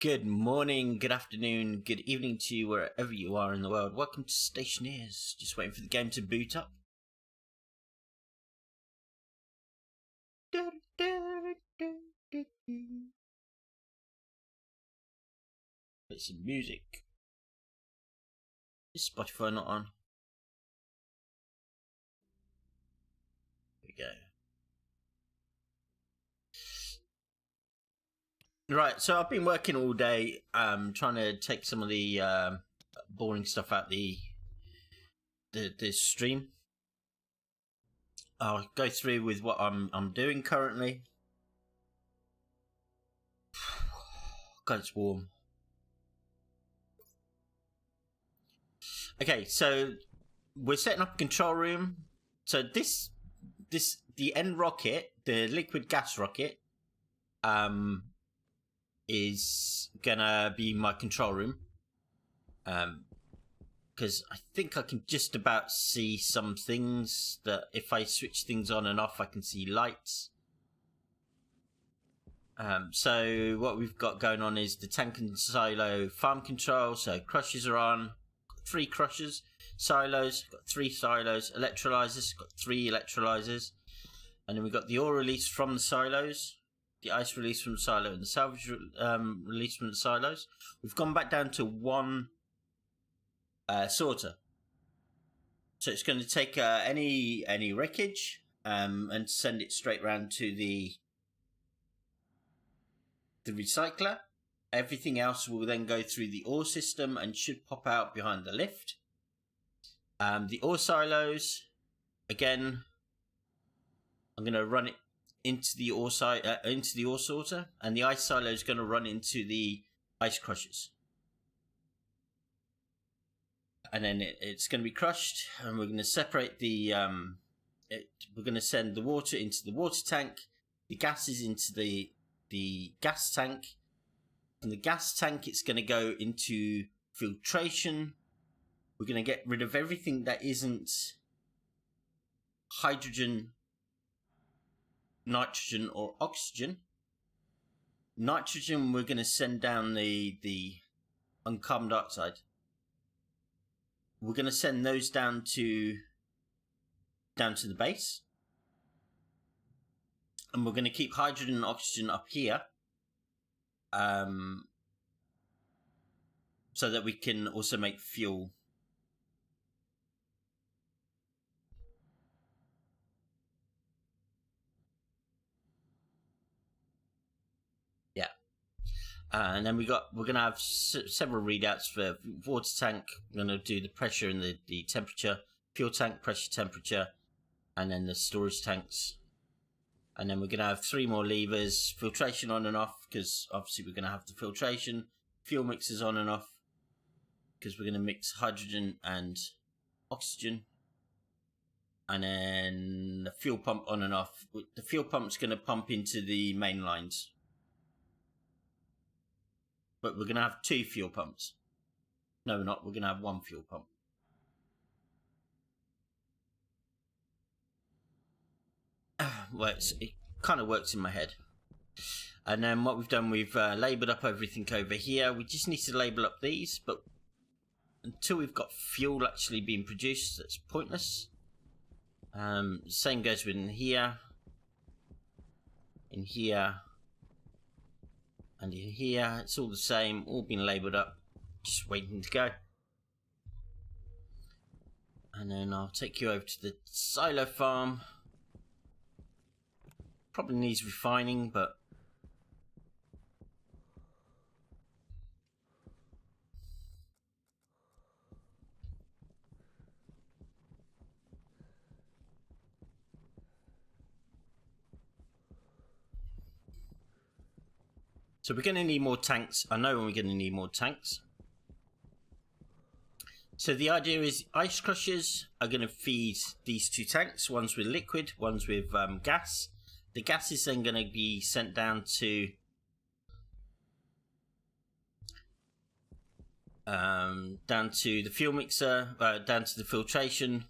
Good morning, good afternoon, good evening to you wherever you are in the world. Welcome to Stationeers. Just waiting for the game to boot up. Play some music. Is Spotify not on? There we go. Right, so I've been working all day, trying to take some of the boring stuff out the stream. I'll go through with what I'm doing currently. God, it's warm. Okay, so we're setting up a control room. So the end rocket, the liquid gas rocket, is gonna be my control room. Because I think I can just about see some things that if I switch things on and off, I can see lights. So what we've got going on is the tank and silo farm control. So crushers are on, got 3 crushers, silos, got 3 silos, electrolyzers, got 3 electrolyzers, and then we've got the ore release from the silos, the ice release from the silo, and the salvage release from the silos. We've gone back down to 1 sorter. So it's going to take any wreckage and send it straight round to the recycler. Everything else will then go through the ore system and should pop out behind the lift. The ore silos, again, I'm going to run it into the ore sorter, and the ice silo is going to run into the ice crushers. And then it's going to be crushed, and we're going to separate the. We're going to send the water into the water tank, the gases into the gas tank. From the gas tank, it's going to go into filtration. We're going to get rid of everything that isn't hydrogen, nitrogen, or oxygen. Nitrogen, we're going to send down the carbon dioxide. We're going to send those down to the base. And we're going to keep hydrogen and oxygen up here. So that we can also make fuel. Yeah. And then we're going to have several readouts for water tank. We're going to do the pressure and the temperature. Fuel tank, pressure, temperature. And then the storage tanks. And then we're going to have 3 more levers. Filtration on and off, because obviously we're going to have the filtration. Fuel mixers on and off, because we're going to mix hydrogen and oxygen. And then the fuel pump on and off. The fuel pump's going to pump into the main lines. But we're going to have 2 fuel pumps. No, we're not. We're going to have 1 fuel pump. Well, it kind of works in my head. And then what we've done, we've labelled up everything over here. We just need to label up these, but until we've got fuel actually being produced, that's pointless. Same goes with in here, and in here. It's all the same, all been labelled up, just waiting to go. And then I'll take you over to the silo farm. Probably needs refining, but so we're going to need more tanks. I know when we're going to need more tanks. So the idea is ice crushers are going to feed these 2 tanks. One's with liquid, one's with gas. The gas is then going to be sent down to the fuel mixer, down to the filtration.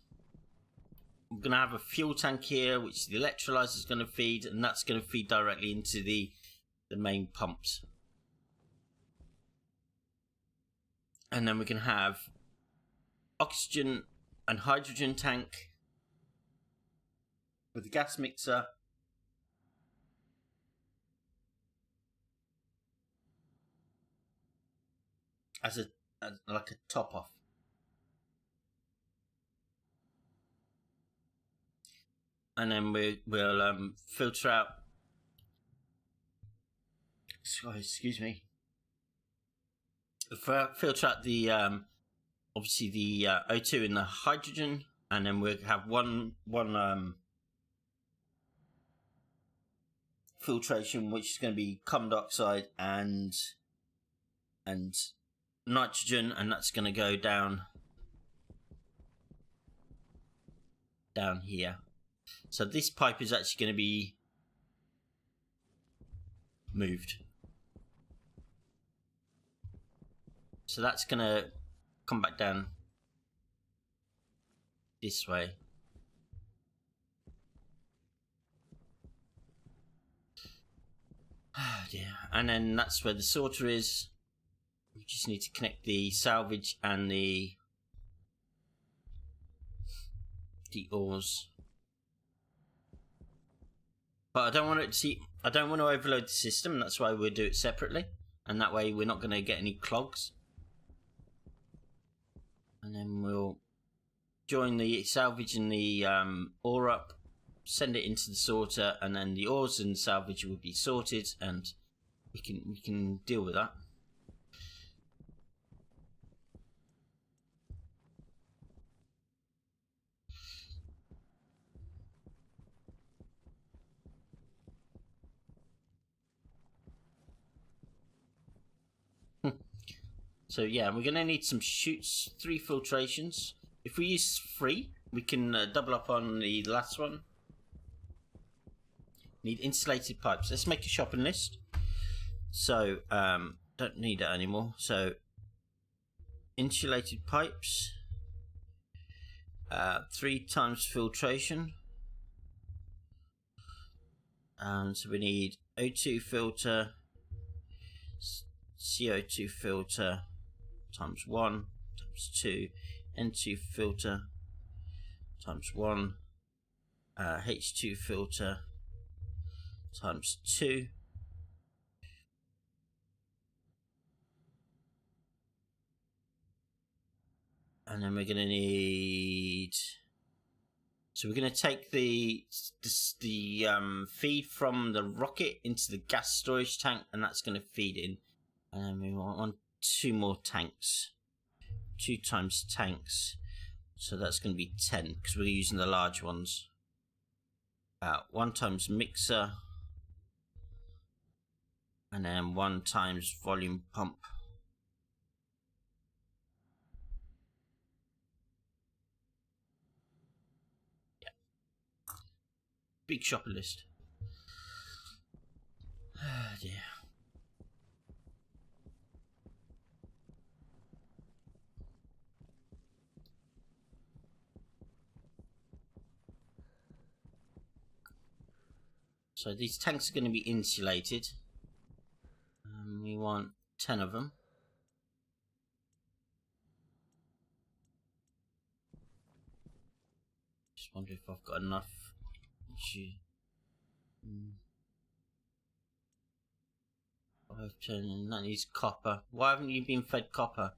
We're going to have a fuel tank here, which the electrolyzer is going to feed, and that's going to feed directly into the main pumps. And then we can have oxygen and hydrogen tank with the gas mixer. As like a top off. And then we'll filter out. Sorry, excuse me. Filter out the obviously the O2 and the hydrogen, and then we'll have one filtration, which is going to be carbon dioxide and nitrogen, and that's going to go down here. So this pipe is actually going to be moved. So that's going to come back down this way. Oh dear. And then that's where the sorter is. We just need to connect the salvage and the oars. But I don't want to overload the system. That's why we'll do it separately, and that way we're not going to get any clogs. And then we'll join the salvage and the oar up, send it into the sorter, and then the oars and salvage will be sorted, and we can deal with that. So yeah, we're going to need some chutes, 3 filtrations. If we use 3, we can double up on the last one. Need insulated pipes. Let's make a shopping list. So, don't need it anymore. So, insulated pipes. 3 times filtration. So we need O2 filter, CO2 filter, times 1, times 2, N2 filter, times 1, H2 filter, times 2, and then we're going to need... So we're going to take the feed from the rocket into the gas storage tank, and that's going to feed in. And then we want 2 more tanks. 2 times tanks. So that's going to be 10, because we're using the large ones. 1 times mixer. And then 1 times volume pump. Yeah. Big shopping list. Oh dear. So these tanks are going to be insulated. We want 10 of them. Just wonder if I've got enough. That needs copper. Why haven't you been fed copper?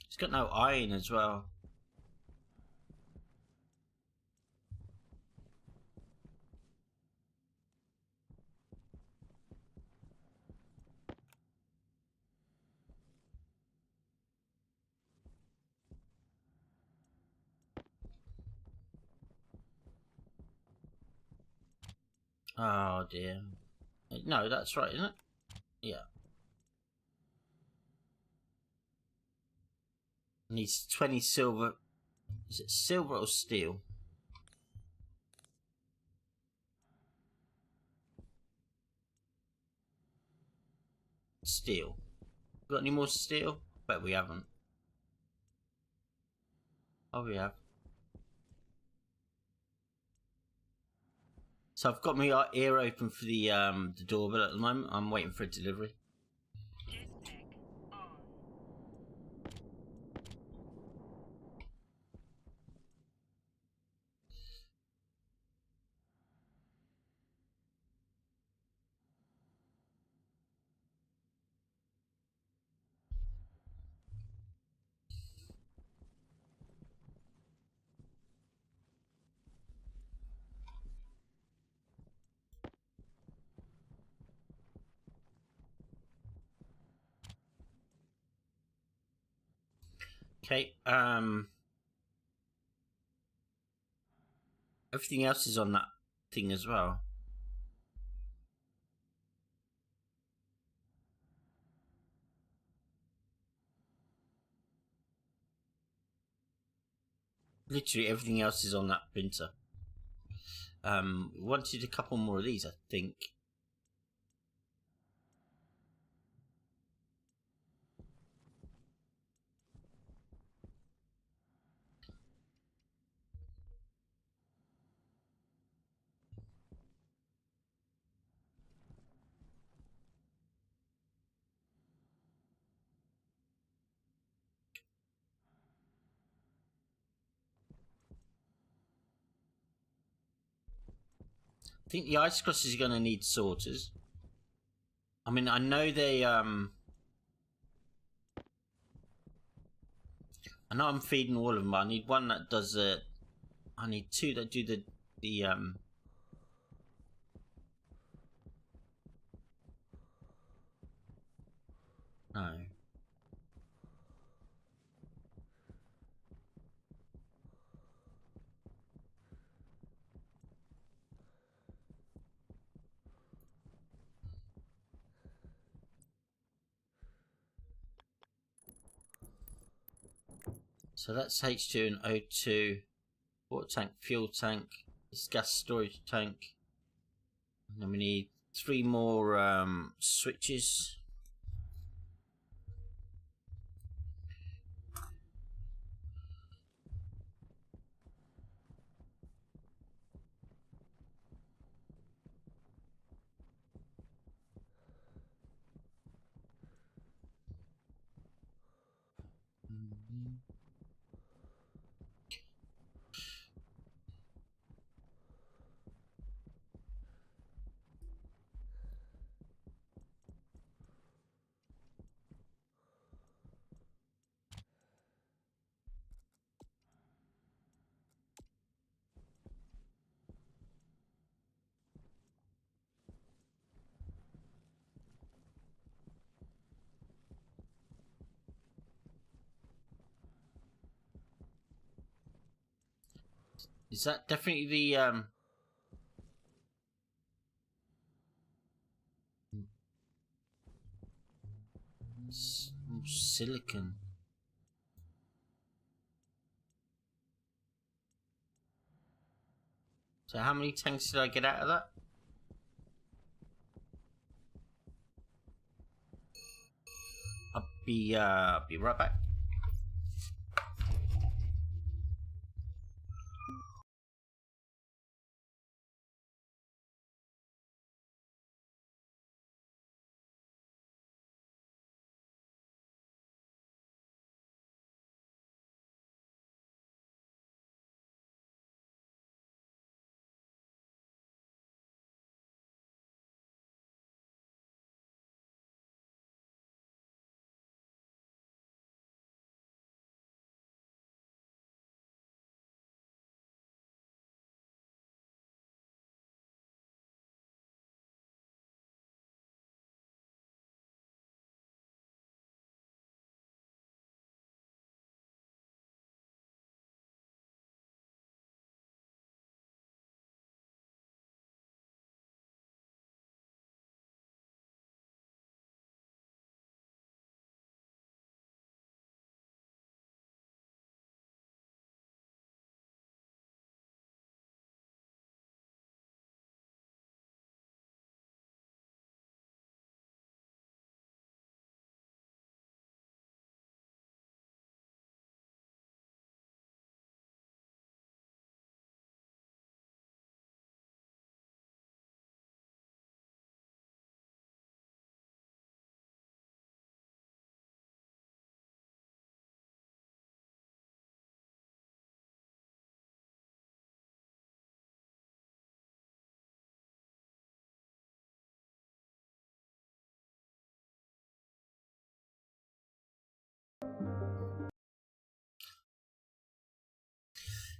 It's got no iron as well. Oh dear. No, that's right, isn't it? Yeah. Needs 20 silver. Is it silver or steel? steel. Got any more steel? Bet we haven't. Oh, we have. So I've got my ear open for the doorbell at the moment. I'm waiting for a delivery. Okay. Everything else is on that thing as well. Literally everything else is on that printer. We wanted a couple more of these, I think. I think the ice crossers are going to need sorters. I mean, I know they I know I'm feeding all of them. But I need one that does it. I need two that do the no. So that's H2 and O2. Water tank, fuel tank, this gas storage tank. And then we need 3 more switches. Is that definitely the silicon? So how many tanks did I get out of that? I'll be right back.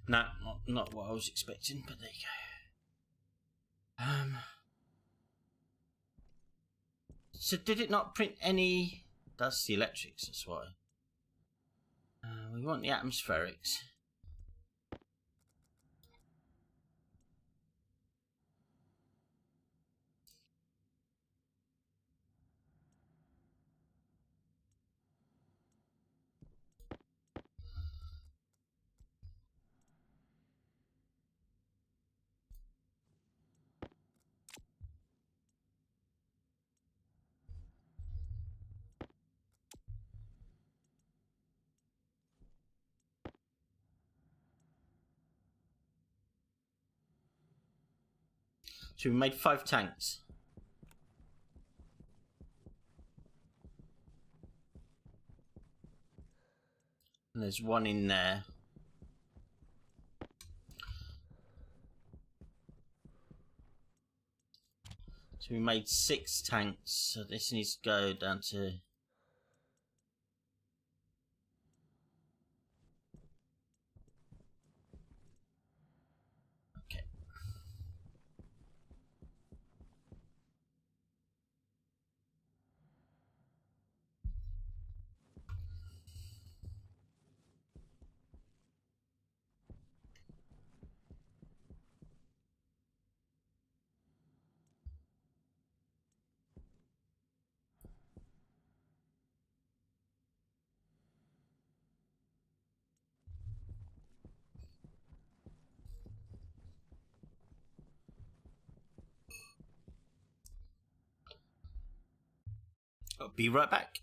No, not what I was expecting, but there you go. So did it not print any? That's the electrics, that's why. We want the atmospherics. So we made 5 tanks. And there's one in there. So we made 6 tanks. So this needs to go down to... Okay. I'll be right back.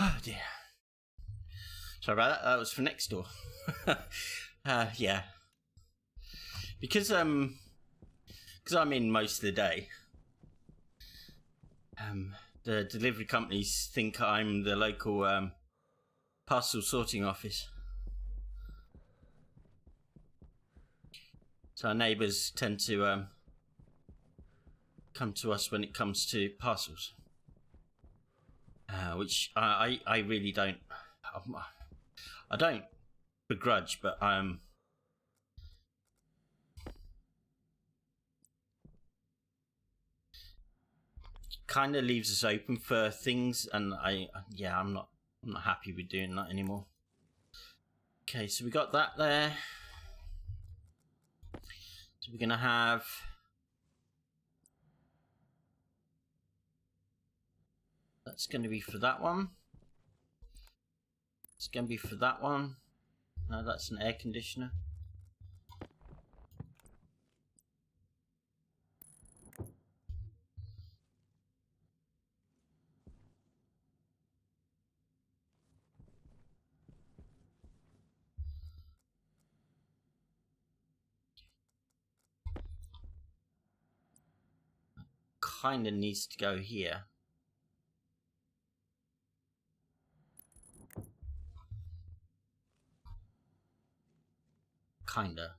Oh dear. Sorry about that. That was for next door. Yeah. Because I'm in most of the day. The delivery companies think I'm the local parcel sorting office. So our neighbours tend to come to us when it comes to parcels, which I really don't. I don't begrudge, but kind of leaves us open for things, and I'm not happy with doing that anymore. Okay, so we got that there. So we're gonna have that's going to be for that one. It's going to be for that one. No, that's an air conditioner. Kind of needs to go here. kinda.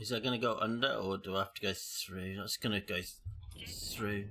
Is that going to go under, or do I have to go through? That's going to go through.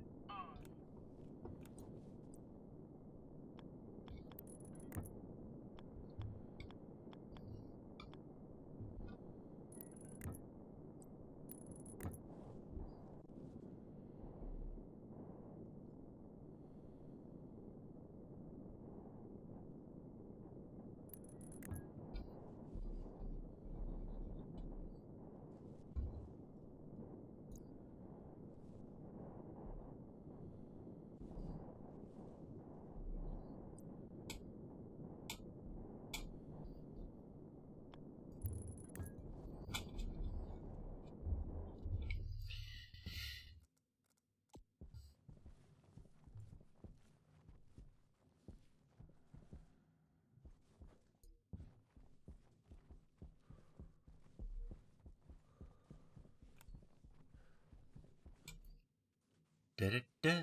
Da-da-da.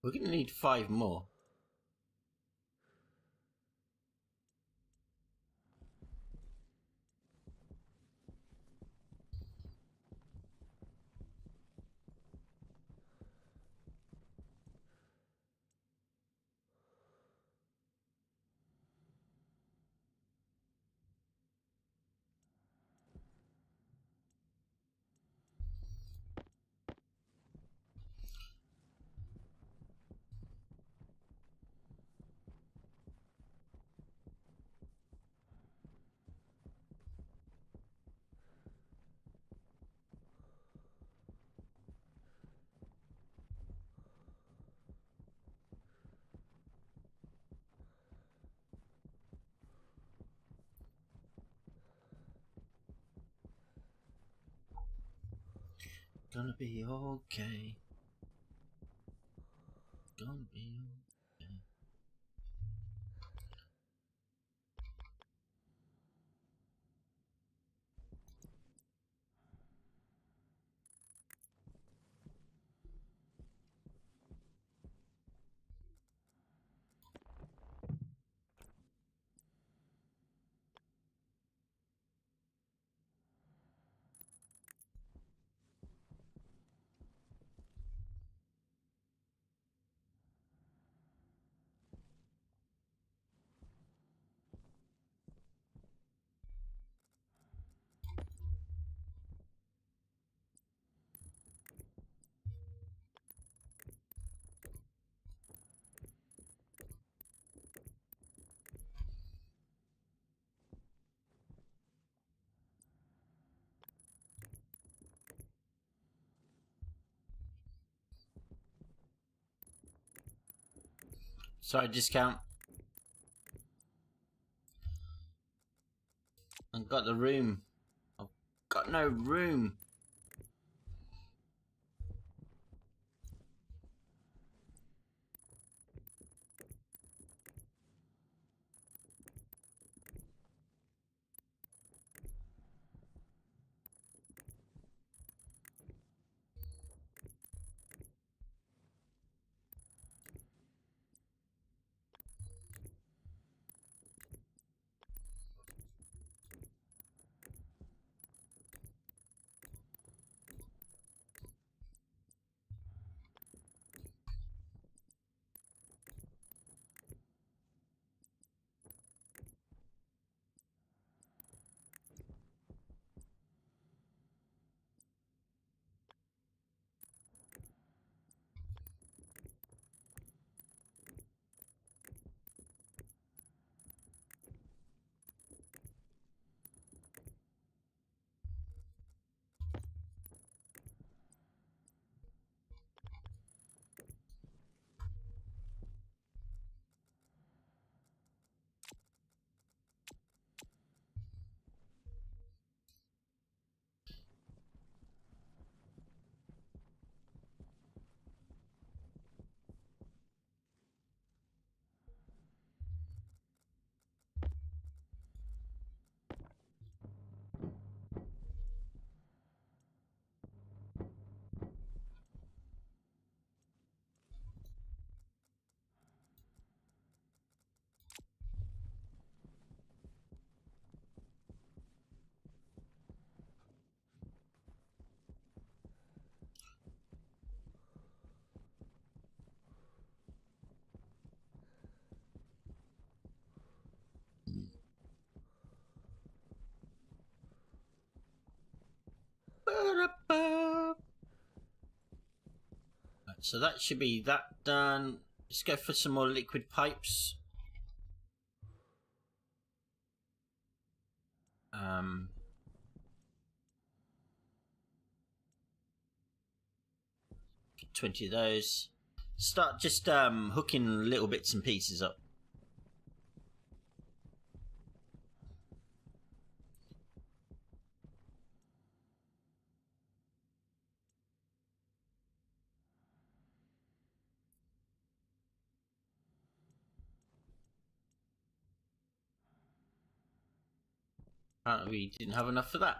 We're going to need 5 more. Gonna be okay. Gonna be okay. Sorry, discount. I've got the room. I've got no room. So that should be that done. Let's go for some more liquid pipes. Get 20 of those. Start just hooking little bits and pieces up. Apparently we didn't have enough for that.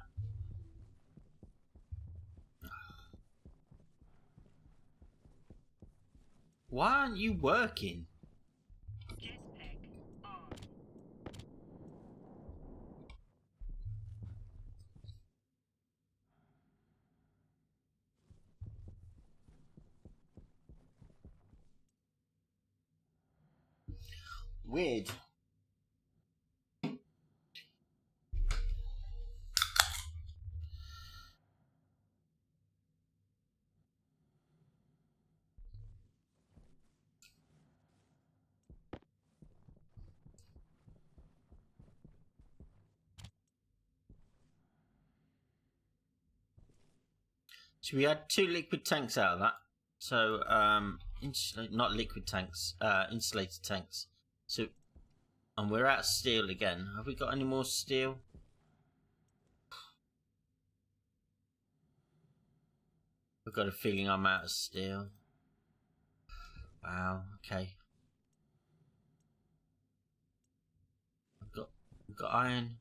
Why aren't you working? Weird. So we had 2 liquid tanks out of that. So not liquid tanks, insulated tanks. So, and we're out of steel again. Have we got any more steel? I've got a feeling I'm out of steel. Wow. Okay. We've got iron.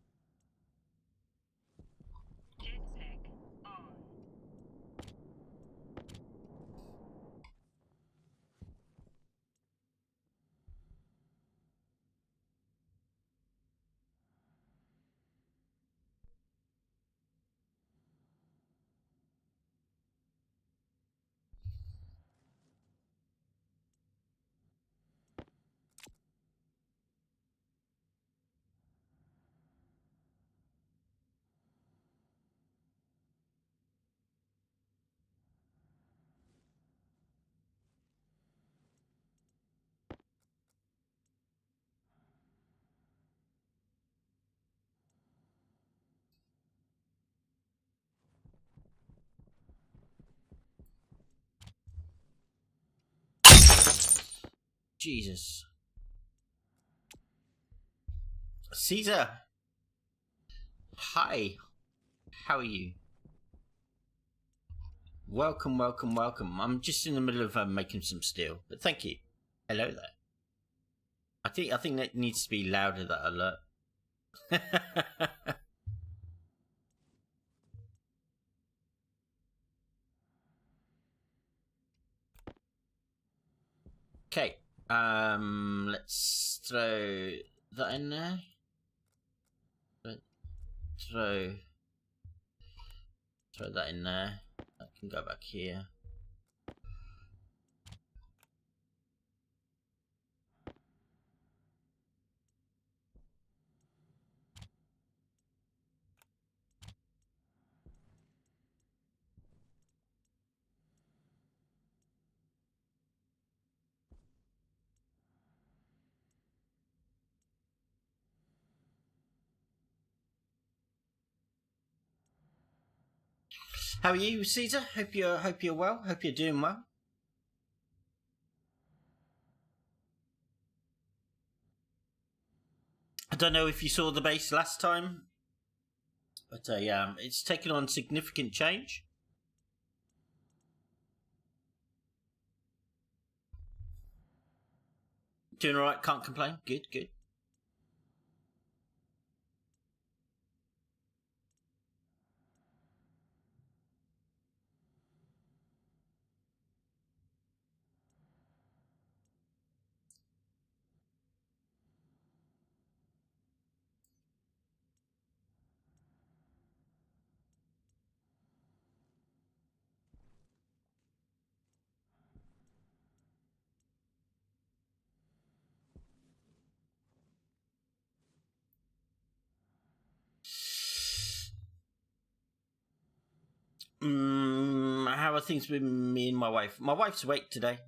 Jesus. Caesar, hi. How are you? Welcome, welcome, welcome. I'm just in the middle of making some steel, but thank you. Hello there. I think that needs to be louder, that alert. Okay. Let's throw that in there. Throw that in there. I can go back here. How are you, Caesar? Hope you're well. Hope you're doing well. I don't know if you saw the base last time, but it's taken on significant change. Doing all right. Can't complain. Good, good. How are things with me and my wife? My wife's awake today.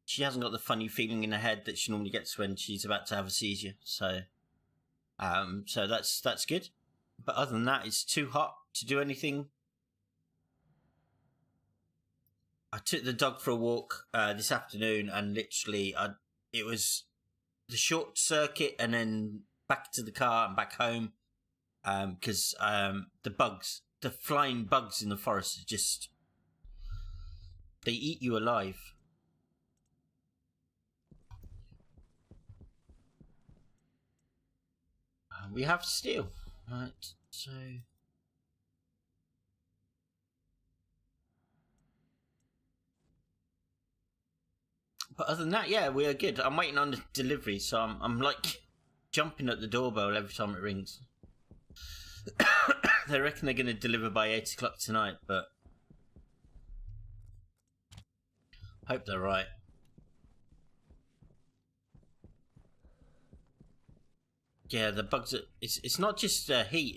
She hasn't got the funny feeling in her head that she normally gets when she's about to have a seizure. So that's good. But other than that, it's too hot to do anything. I took the dog for a walk this afternoon, and literally, it was the short circuit, and then back to the car and back home, because the flying bugs in the forest are just, they eat you alive. We have steel, right? So. But other than that, yeah, we are good. I'm waiting on the delivery, so I'm like jumping at the doorbell every time it rings. They reckon they're going to deliver by 8 o'clock tonight, but hope they're right. Yeah, the bugs are. It's not just heat.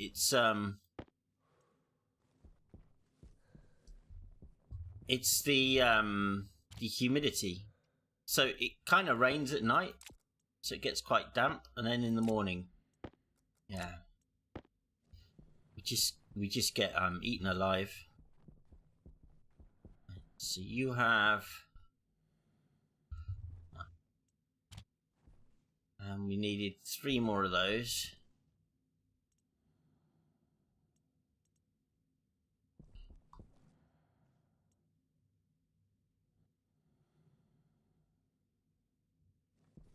It's the humidity. So it kind of rains at night, so it gets quite damp, and then in the morning, yeah, we just get eaten alive. So you have. We needed 3 more of those.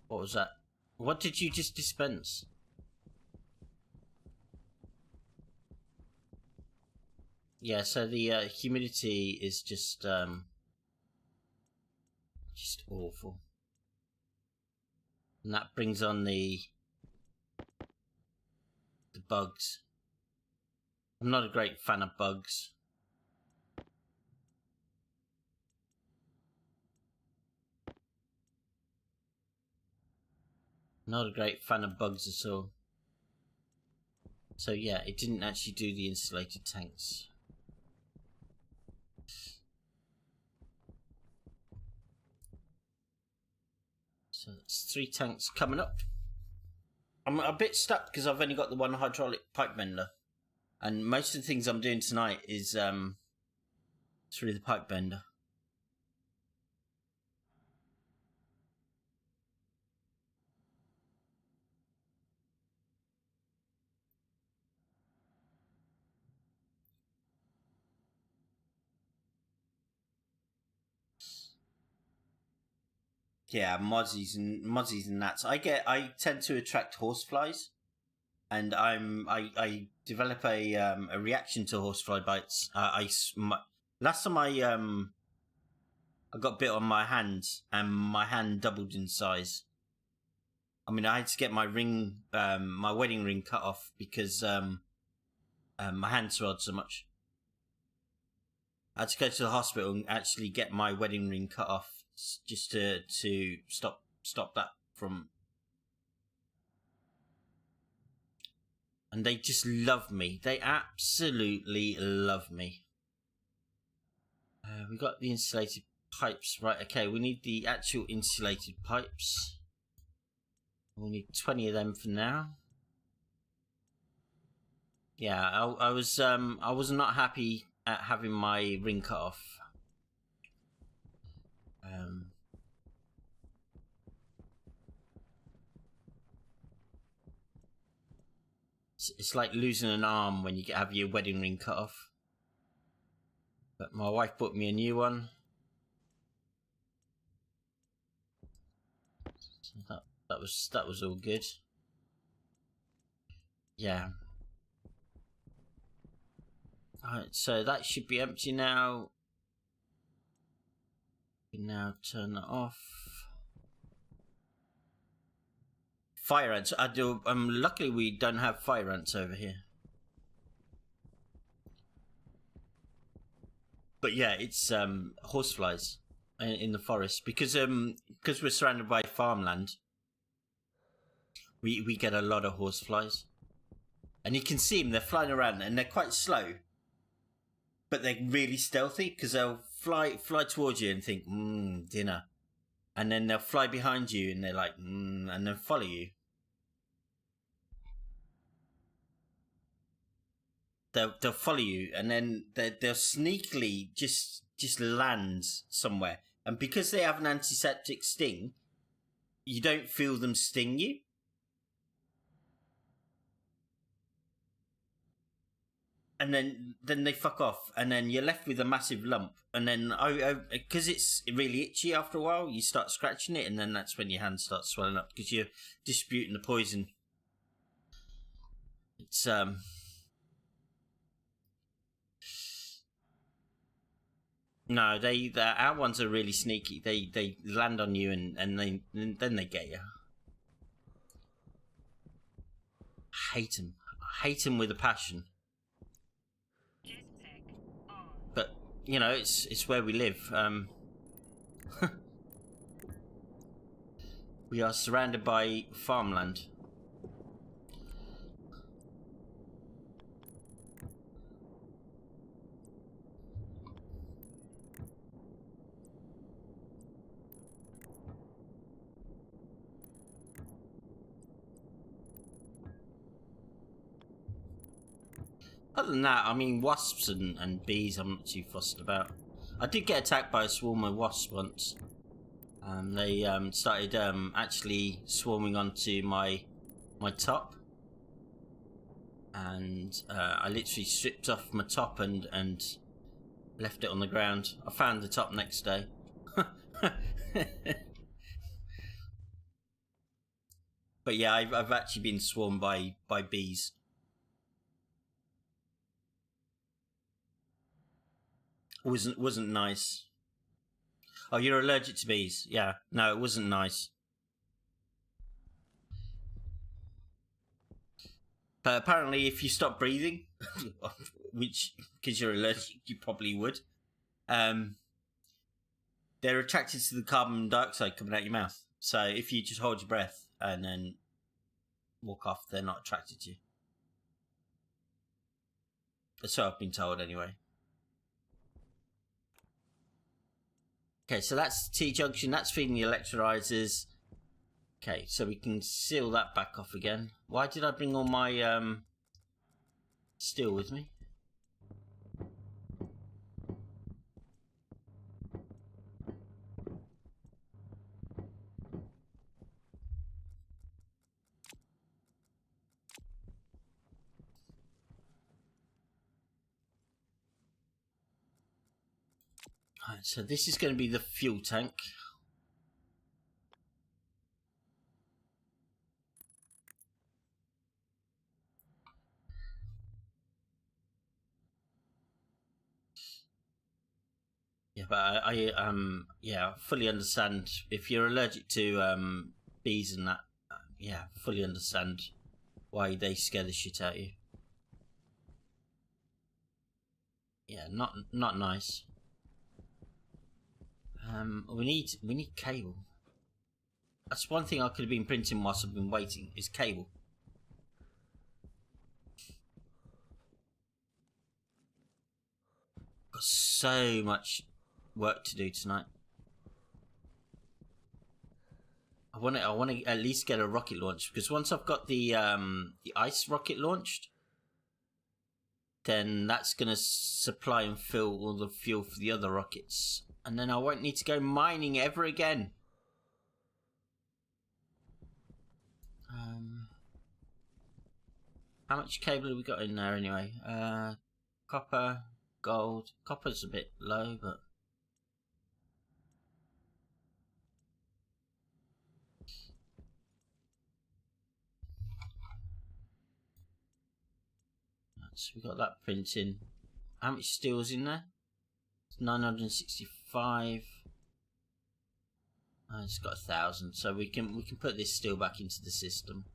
What was that? What did you just dispense? Yeah, so the humidity is just awful. And that brings on the bugs. I'm not a great fan of bugs. Not a great fan of bugs at all. So yeah, it didn't actually do the insulated tanks. So it's 3 tanks coming up. I'm a bit stuck because I've only got the one hydraulic pipe bender. And most of the things I'm doing tonight is through the pipe bender. Yeah, mozzies and gnats. I tend to attract horseflies, and I develop a reaction to horsefly bites. Last time I got bit on my hand, and my hand doubled in size. I mean, I had to get my my wedding ring cut off because my hand swelled so much. I had to go to the hospital and actually get my wedding ring cut off just to stop that from. And they just love me. They absolutely love me. We got the insulated pipes. Right, okay, we need the actual insulated pipes. We'll need 20 of them for now. Yeah, I was not happy at having my ring cut off. It's like losing an arm when you have your wedding ring cut off. But my wife bought me a new one. So that was all good. Yeah. Alright, so that should be empty now. We can now turn that off. Fire ants. Luckily we don't have fire ants over here. But yeah, it's horseflies in the forest because we're surrounded by farmland. We get a lot of horseflies, and you can see them. They're flying around, and they're quite slow, but they're really stealthy because they'll fly towards you and think, dinner, and then they'll fly behind you and they're like, and then follow you. They'll follow you, and then they'll sneakily just land somewhere, and because they have an antiseptic sting, you don't feel them sting you. And then they fuck off, and then you're left with a massive lump. And then because it's really itchy after a while, you start scratching it, and then that's when your hand starts swelling up because you're distributing the poison. It's no, our ones are really sneaky. They land on you and then they get you. I hate them with a passion. But you know, it's where we live. We are surrounded by farmland. Other than that, I mean, wasps and bees I'm not too fussed about. I did get attacked by a swarm of wasps once. They started actually swarming onto my top. And I literally stripped off my top and left it on the ground. I found the top next day. But yeah, I've actually been swarmed by bees. Wasn't nice. Oh, you're allergic to bees? Yeah. No, it wasn't nice. But apparently, if you stop breathing, which because you're allergic, you probably would. They're attracted to the carbon dioxide coming out your mouth. So if you just hold your breath and then walk off, they're not attracted to you. That's what I've been told anyway. Okay, so that's the T-junction. That's feeding the electrolyzers. Okay, so we can seal that back off again. Why did I bring all my steel with me? Alright, so this is going to be the fuel tank. Yeah, but I fully understand if you're allergic to bees and that. Yeah, fully understand why they scare the shit out of you. Yeah, not nice. We need cable. That's one thing I could have been printing whilst I've been waiting is cable. Got so much work to do tonight. I want to at least get a rocket launch because once I've got the ice rocket launched, then that's going to supply and fill all the fuel for the other rockets, and then I won't need to go mining ever again. How much cable have we got in there anyway? Copper, gold. Copper's a bit low, but so we got that printing. How much steel's in there? It's 965. Oh, it's got 1,000, so we can put this steel back into the system.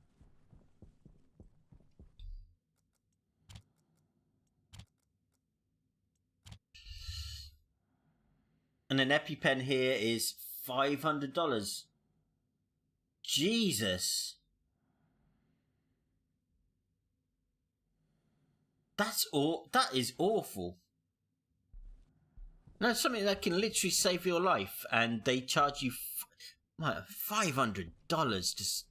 And an EpiPen here is $500. Jesus. That is awful. No, something that can literally save your life, and they charge you $500 just.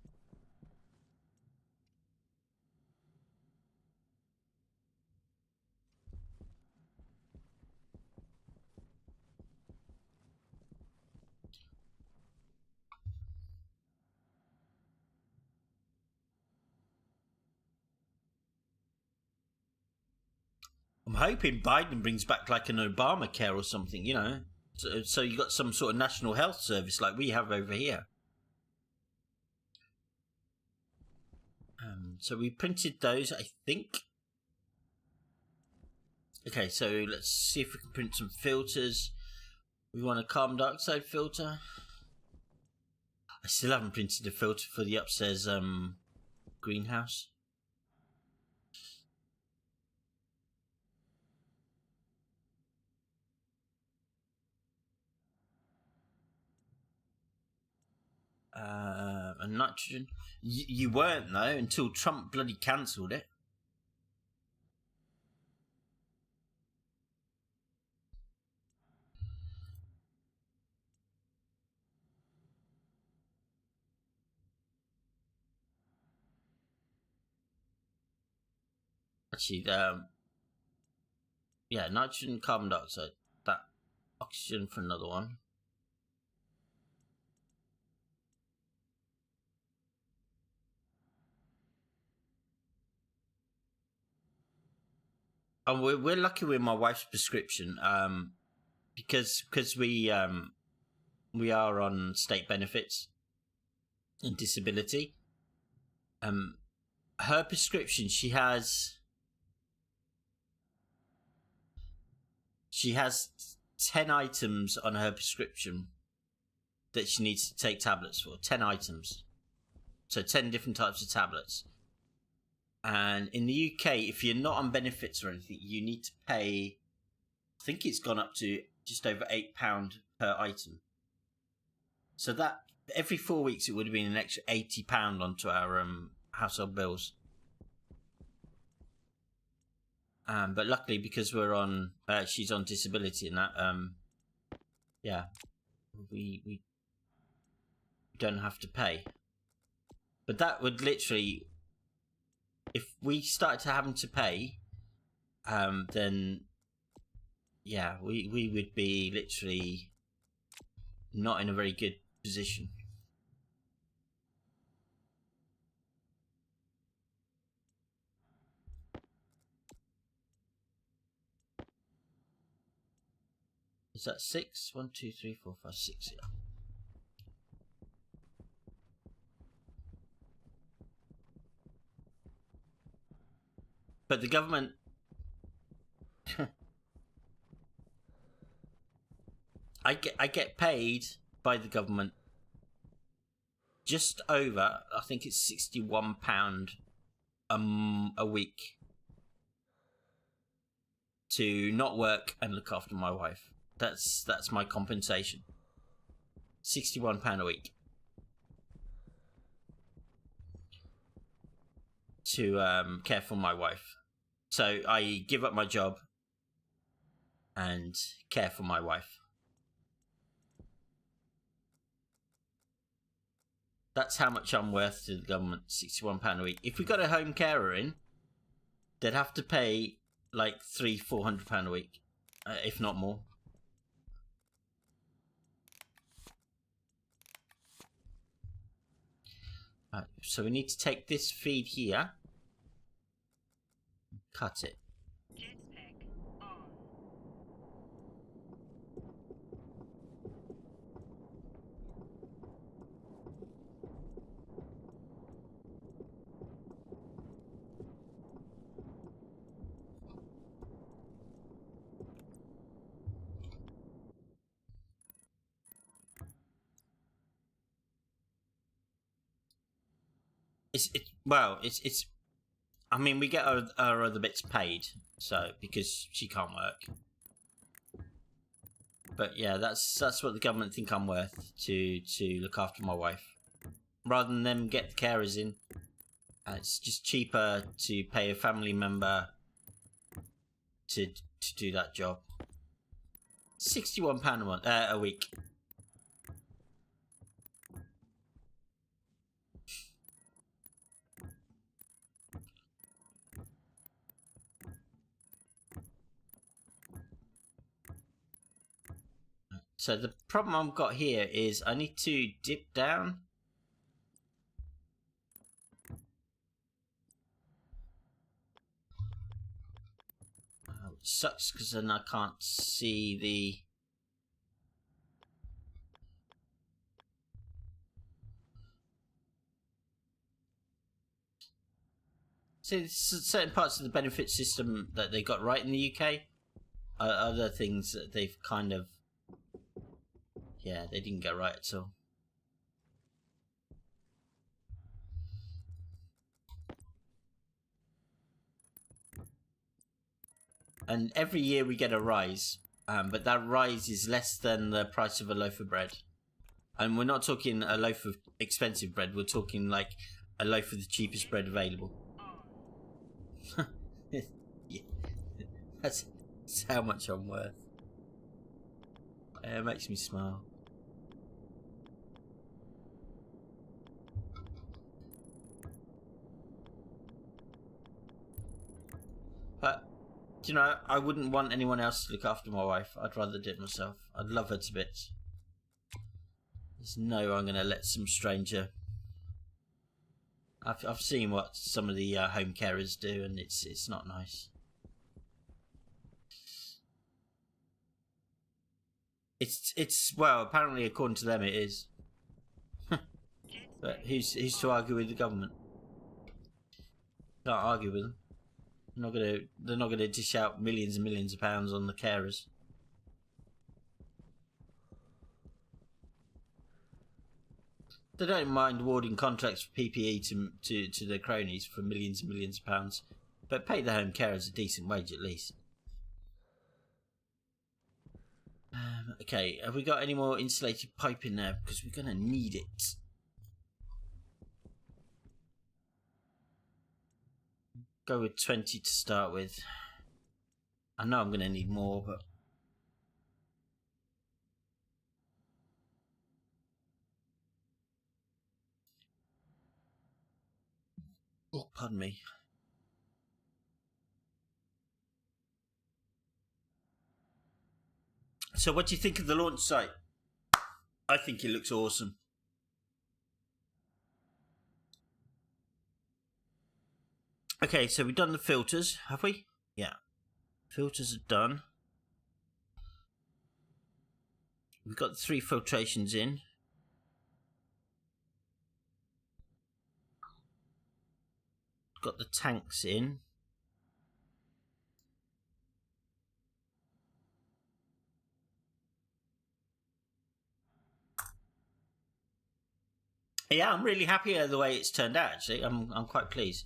I'm hoping Biden brings back like an Obamacare or something, you know. So you got some sort of national health service like we have over here. So we printed those, I think. Okay, so let's see if we can print some filters. We want a carbon dioxide filter. I still haven't printed a filter for the upstairs greenhouse. And nitrogen. You weren't though until Trump bloody cancelled it. Actually, yeah, nitrogen, carbon dioxide. That oxygen for another one. And we're lucky with my wife's prescription, because we are on state benefits and disability. Her prescription, she has 10 items on her prescription that she needs to take tablets for. 10 items, so 10 different types of tablets. And in the UK, if you're not on benefits or anything, you need to pay, I think it's gone up to just over £8 per item. So that every 4 weeks it would have been an extra £80 onto our household bills. But luckily, because we're on, she's on disability and that, yeah, we don't have to pay. But that would literally, if we started to having to pay, then yeah, we would be literally not in a very good position. Is that 6? 1, 2, 3, 4, 5, 6, yeah. But the government I get paid by the government just over, I think it's £61 a week to not work and look after my wife. That's my compensation. £61 a week to care for my wife. So I give up my job and care for my wife. That's how much I'm worth to the government, £61 a week. If we got a home carer in, they'd have to pay like £300-400 a week, if not more. Right, so we need to take this feed here, cut it. It's. I mean, we get our other bits paid, so because she can't work. But yeah, that's what the government think I'm worth to look after my wife, rather than them get the carers in. It's just cheaper to pay a family member to do that job. £61 a month, a week. So the problem I've got here is I need to dip down. Which sucks because then I can't see the... See, certain parts of the benefit system that they got right in the UK are other things that they've kind of... Yeah, they didn't get right at all. And every year we get a rise, but that rise is less than the price of a loaf of bread. And we're not talking a loaf of expensive bread, we're talking like a loaf of the cheapest bread available. Yeah. That's how much I'm worth. It makes me smile. But, you know, I wouldn't want anyone else to look after my wife. I'd rather do it myself. I'd love her to bits. There's no way I'm going to let some stranger... I've seen what some of the home carers do, and it's not nice. It's well, apparently according to them it is. But who's to argue with the government? Can't argue with them. They're not gonna dish out millions and millions of pounds on the carers. They don't mind awarding contracts for PPE to their cronies for millions and millions of pounds, but pay the home carers a decent wage at least. Okay, have we got any more insulated pipe in there? Because we're going to need it. Go with 20 to start with. I know I'm going to need more, but... Oh, pardon me. So what do you think of the launch site? I think it looks awesome. Okay, so we've done the filters, have we? Yeah. Filters are done. We've got the 3 filtrations in. Got the tanks in. Yeah, I'm really happy with the way it's turned out. Actually, I'm quite pleased.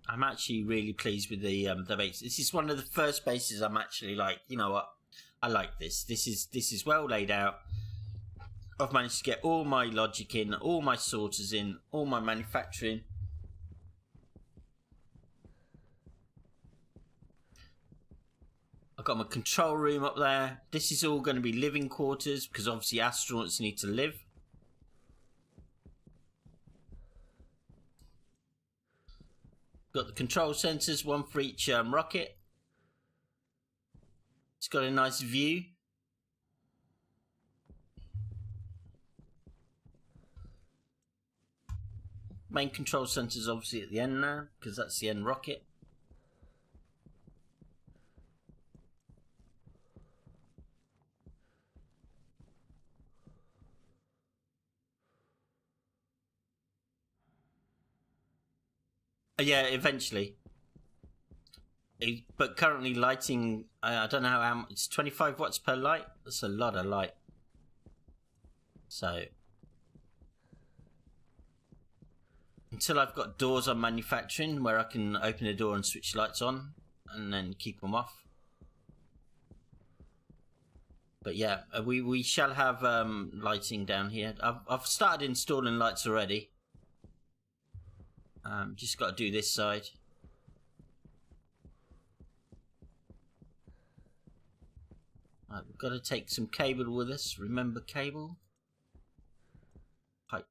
I'm actually really pleased with the base. This is one of the first bases I'm actually like, you know what, I like this. This is well laid out. I've managed to get all my logic in, all my sorters in, all my manufacturing. I've got my control room up there. This is all going to be living quarters because obviously astronauts need to live. Got the control sensors, one for each rocket. It's got a nice view. Main control sensors obviously at the end now because that's the end rocket. Yeah, eventually. But currently lighting, I don't know how much, it's 25 watts per light. That's a lot of light. So until I've got doors on manufacturing where I can open a door and switch lights on and then keep them off. But yeah, we shall have lighting down here. I've started installing lights already. Just got to do this side. Right, we've got to take some cable with us. Remember cable? Pipe.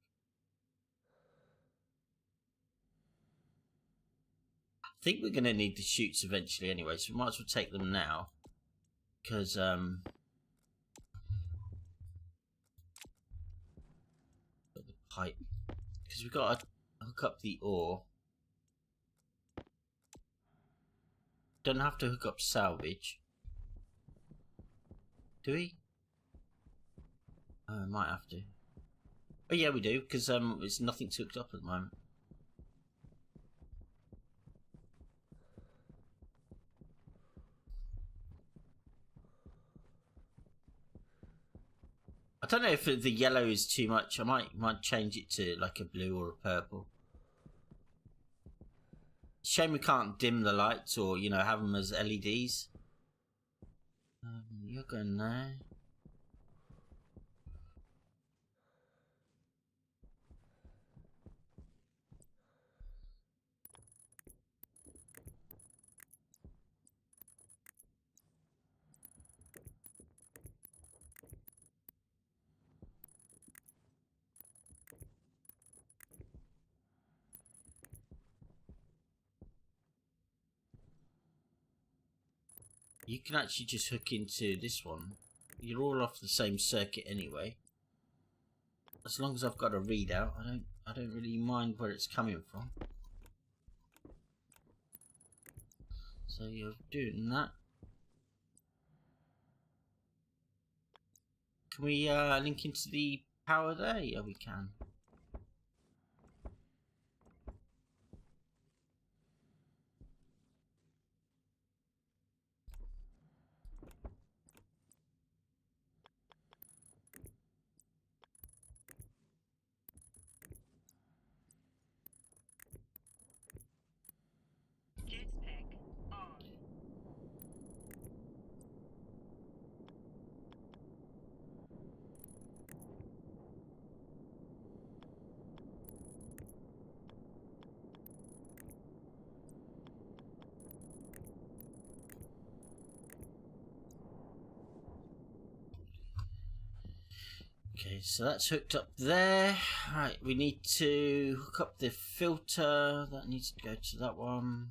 I think we're going to need the chutes eventually anyway, so we might as well take them now. Because, the pipe. Because we've got to hook up the ore. Don't have to hook up salvage. Do we? Oh, might have to. Oh yeah, we do, because it's nothing's hooked up at the moment. I don't know if the yellow is too much. I might change it to like a blue or a purple. Shame we can't dim the lights or, you know, have them as LEDs. You're going there. You can actually just hook into this one. You're all off the same circuit anyway. As long as I've got a readout, I don't really mind where it's coming from. So you're doing that. Can we link into the power there? Yeah, we can. Okay, so that's hooked up there. Right, we need to hook up the filter. That needs to go to that one.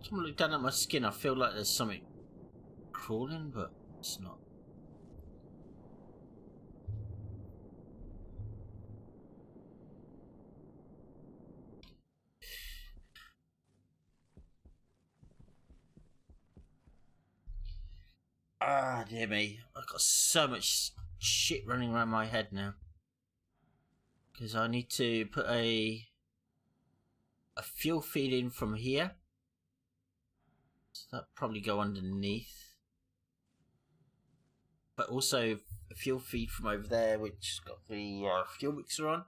Time I look down at my skin, I feel like there's something crawling, but it's not. Ah, dear me. I've got so much shit running around my head now. Because I need to put a fuel feed in from here. So that'll probably go underneath. But also a fuel feed from over there, which has got the fuel mixer on.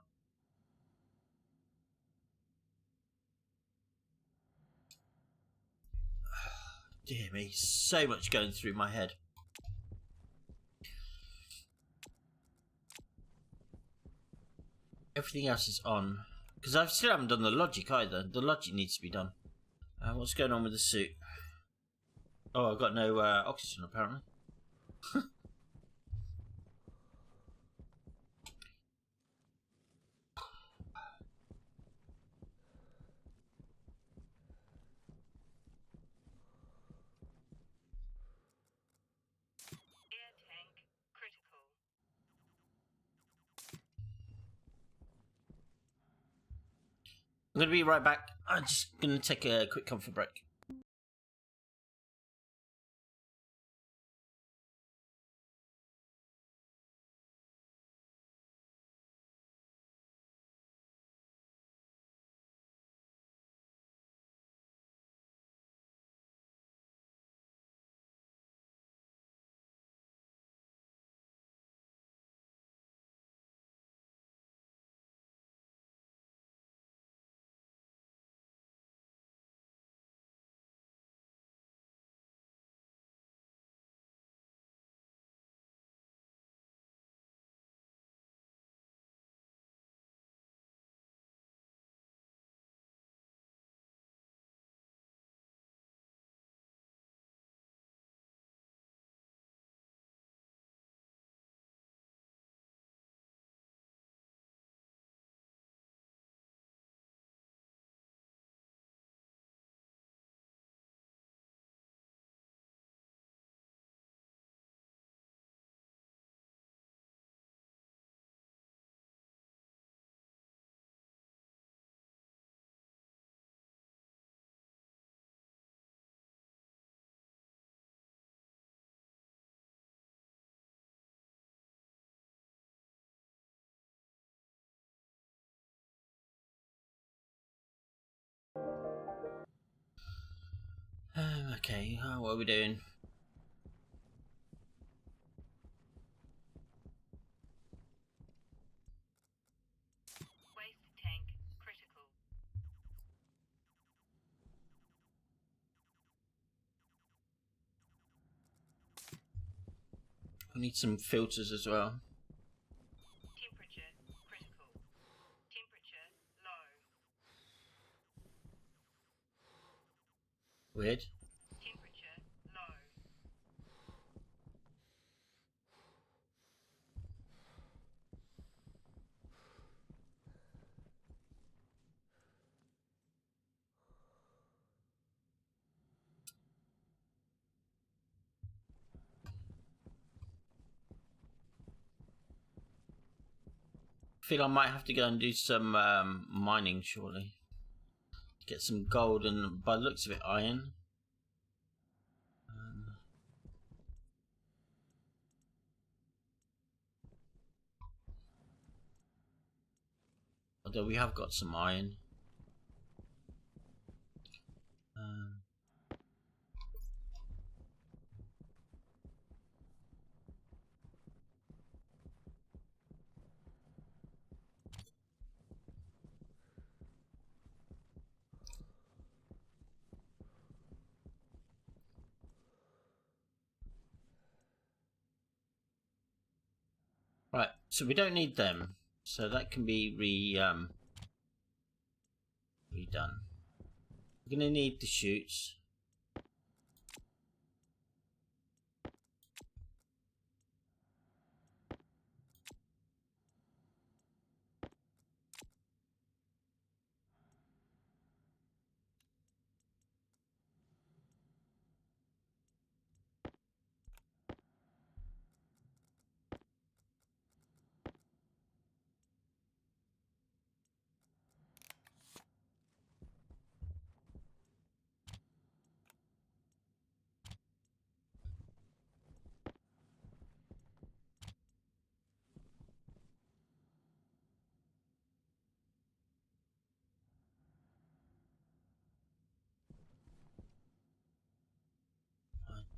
Dear me, so much going through my head. Everything else is on. Because I still haven't done the logic either. The logic needs to be done. What's going on with the suit? Oh, I've got no oxygen apparently. I'm going to be right back. I'm just going to take a quick comfort break. Okay, what are we doing? Waste tank critical. I need some filters as well. Temperature critical. Temperature low. Weird. Temperature low. I feel I might have to go and do some mining shortly. Get some gold and, by the looks of it, iron. Although we have got some iron. Right, so we don't need them. So that can be redone. We're going to need the chutes.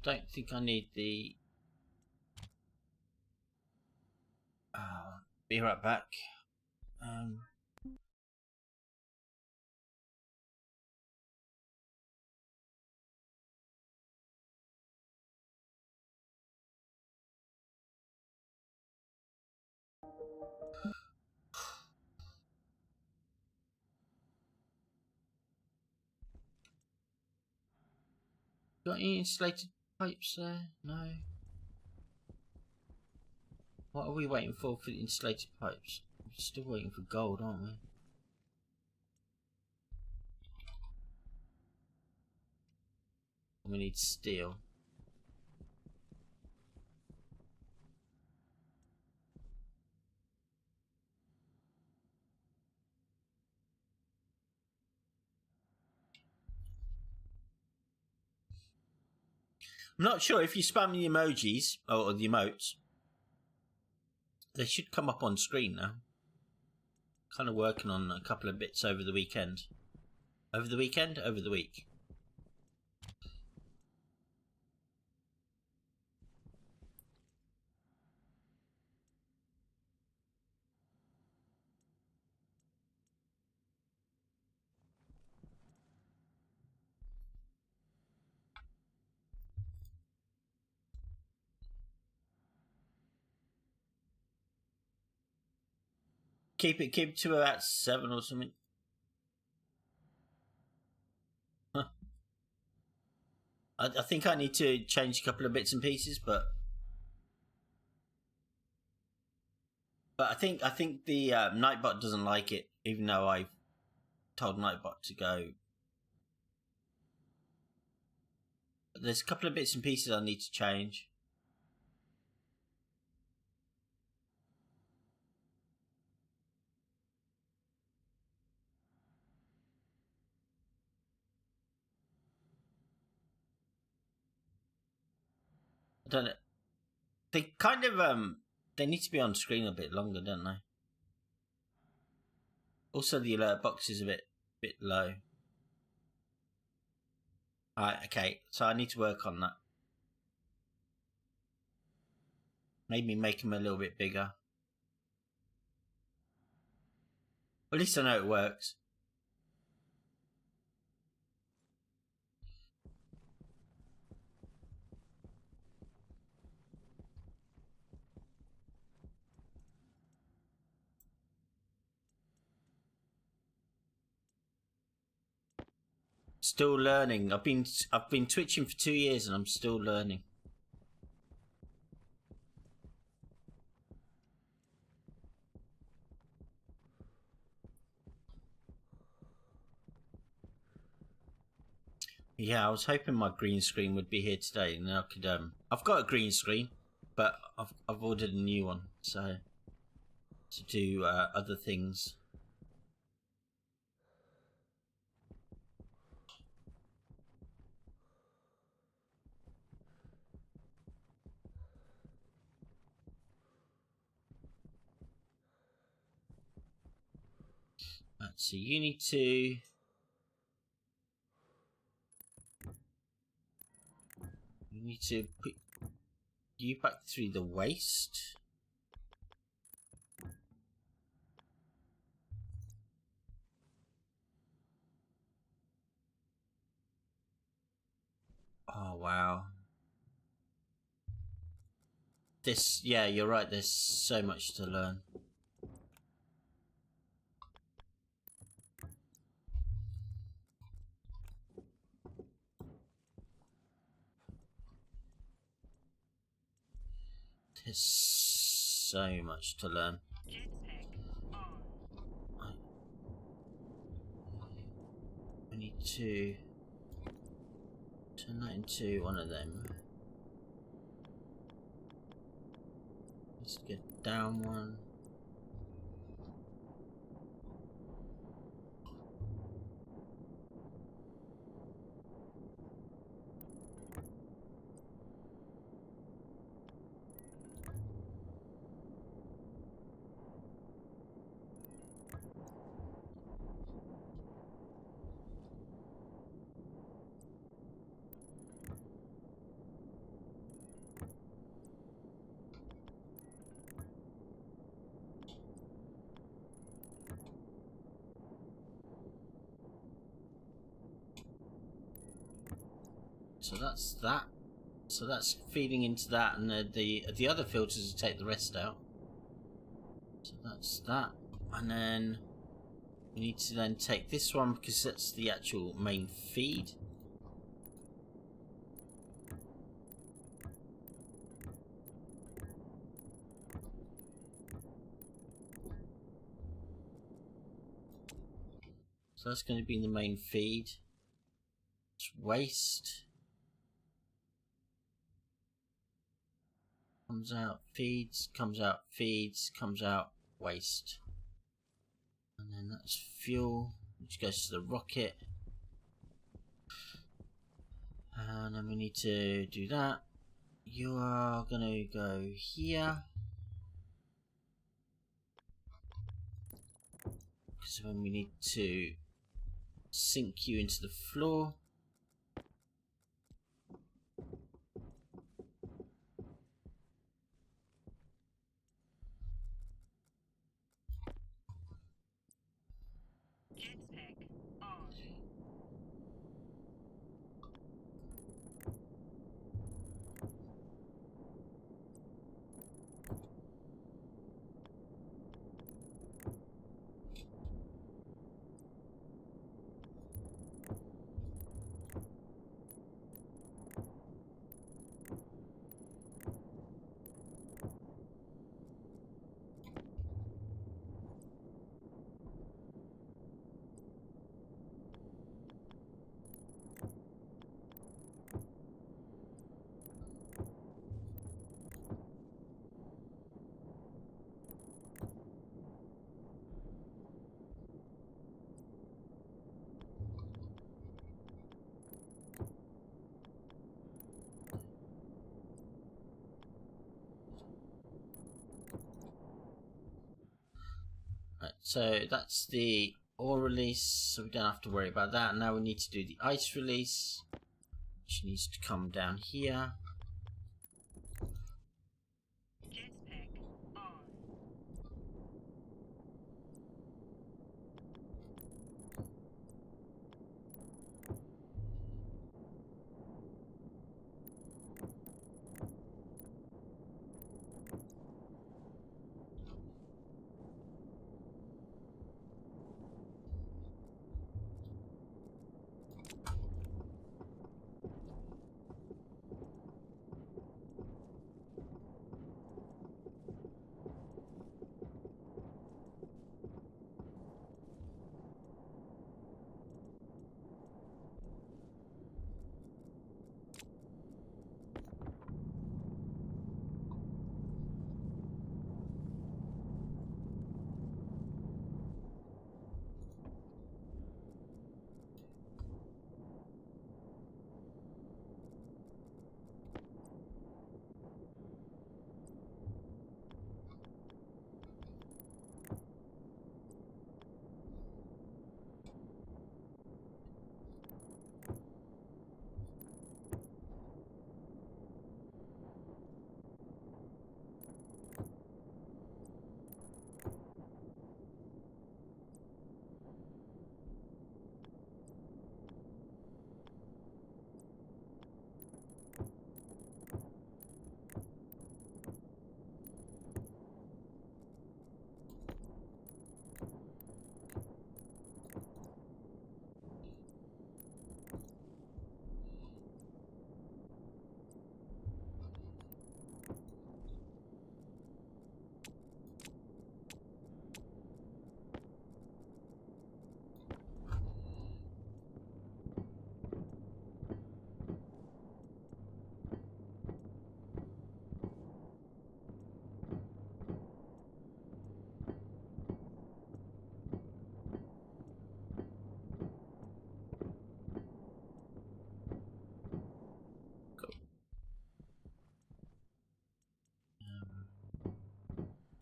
don't think I need the... be right back. Got any insulated pipes there? No. What are we waiting for the insulated pipes? We're still waiting for gold, aren't we? We need steel. I'm not sure if you spam the emojis or the emotes, they should come up on screen now. Kind of working on a couple of bits over the weekend. Over the weekend? Over the week. Keep it to about 7 or something. Huh. I think I need to change a couple of bits and pieces, but I think the Nightbot doesn't like it, even though I told Nightbot to go. But there's a couple of bits and pieces I need to change. I don't know. They kind of they need to be on screen a bit longer, don't they? Also, the alert box is a bit low. Alright, okay, so I need to work on that. Maybe make them a little bit bigger. At least I know it works. Still learning. I've been twitching for 2 years and I'm still learning. Yeah, I was hoping my green screen would be here today, and then I could I've got a green screen, but I've ordered a new one, so to do other things. Let's see. You need to. You need to put you back through the waste. Oh wow. This, yeah, you're right. There's so much to learn. There's so much to learn. Jetpack on. I need to turn that into one of them. Let's get down one. So that's that. So that's feeding into that, and the other filters will take the rest out. So that's that, and then we need to then take this one because that's the actual main feed. So that's going to be the main feed. It's waste. Comes out, feeds, comes out, feeds, comes out, waste. And then that's fuel, which goes to the rocket. And then we need to do that. You are going to go here. Because then we need to sink you into the floor. Jetpack on. Right, so that's the ore release, so we don't have to worry about that. Now we need to do the ice release, which needs to come down here. Jetpack on.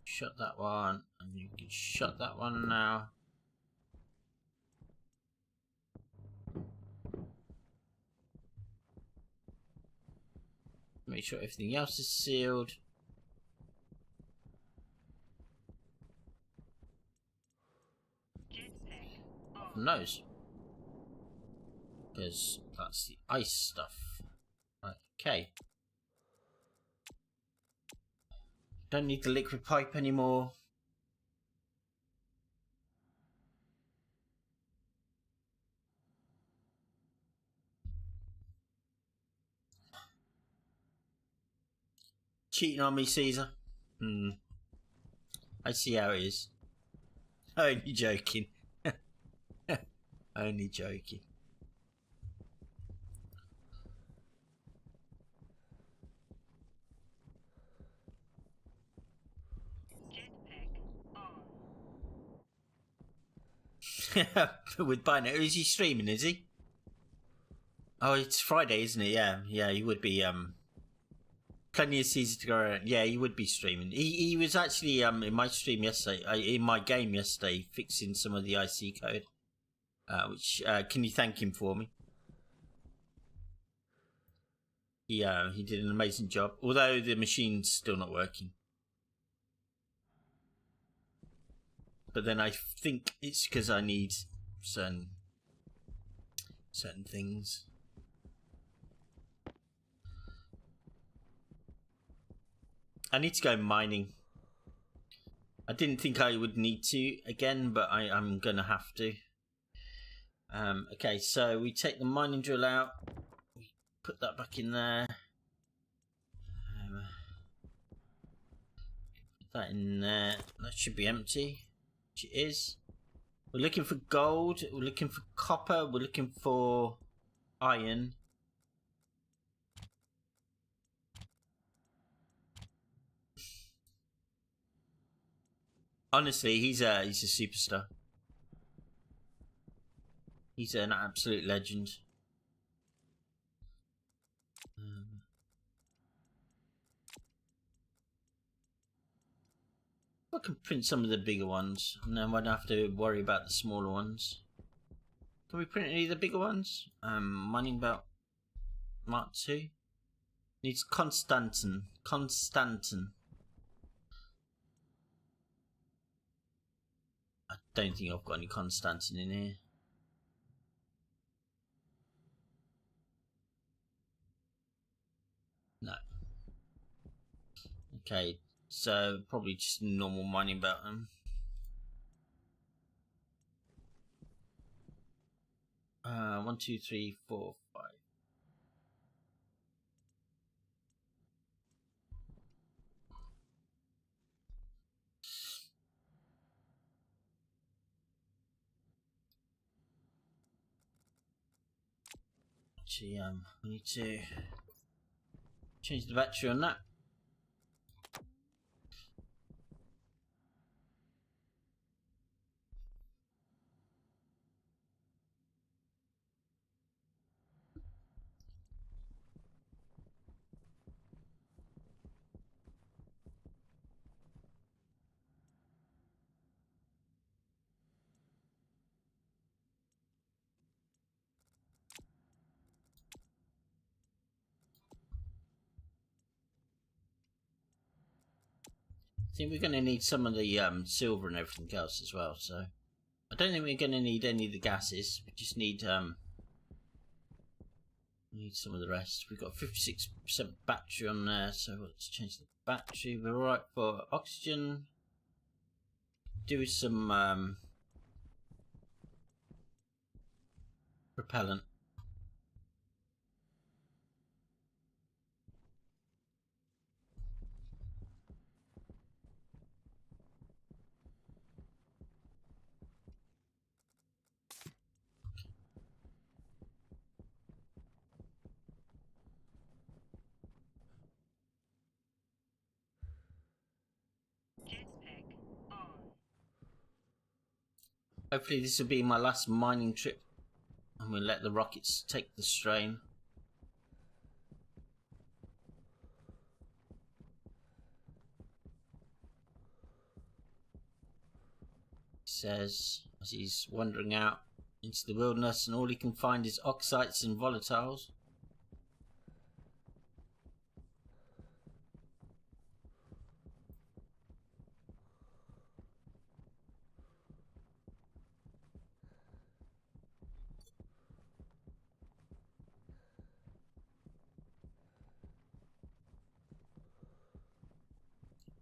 Shut that one, and you can shut that one now. Make sure everything else is sealed. Jetpack Off on. the nose. Because that's the ice stuff. Okay. Don't need the liquid pipe anymore. Cheating on me, Caesar? I see how it is. Only joking. Only joking. Jetpack on. With Bino. Is he streaming, is he? Oh, it's Friday, isn't it? Yeah, he would be, plenty of Caesar to go around. Yeah, he would be streaming. He was actually, in my stream yesterday, in my game yesterday, fixing some of the IC code. Which, can you thank him for me? He did an amazing job. Although the machine's still not working. But then I think it's because I need certain things. I need to go mining. I didn't think I would need to again, but I'm gonna have to. Okay, so we take the mining drill out. We put that back in there. Put that in there. That should be empty, which it is. We're looking for gold. We're looking for copper. We're looking for iron. Honestly, he's a superstar. He's an absolute legend. I can print some of the bigger ones, and then I won't have to worry about the smaller ones. Can we print any of the bigger ones? Mining belt Mark II needs Constantin. I don't think I've got any Constantin in here. No. Okay, so probably just normal mining belt. 1, 2, 3, 4, 5. Actually, we need to change the battery on that. I think we're going to need some of the silver and everything else as well, so I don't think we're going to need any of the gases. We just need some of the rest. We've got 56% battery on there, so let's change the battery. We're alright for oxygen. Do some propellant. Jetpack on. Hopefully this will be my last mining trip, and we'll let the rockets take the strain. He says as he's wandering out into the wilderness, and all he can find is oxides and volatiles.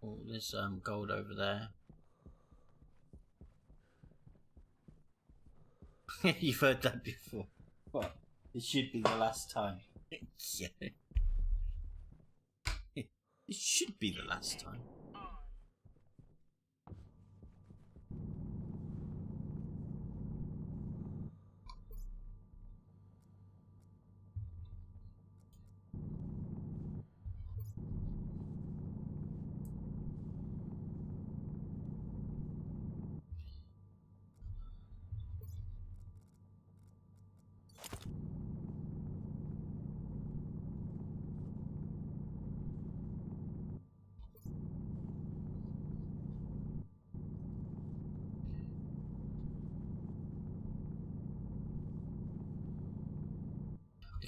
Oh, there's gold over there. You've heard that before. What? It should be the last time. Yeah. It should be the last time.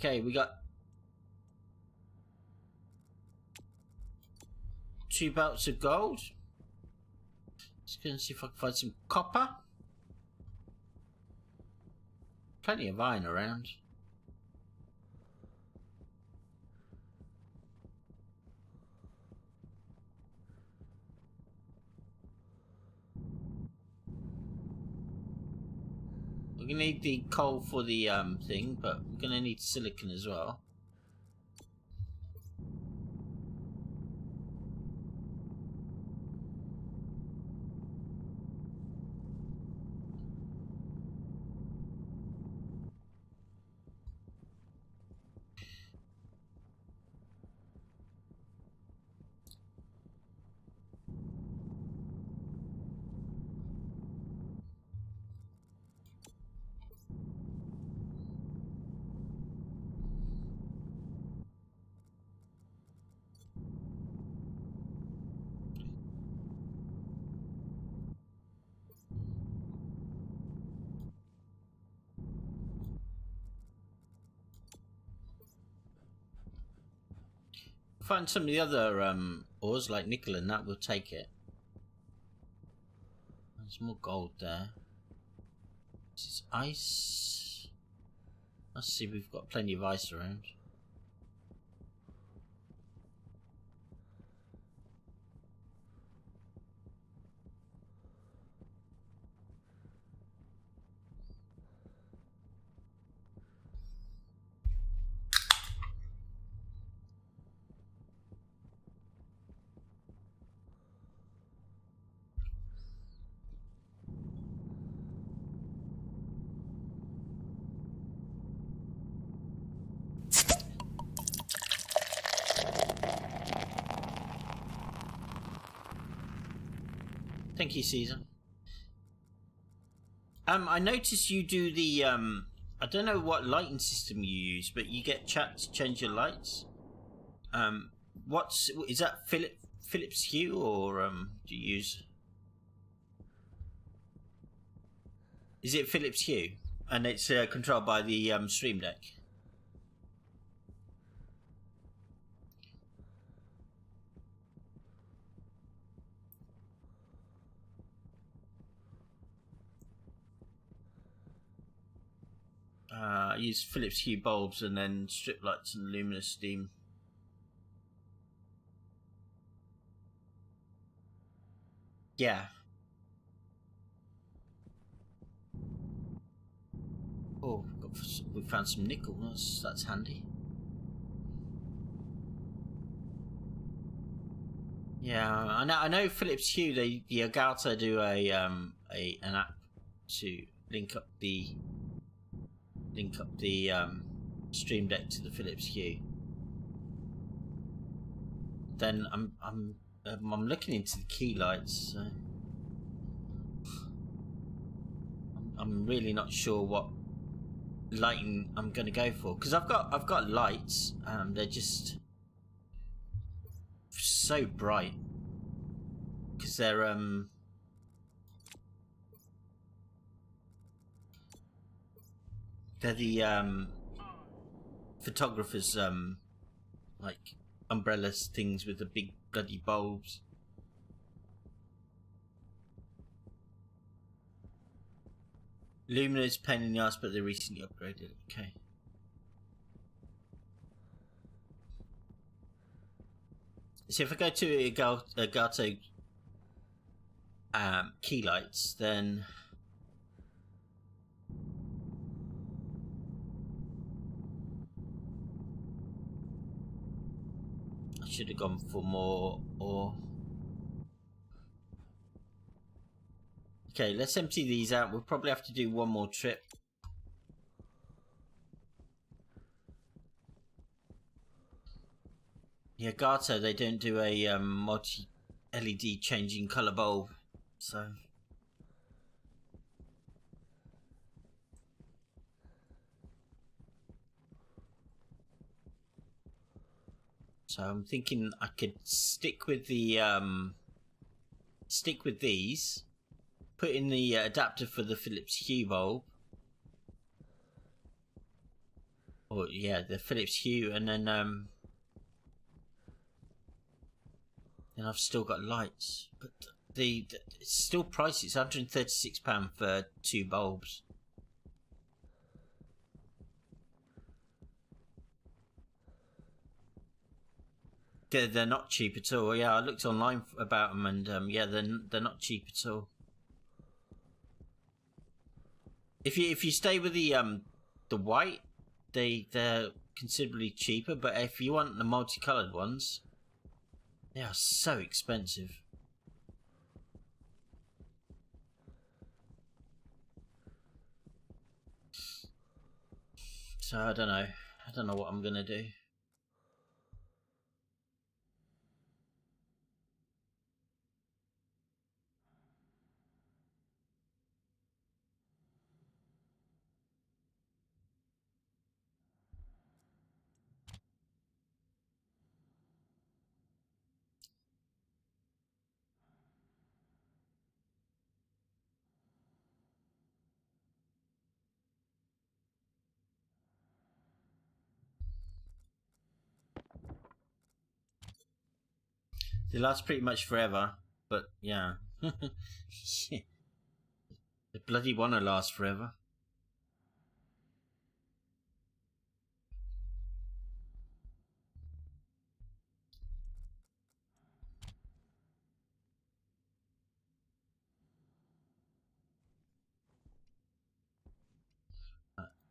Okay, we got 2 belts of gold. Just gonna see if I can find some copper. Plenty of iron around. We're gonna need the coal for the thing, but we're gonna need silicon as well. Find some of the other ores like nickel and that, we'll take it. There's more gold there. This is ice. Let's see, we've got plenty of ice around. Thank you, Caesar. I noticed you do the I don't know what lighting system you use, but you get chat to change your lights. Is that Philips Hue or do you use? Is it Philips Hue? And it's controlled by the Stream Deck. I use Philips Hue bulbs and then strip lights and luminous steam. Yeah. Oh, we found some nickel. That's handy. Yeah, I know Philips Hue. The Elgato do an app to link up the Stream Deck to the Philips Hue. Then I'm looking into the key lights. So I'm really not sure what lighting I'm going to go for, because I've got lights. They're just so bright because they're the photographers like umbrellas things with the big bloody bulbs. Lumina's pain in the ass, but they recently upgraded. Okay. So if I go to Elgato key lights, then I should have gone for more. Or okay, let's empty these out. We'll probably have to do one more trip. Yeah, Gato, they don't do a multi LED changing color bulb, so I'm thinking I could stick with the these, put in the adapter for the Philips Hue bulb, or yeah, the Philips Hue, and then I've still got lights, but it's still pricey. It's £136 for 2 bulbs. They're not cheap at all. Yeah, I looked online about them, and yeah, they're not cheap at all. If you stay with the white, they're considerably cheaper. But if you want the multicolored ones, they are so expensive. So I don't know. I don't know what I'm gonna do. They last pretty much forever, but yeah. They bloody wanna last forever.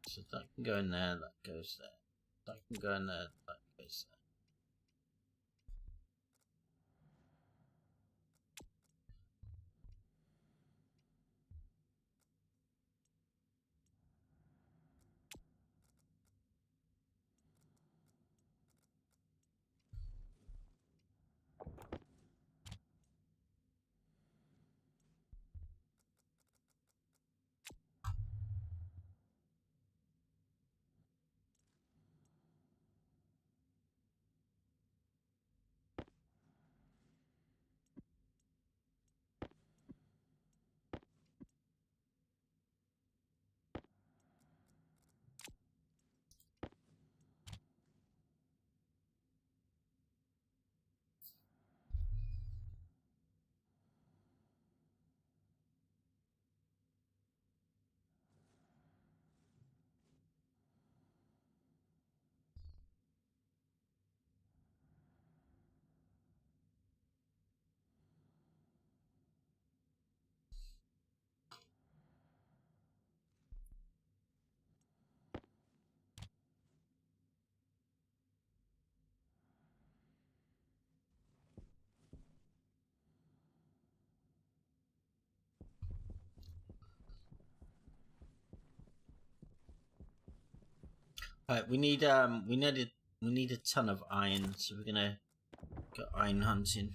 So that can go in there, that goes there. That can go in there, that goes there. Right, we need a ton of iron, so we're gonna go iron hunting.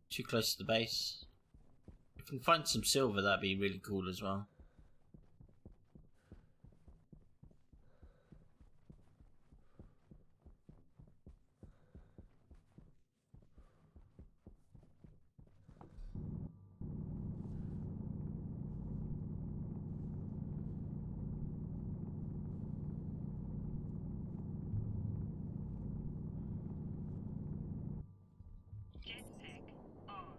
Too close to the base. If we can find some silver, that'd be really cool as well. Jetpack on.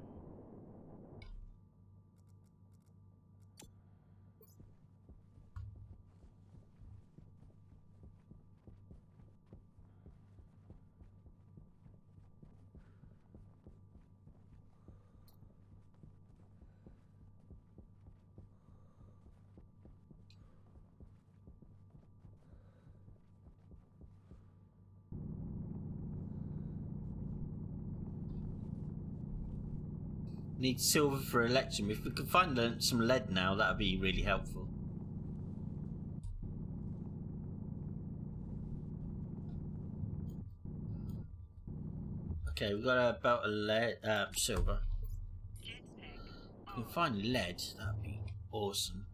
Need silver for electrum. If we could find some lead now, that would be really helpful. Okay, we've got a belt of lead, silver. If we can find lead, that'd be awesome.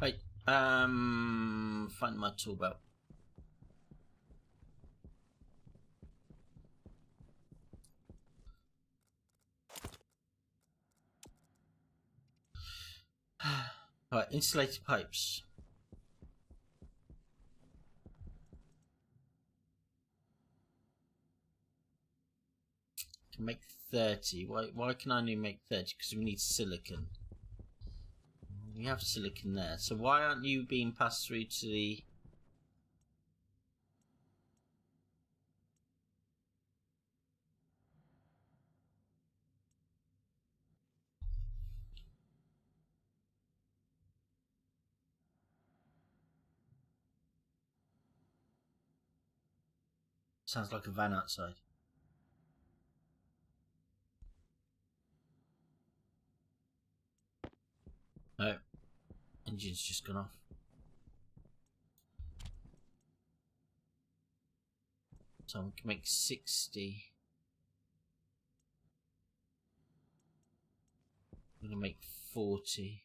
Right. Find my tool belt. Right, insulated pipes. Can make 30. Why can I only make 30? Because we need silicon. We have silicon there. So why aren't you being passed through to the... Sounds like a van outside. No. Engine's just gone off. So we can make 60. I'm going to make 40.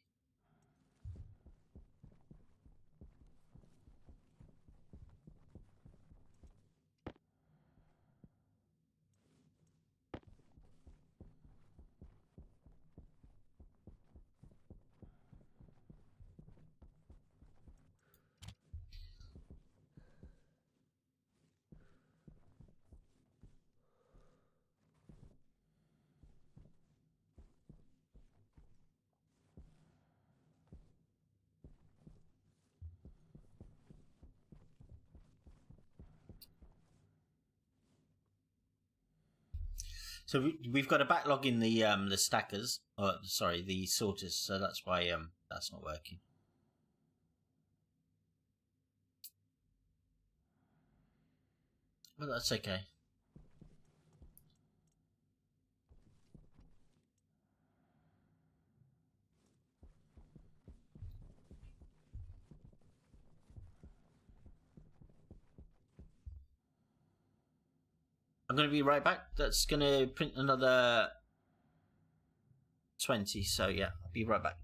So we've got a backlog in the stackers, or sorry, the sorters. So that's why that's not working. But that's okay. I'm going to be right back. That's going to print another 20. So yeah, I'll be right back.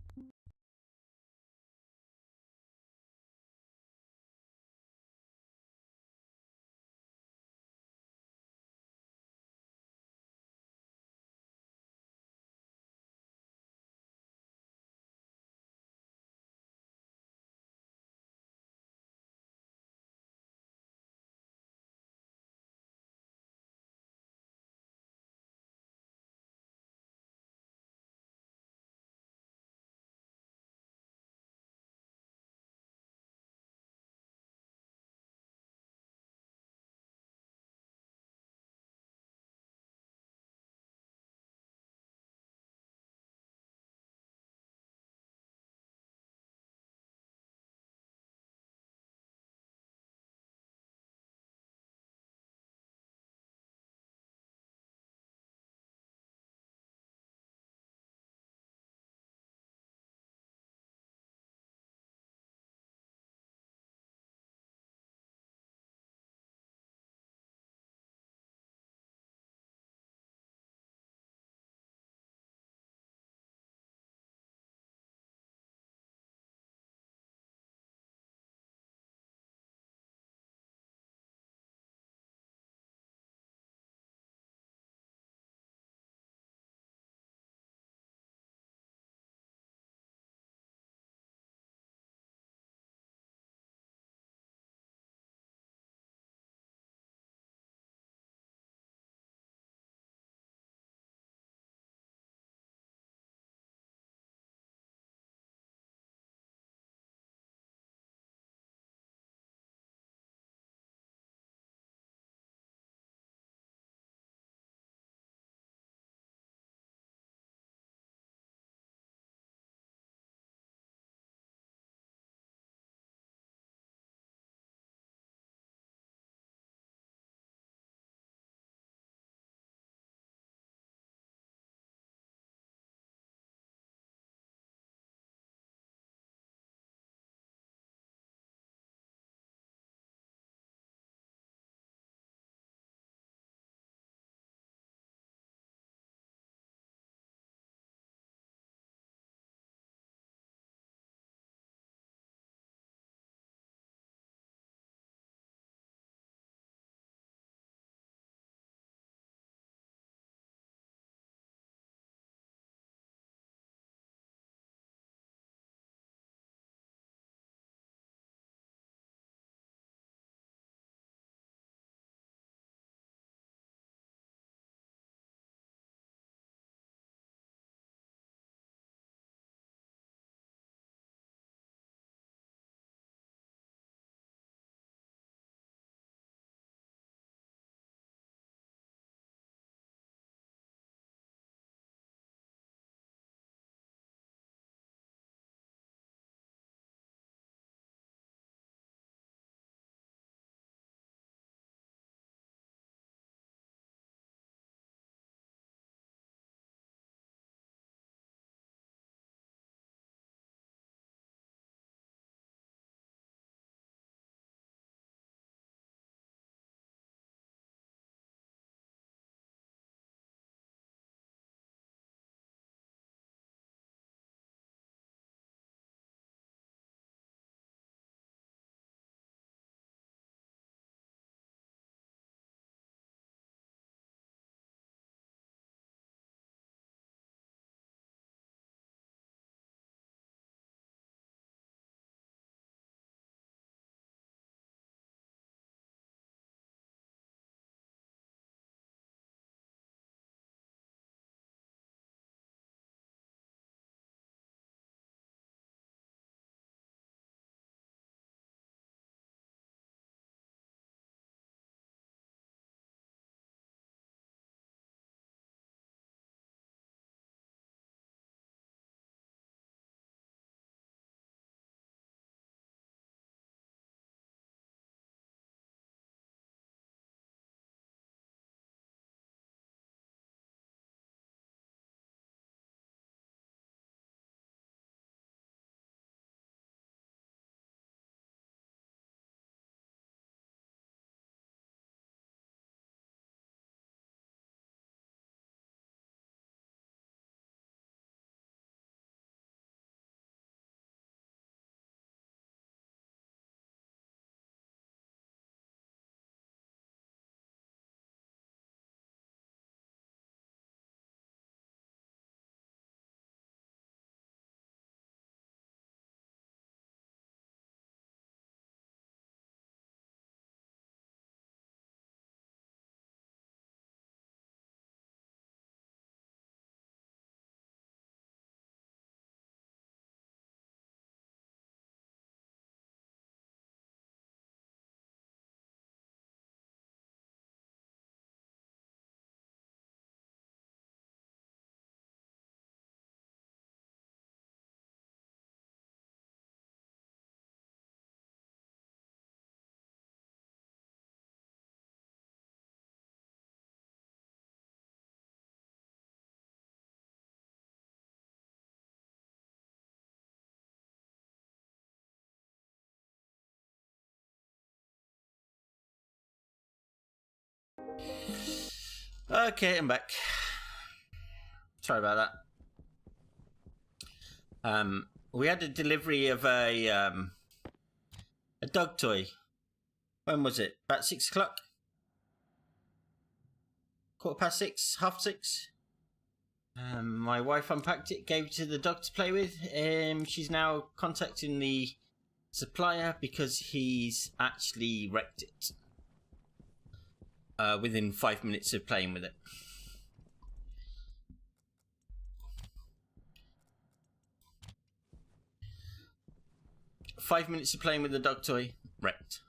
Okay, I'm back. Sorry about that. We had a delivery of a dog toy. When was it? About 6 o'clock? 6:15, 6:30. My wife unpacked it, gave it to the dog to play with. She's now contacting the supplier because he's actually wrecked it within 5 minutes of playing with it. Five minutes of playing with the dog toy, wrecked.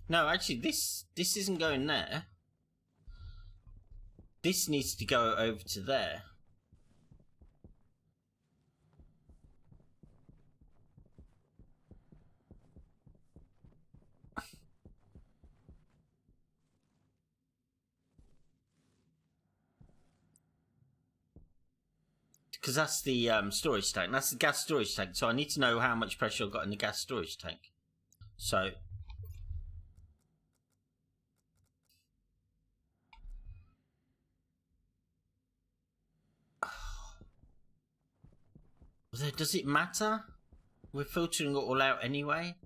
No, actually, this isn't going there. This needs to go over to there. Because that's the storage tank. That's the gas storage tank. So I need to know how much pressure I've got in the gas storage tank. So... Does it matter? We're filtering it all out anyway.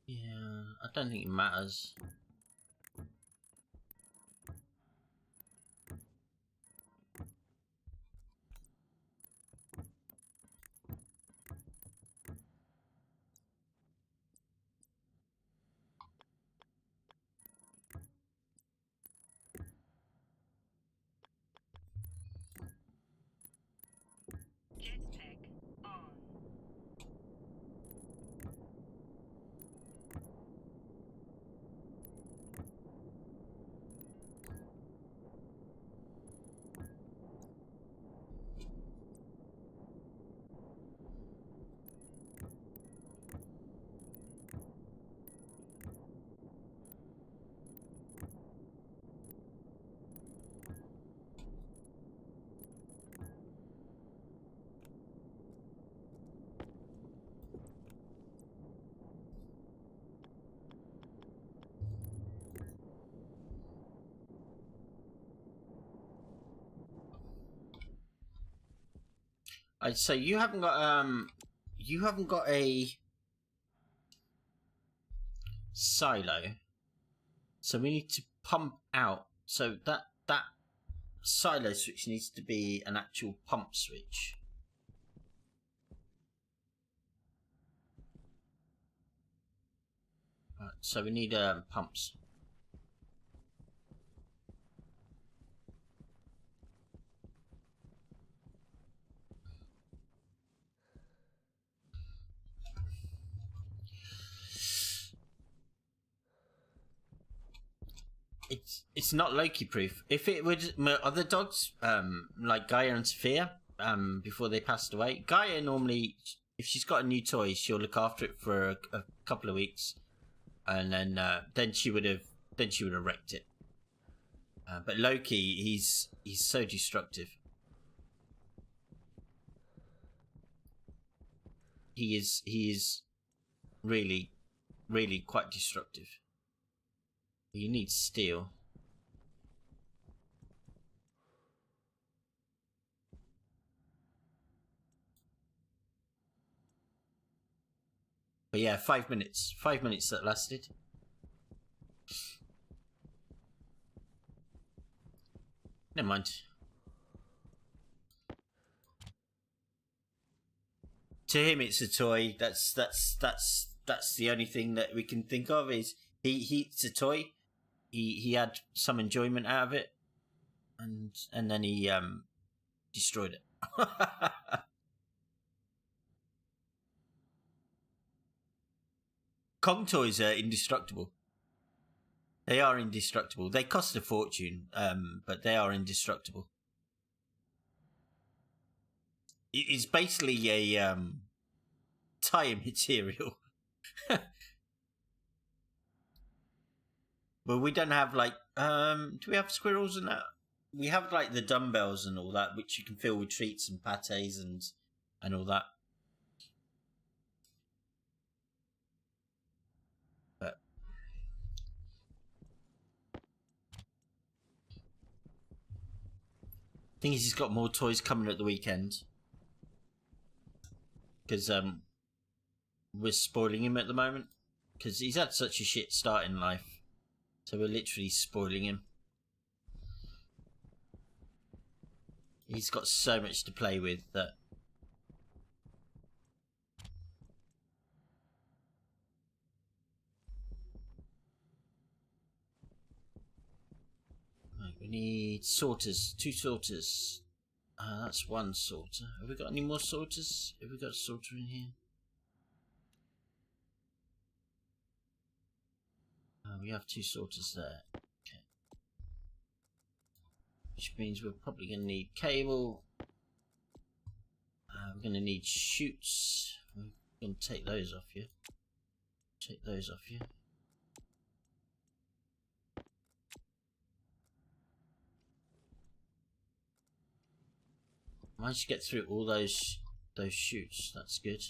Yeah, I don't think it matters. Jetpack on. So you haven't got a silo. So we need to pump out. So that silo switch needs to be an actual pump switch. Right, so we need pumps. It's not Loki proof. If it would, my other dogs, like Gaia and Sophia, before they passed away, Gaia normally, if she's got a new toy, she'll look after it for a couple of weeks, and then she would have wrecked it. But Loki, he's so destructive. He is really quite destructive. You need steel. But yeah, 5 minutes. 5 minutes that lasted. Never mind. To him, it's a toy. That's the only thing that we can think of. Is it's a toy. He had some enjoyment out of it, and then he destroyed it. Kong toys are indestructible. They are indestructible. They cost a fortune, but they are indestructible. It's basically a tire material. But we don't have like do we have squirrels and that? We have like the dumbbells and all that, which you can fill with treats and pates and all that. But thing is, he's got more toys coming at the weekend because we're spoiling him at the moment because he's had such a shit start in life, so we're literally spoiling him. He's got so much to play with that. Right, we need sorters, 2 sorters. That's 1 sorter. Have we got any more sorters? Have we got a sorter in here? We have 2 sorters there. Okay. Which means we're probably going to need cable. We're going to need chutes. We're going to take those off you. Take those off you. Managed to get through all those chutes. That's good.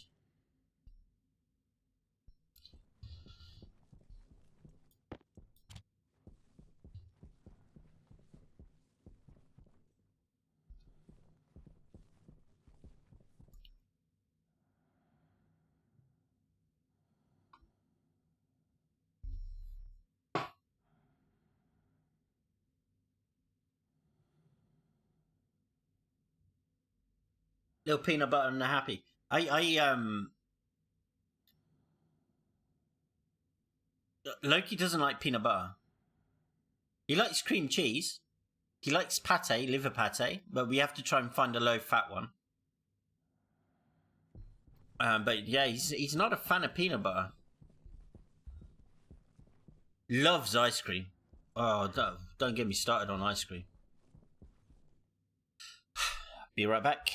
Little peanut butter and they're happy. Loki doesn't like peanut butter. He likes cream cheese. He likes pate, liver pate, but we have to try and find a low fat one. But yeah, he's not a fan of peanut butter. Loves ice cream. Oh, don't get me started on ice cream. Be right back.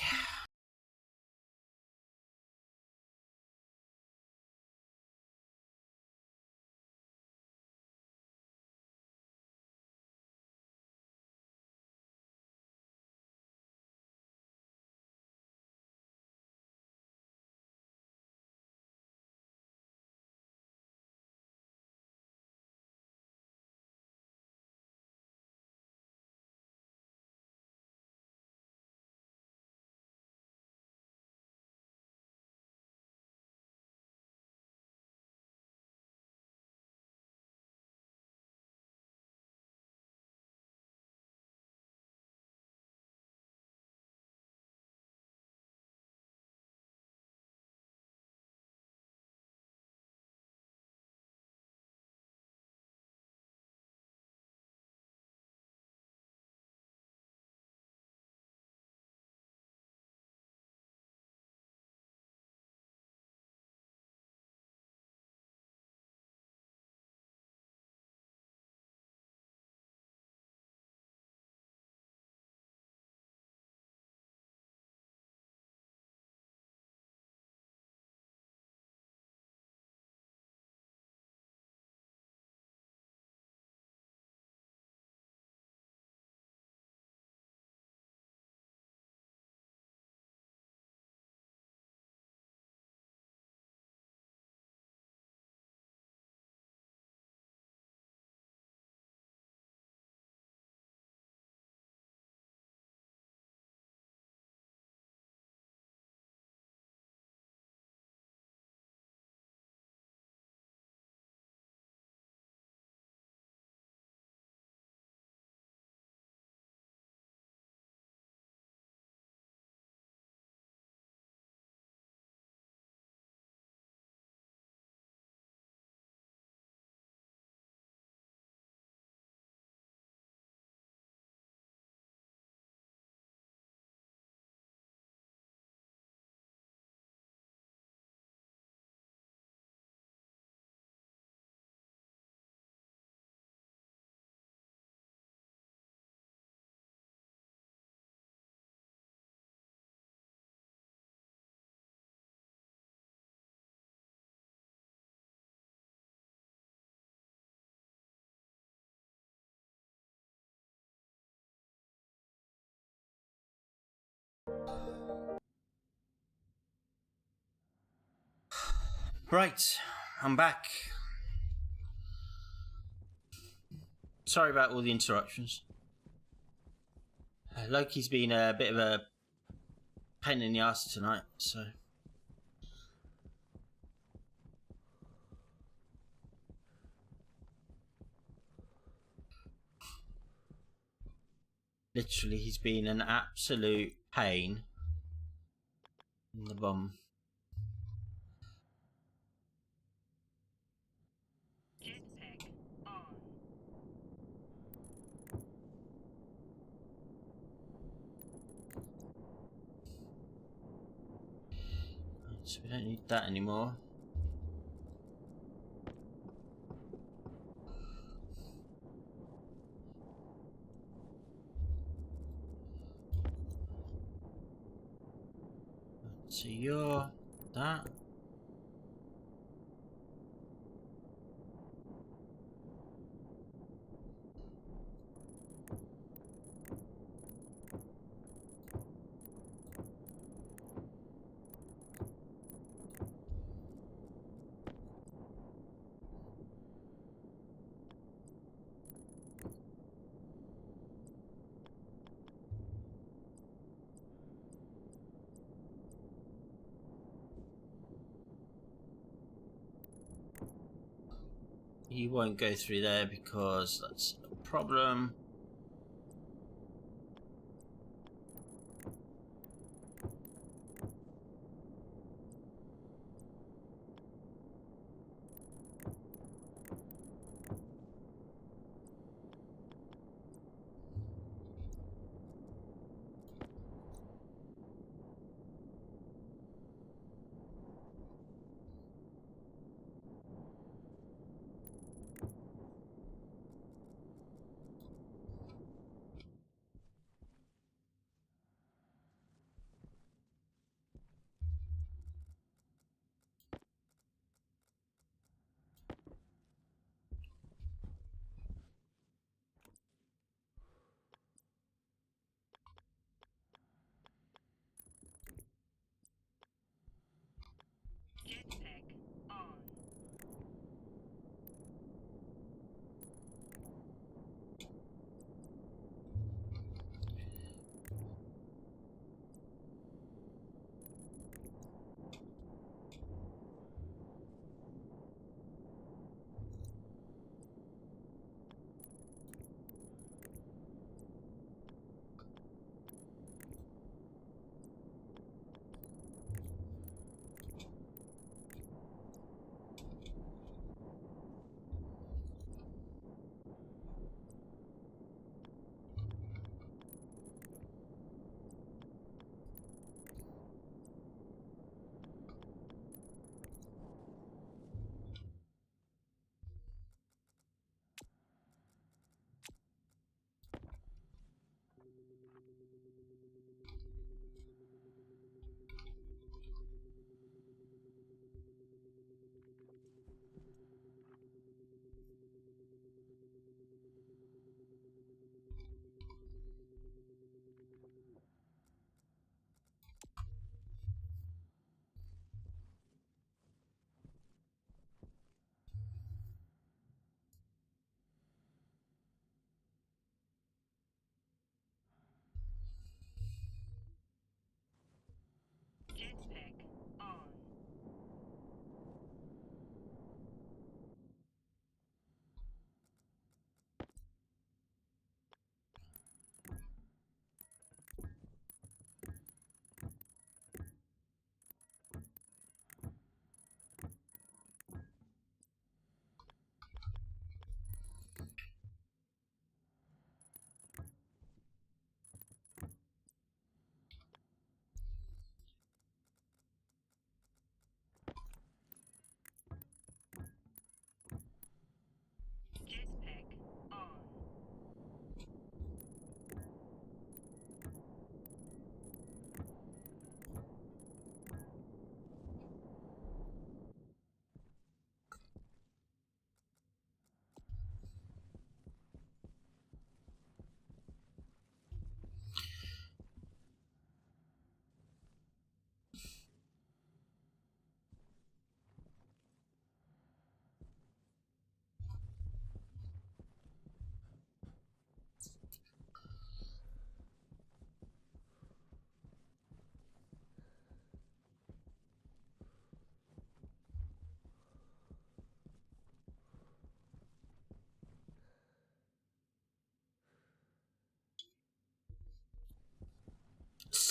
Right, I'm back. Sorry about all the interruptions. Loki's been a bit of a pain in the ass tonight, so... Literally, he's been an absolute pain in the bum. Jetpack on. So we don't need that anymore. So you're that. You won't go through there because that's a problem.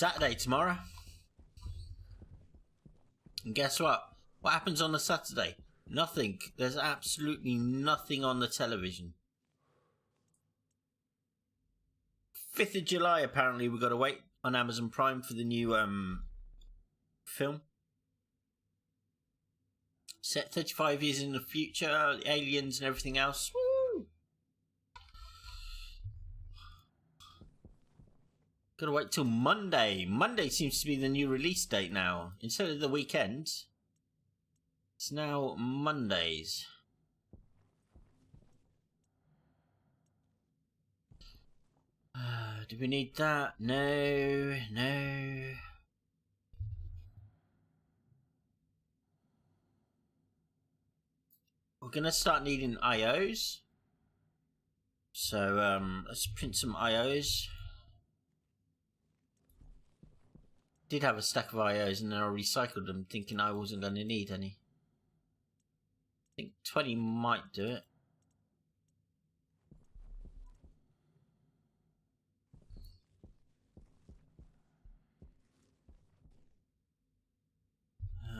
Saturday tomorrow. And guess what? What happens on a Saturday? Nothing. There's absolutely nothing on the television. 5th of July, apparently, we've got to wait on Amazon Prime for the new film. Set 35 years in the future, aliens and everything else. Woo! Gotta wait till Monday. Monday seems to be the new release date now. Instead of the weekend, it's now Mondays. Do we need that? No, no. We're gonna start needing IOs. So let's print some IOs. Did have a stack of IOs and then I recycled them thinking I wasn't going to need any. I think 20 might do it.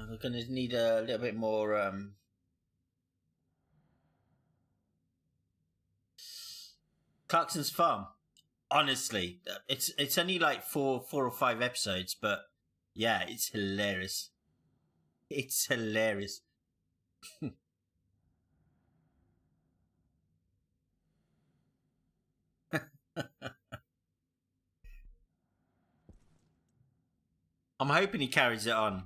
We're going to need a little bit more Clarkson's Farm. Honestly, it's only like four or five episodes, but yeah, it's hilarious. It's hilarious. I'm hoping he carries it on.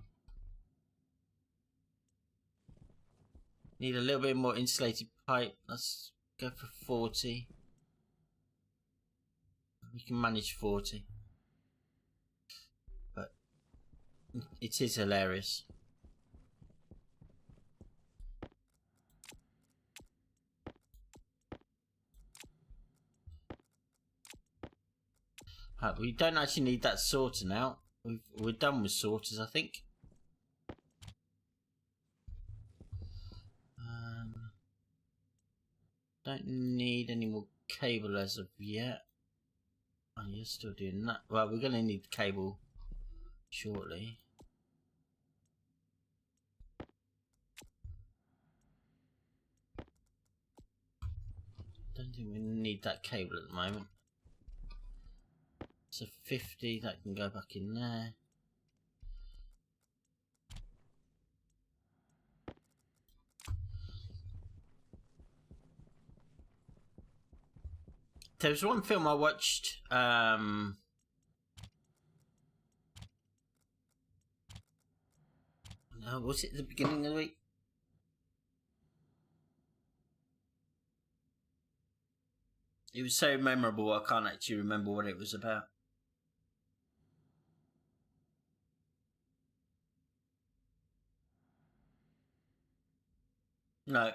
Need a little bit more insulated pipe. Let's go for 40. We can manage 40. But it is hilarious. We don't actually need that sorter now. We're done with sorters, I think. Don't need any more cable as of yet. Oh, you're still doing that. Well, we're going to need the cable shortly. Don't think we need that cable at the moment. So 50, that can go back in there. There was one film I watched. Was it the beginning of the week? It was so memorable, I can't actually remember what it was about. No,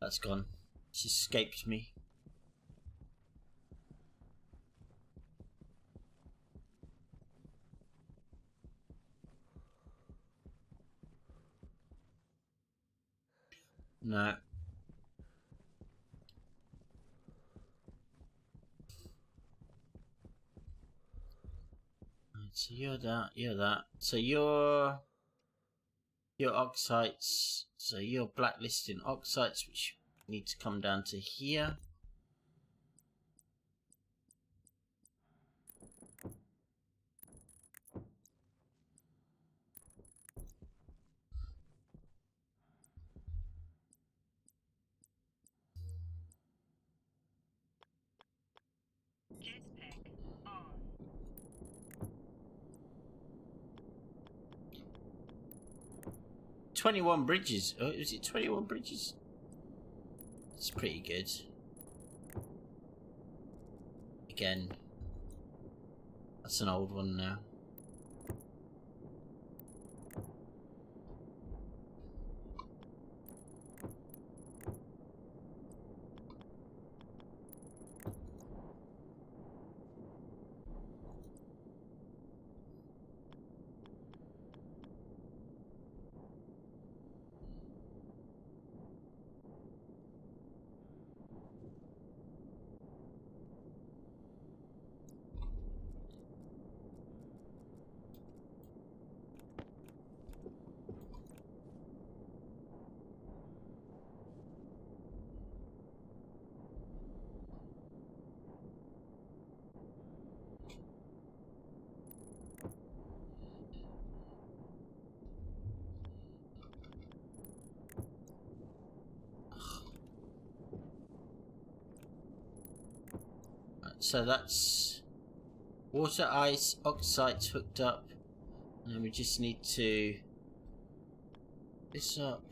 that's gone. It's escaped me. No. So you're that. So you're oxides. So you're blacklisting oxides, which need to come down to here. Jetpack on. 21 bridges. Oh, is it 21 bridges? It's pretty good. Again, that's an old one now. so that's water, ice, oxides hooked up. And then we just need to this up.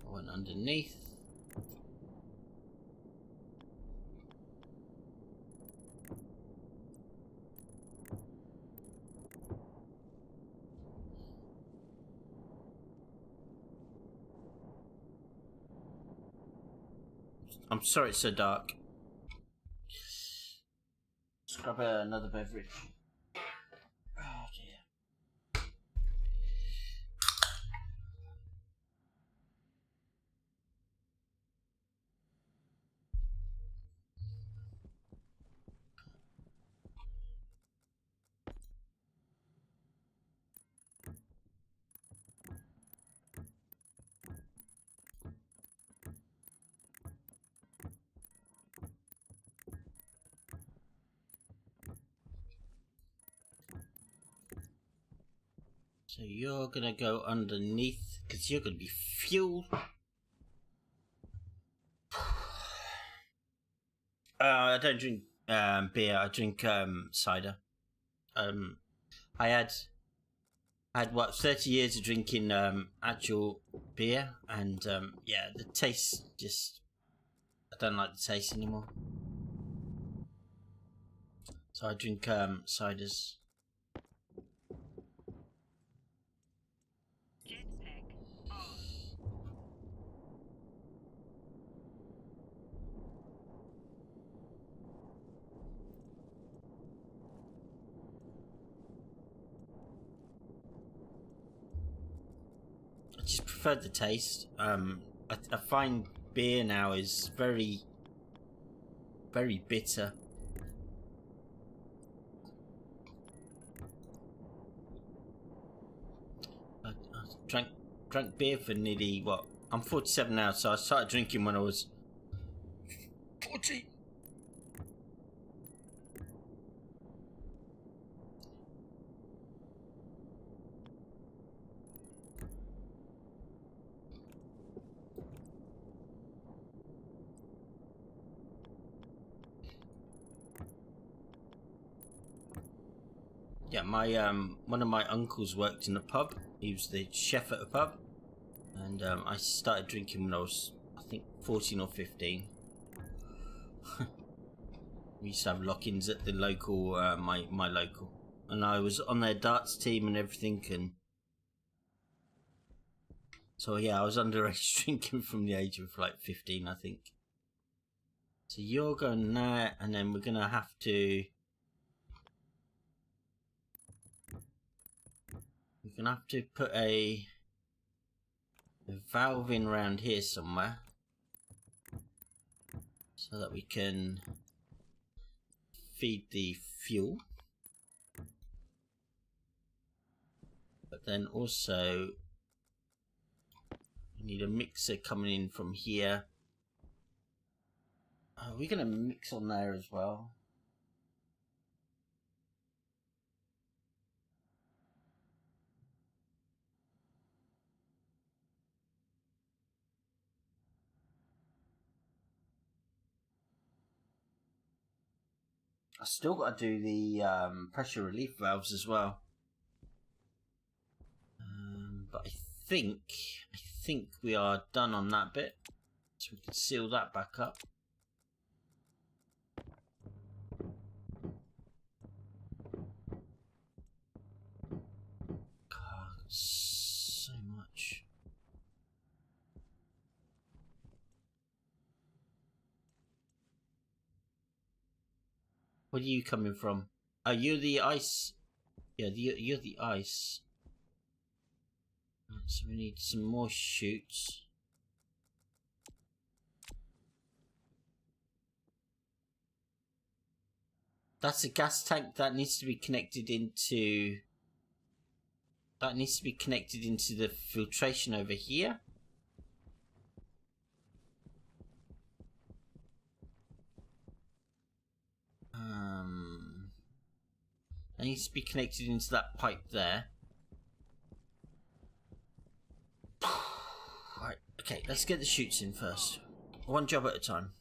I went underneath. I'm sorry it's so dark. Let's grab another beverage. Oh dear. So you're gonna go underneath because you're gonna be fuel. I don't drink beer. I drink cider. I had what 30 years of drinking actual beer, and yeah, the taste just I don't like the taste anymore. So I drink ciders. Jetpack on. I just prefer the taste. I find beer now is very, very bitter. I drank beer for nearly what? I'm 47 now, so I started drinking when I was 14. Yeah, my one of my uncles worked in a pub. He was the chef at a pub, and I started drinking when I was, I think, 14 or 15. We used to have lock-ins at the local, my local, and I was on their darts team and everything, and so yeah, I was underage drinking from the age of like 15, I think. So you're going there, and then we're gonna have to. We're gonna have to put a valve in around here somewhere, so that we can feed the fuel. But then also we need a mixer coming in from here. We're gonna mix on there as well. I still got to do the pressure relief valves as well. But I think we are done on that bit, so we can seal that back up. God, so much. Where are you coming from? Oh, you're the ice. Yeah, you're the ice. So we need some more chutes. That's a gas tank that needs to be connected into. That needs to be connected into the filtration over here. That needs to be connected into that pipe there. Right, okay, let's get the chutes in first. One job at a time.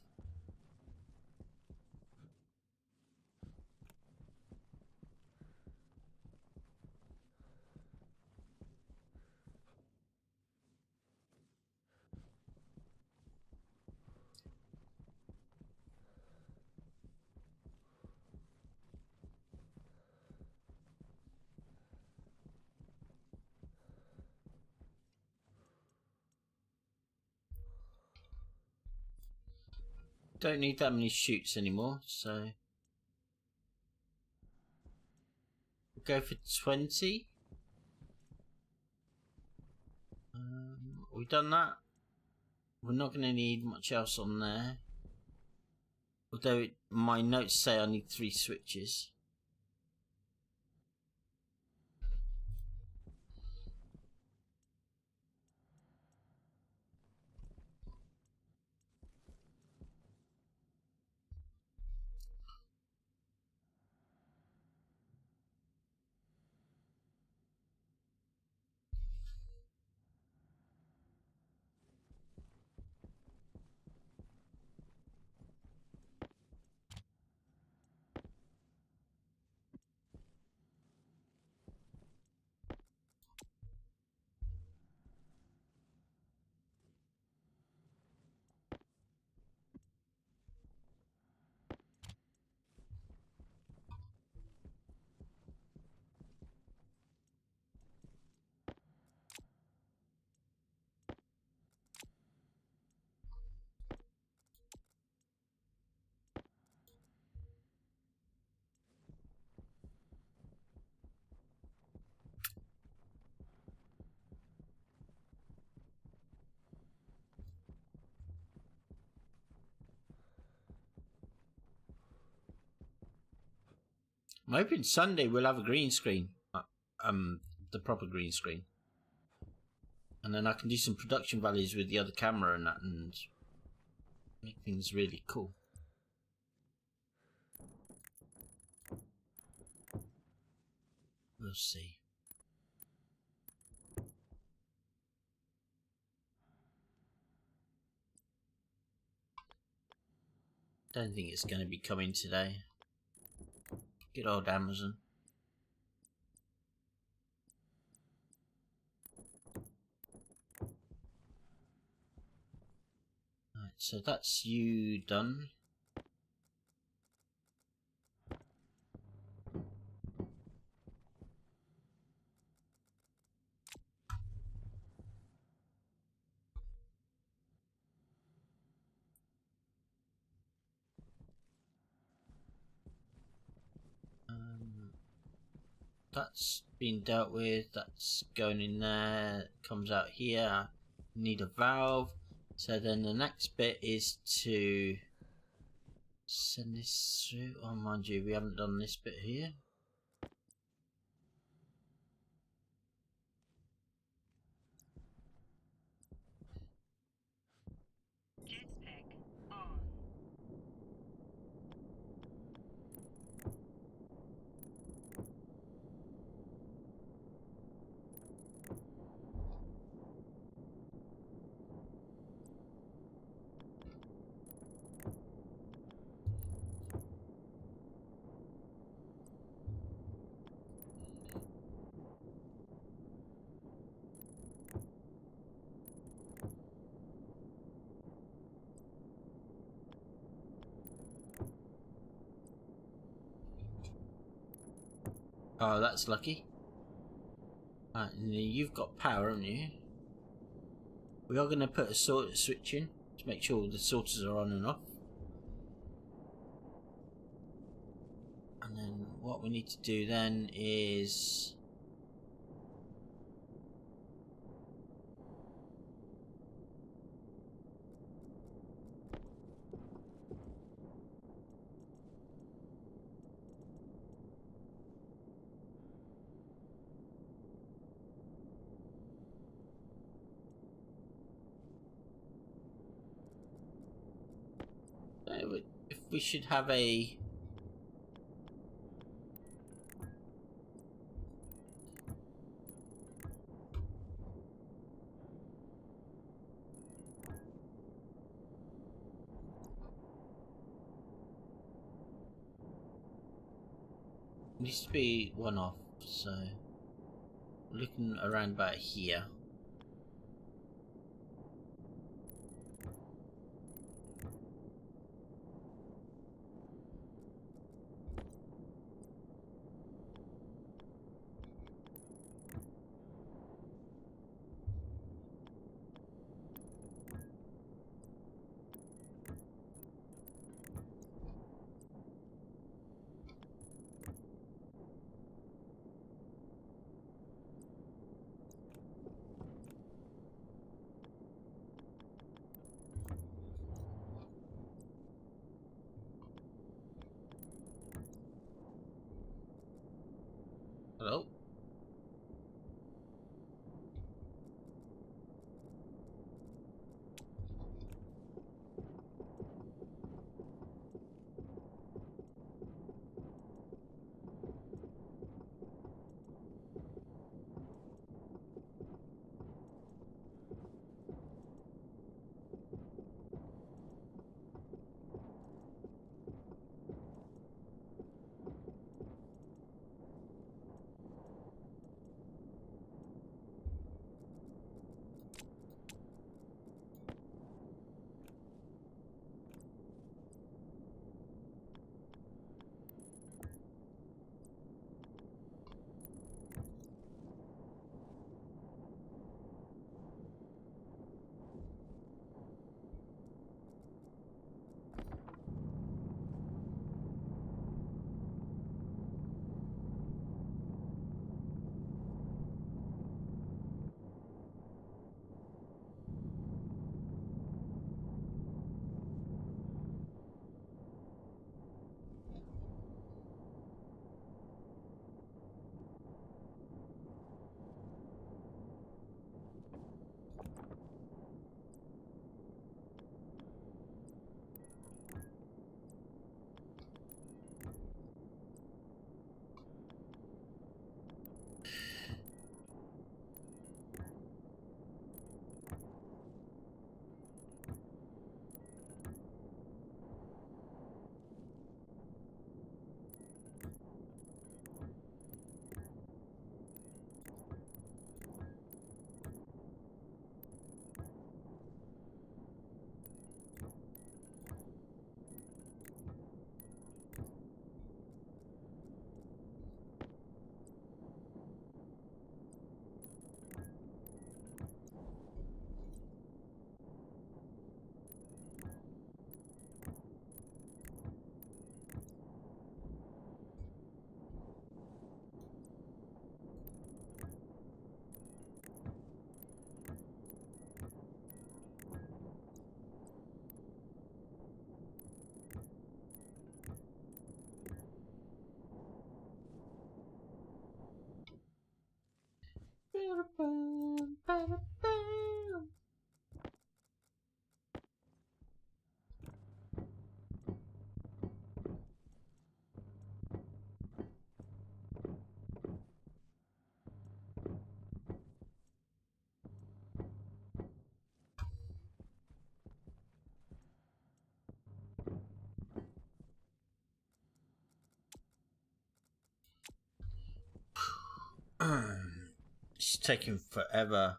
don't need that many shoots anymore, so we'll go for 20. We've done that. We're not going to need much else on there. Although my notes say I need 3 switches. I'm hoping Sunday we'll have a green screen. The proper green screen. And then I can do some production values with the other camera and that and make things really cool. We'll see. Don't think it's going to be coming today. Good old Amazon. Right, so that's you done. That's been dealt with. That's going in there. Comes out here. Need a valve. So then the next bit is to send this through. Oh, mind you, we haven't done this bit here. Jetpack on. Oh, that's lucky. Right, and you've got power, haven't you? We are going to put a sorter switch in to make sure the sorters are on and off. And then what we need to do then is if we should have a needs to be one off, so looking around about here. Hello. It's taking forever.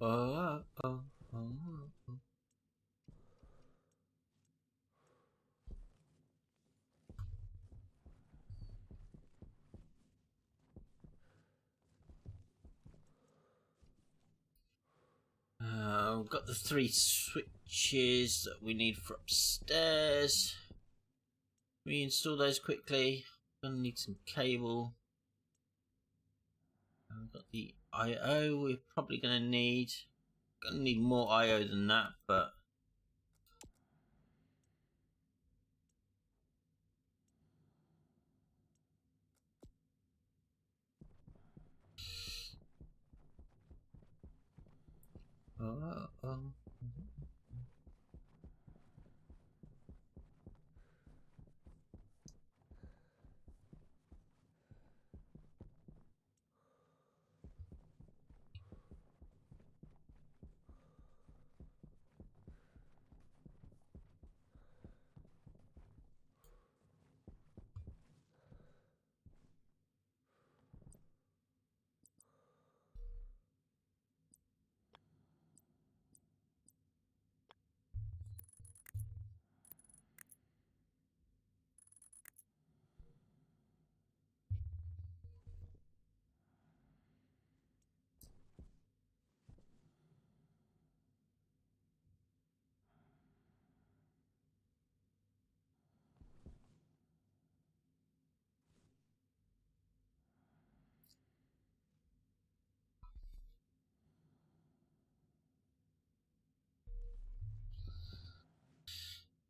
Oh, oh, oh, oh. We've got the 3 switches that we need for upstairs. We install those quickly. Gonna need some cable. We've got the I/O. We're probably gonna need more I/O than that, but oh, oh.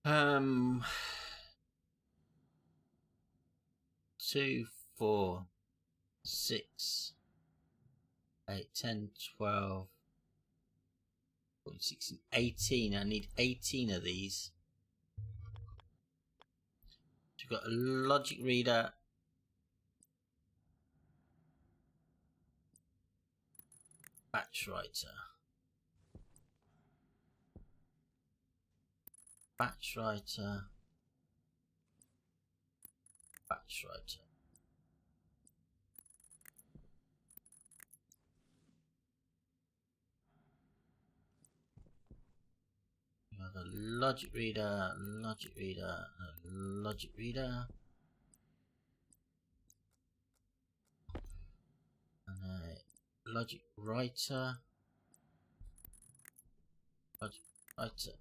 Um, 2, 4, 6, 8, 10, 12, 14, 16, 18. I need 18 of these. So we've got a logic reader. Batch writer. Batch writer. Batch writer. We have a logic reader, logic reader, logic reader. And a logic writer. Logic writer.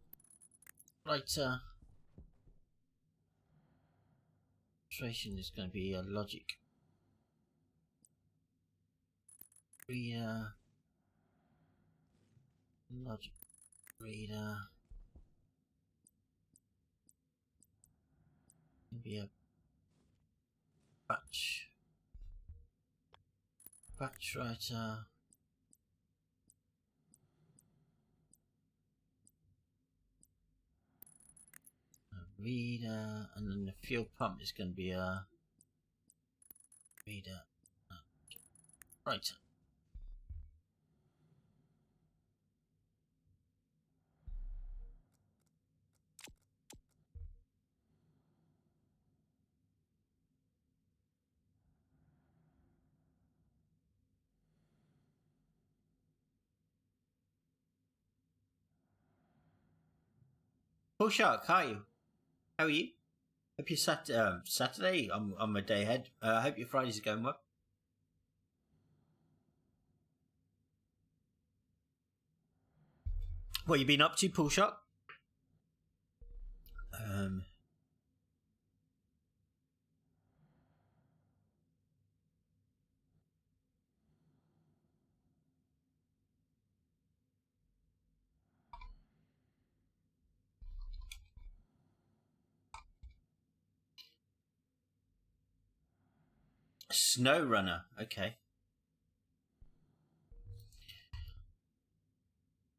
Writer. Illustration is going to be a logic reader. Logic reader. Maybe a batch writer. A reader, and then the fuel pump is going to be a reader. Writer. Paul Shark, hi. How are you? Hope your Saturday. I'm a day ahead. I hope your Fridays are going well. What you been up to, Paul Shark? Snow Runner. Okay.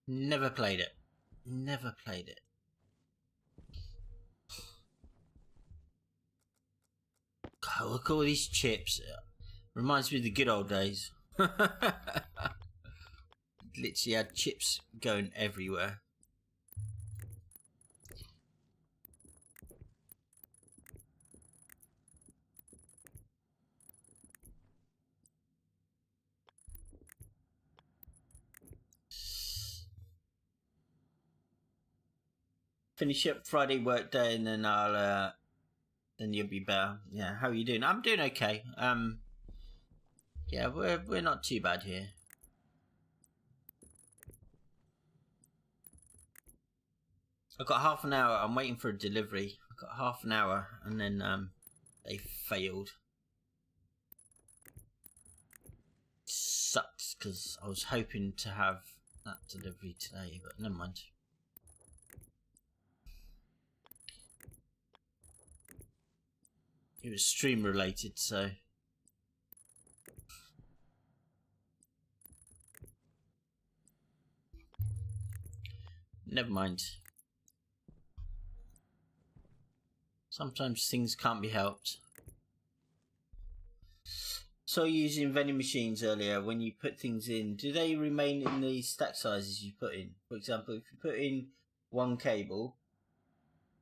Never played it. Never played it. God, look at all these chips. Reminds me of the good old days. Literally had chips going everywhere. Finish up Friday work day and then I'll then you'll be better. Yeah, how are you doing? I'm doing okay. Yeah, we're not too bad here. I've got half an hour. I'm waiting for a delivery. I've got half an hour and then they failed. Sucks because I was hoping to have that delivery today, but never mind. It was stream related, so never mind. Sometimes things can't be helped. So using vending machines earlier, when you put things in, do they remain in the stack sizes you put in? For example, if you put in one cable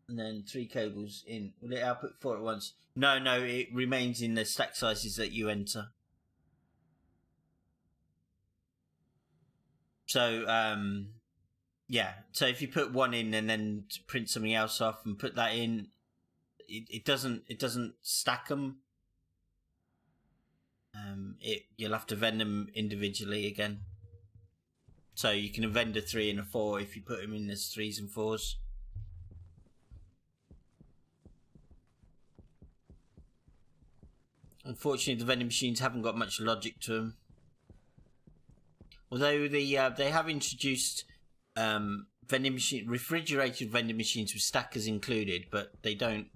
and then 3 cables in, will it output 4 at once? No, it remains in the stack sizes that you enter. So, yeah. So if you put one in and then print something else off and put that in, it doesn't stack them. You'll have to vend them individually again. So you can vend a 3 and a 4 if you put them in as 3s and 4s. Unfortunately, the vending machines haven't got much logic to them. Although they have introduced vending machine, refrigerated vending machines with stackers included, but they don't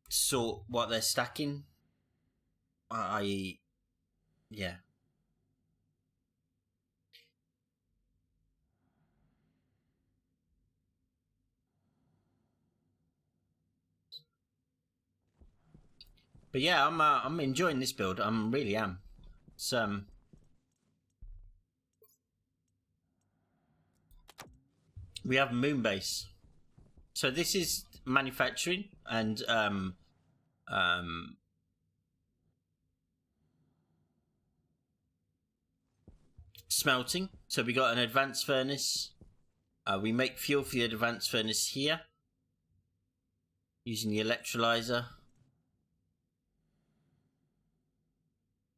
sort what they're stacking. Yeah. But yeah, I'm enjoying this build. Really am. It's we have Moonbase. So this is manufacturing and smelting. So we got an advanced furnace. We make fuel for the advanced furnace here using the electrolyzer.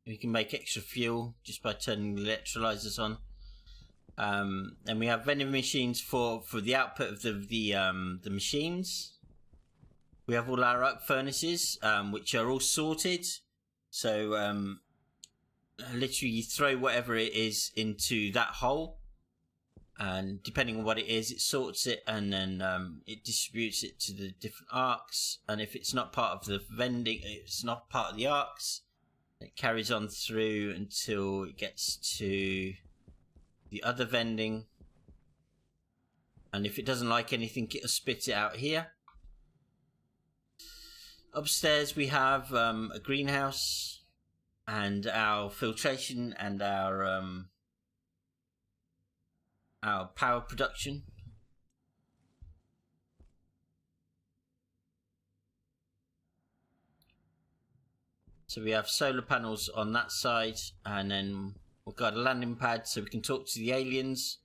We can make extra fuel just by turning the electrolyzers on. And we have vending machines for the output of the machines. We have all our arc furnaces, which are all sorted. So literally you throw whatever it is into that hole, and depending on what it is, it sorts it, and then it distributes it to the different arcs. And if it's not part of the vending, it's not part of the arcs, it carries on through until it gets to the other vending. And if it doesn't like anything, it'll spit it out here. Upstairs we have a greenhouse and our filtration and our power production. So we have solar panels on that side, and then we've got a landing pad so we can talk to the aliens.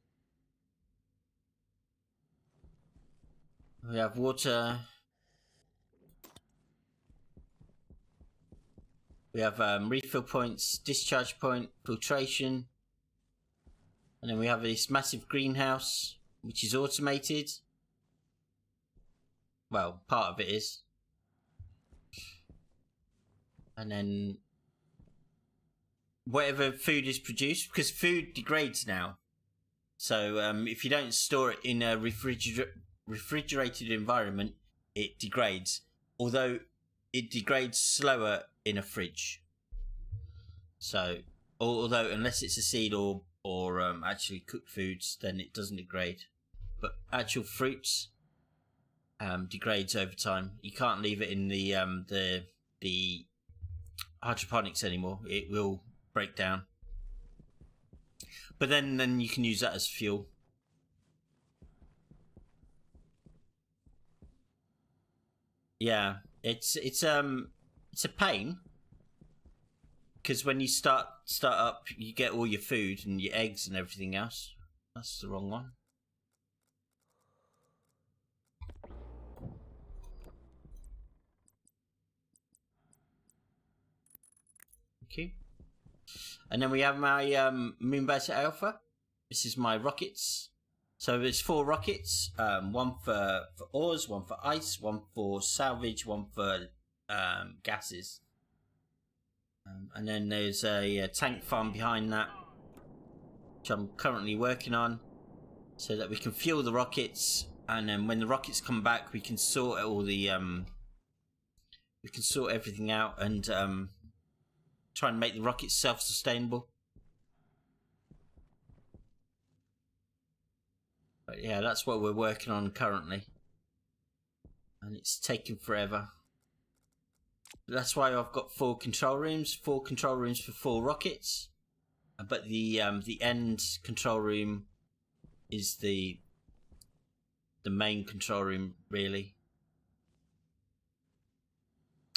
We have water. We have refill points, discharge point, filtration. And then we have this massive greenhouse, which is automated. Well, part of it is. And then whatever food is produced, because food degrades now. So if you don't store it in a refrigerated environment, it degrades. Although it degrades slower in a fridge. So, although unless it's a seed or actually cooked foods, then it doesn't degrade. But actual fruits degrades over time. You can't leave it in the hydroponics anymore. It will break down. But then you can use that as fuel. Yeah, it's a pain, because when you start up, you get all your food and your eggs and everything else. That's the wrong one. Okay. And then we have my Moonbase Alpha. This is my rockets. So there's 4 rockets. One for ores, one for ice, one for salvage, one for gases. And then there's a tank farm behind that, which I'm currently working on, so that we can fuel the rockets. And then when the rockets come back, we can sort all the we can sort everything out and try and make the rockets self-sustainable. But yeah, that's what we're working on currently, and it's taking forever. But that's why I've got 4 control rooms. 4 control rooms for 4 rockets. But the end control room is the main control room, really.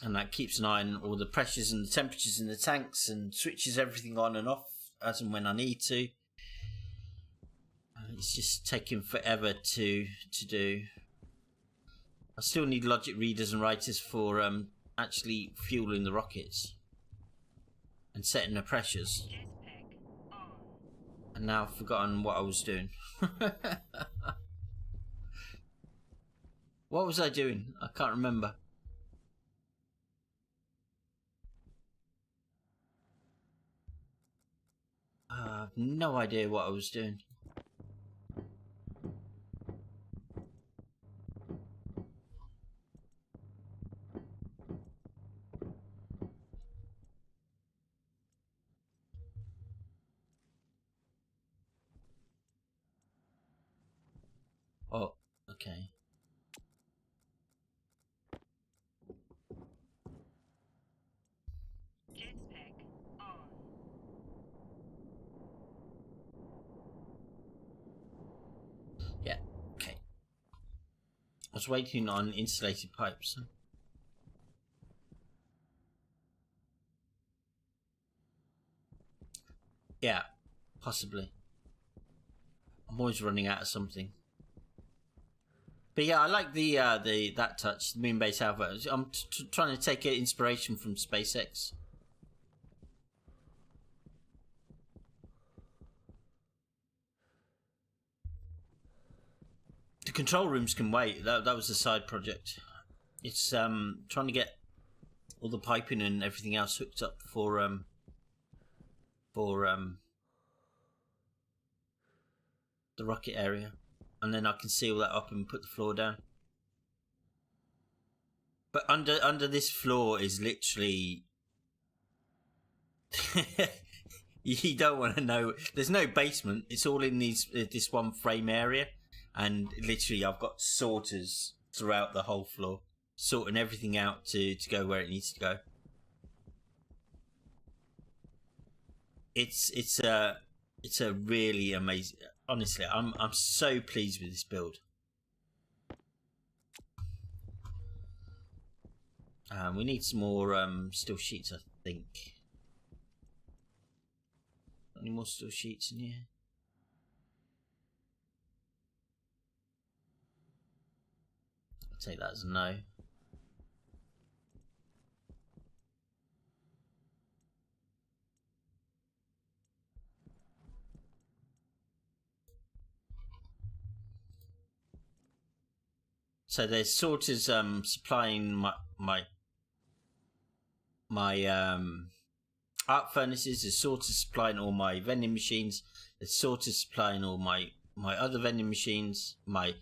And that keeps an eye on all the pressures and the temperatures in the tanks and switches everything on and off as and when I need to. It's just taking forever to do. I still need logic readers and writers for actually fueling the rockets and setting the pressures. And now I've forgotten what I was doing. What was I doing? I can't remember. I have no idea what I was doing. Okay. Jetpack on. Yeah. Okay. I was waiting on insulated pipes. Yeah, possibly. I'm always running out of something. But yeah, I like the that touch, the moon base alpha. I'm trying to take inspiration from SpaceX. The control rooms can wait. That was a side project. It's trying to get all the piping and everything else hooked up for the rocket area, and then I can seal that up and put the floor down. But under this floor is literally you don't want to know. There's no basement. It's all in this one frame area, and literally I've got sorters throughout the whole floor, sorting everything out to go where it needs to go. It's a really amazing. Honestly, I'm so pleased with this build. We need some more steel sheets, I think. Any more steel sheets in here? I'll take that as a no. So there's sorters supplying my arc furnaces. There's sorters supplying all my vending machines. There's sorters supplying all my other vending machines. My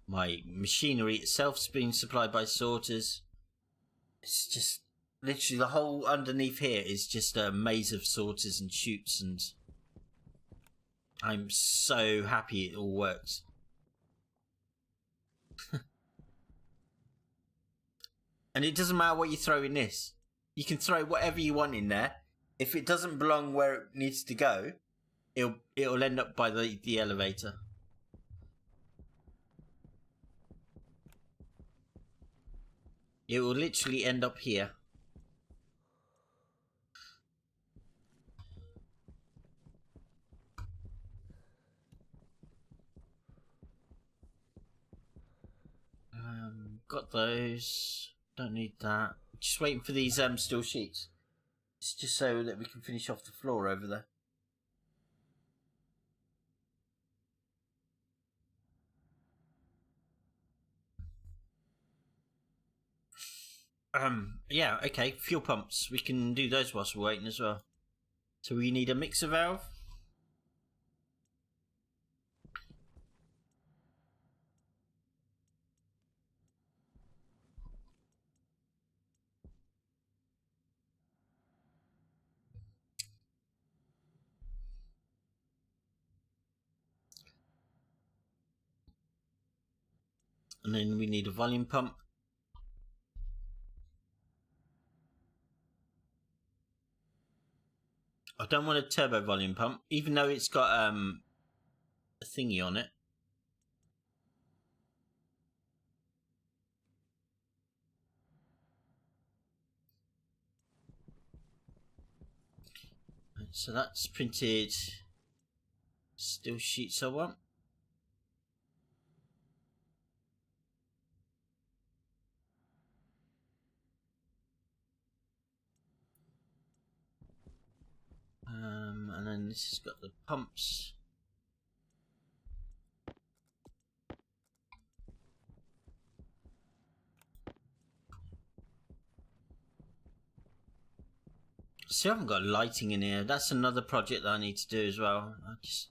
machinery itself's being supplied by sorters. It's just literally the whole underneath here is just a maze of sorters and chutes, and I'm so happy it all works. And it doesn't matter what you throw in this. You can throw whatever you want in there. If it doesn't belong where it needs to go, it'll end up by the elevator. It will literally end up here. Got those. Don't need that. Just waiting for these steel sheets. It's just so that we can finish off the floor over there. Yeah, okay. Fuel pumps. We can do those whilst we're waiting as well. So we need a mixer valve. And then we need a volume pump. I don't want a turbo volume pump, even though it's got a thingy on it. So that's printed steel sheets I want. And then this has got the pumps. See, I haven't got lighting in here. That's another project that I need to do as well. I just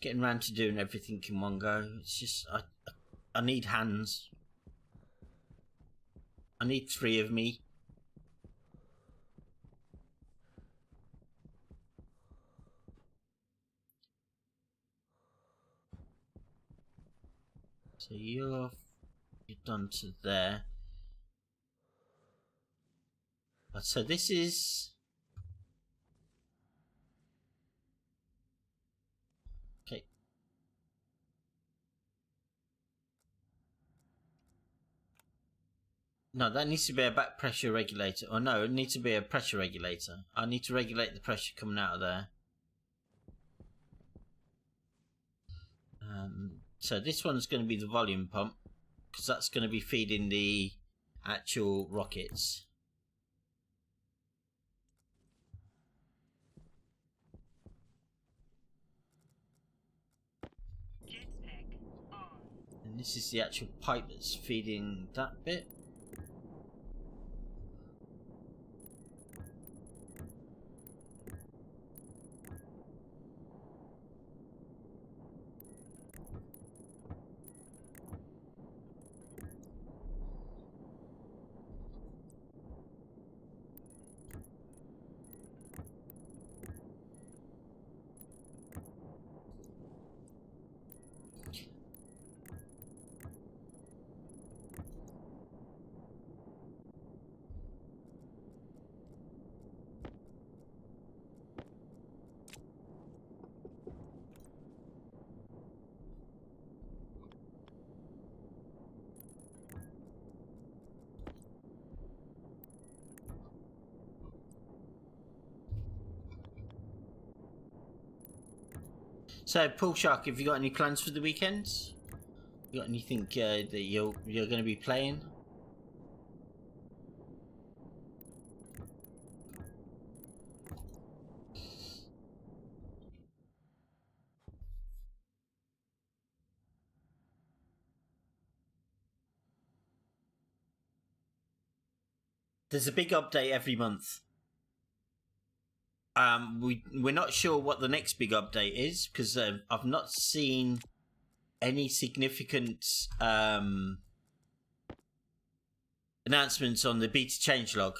getting around to doing everything in one go. It's just I need hands. I need 3 of me. So you're done to there. So this is okay. No, that needs to be a back pressure regulator. Or no, it needs to be a pressure regulator. I need to regulate the pressure coming out of there. So this one's going to be the volume pump, because that's going to be feeding the actual rockets. Jetpack on. And this is the actual pipe that's feeding that bit. So, Paul Shark, have you got any plans for the weekends? You got anything that you're going to be playing? There's a big update every month. We're not sure what the next big update is because I've not seen any significant announcements on the beta changelog.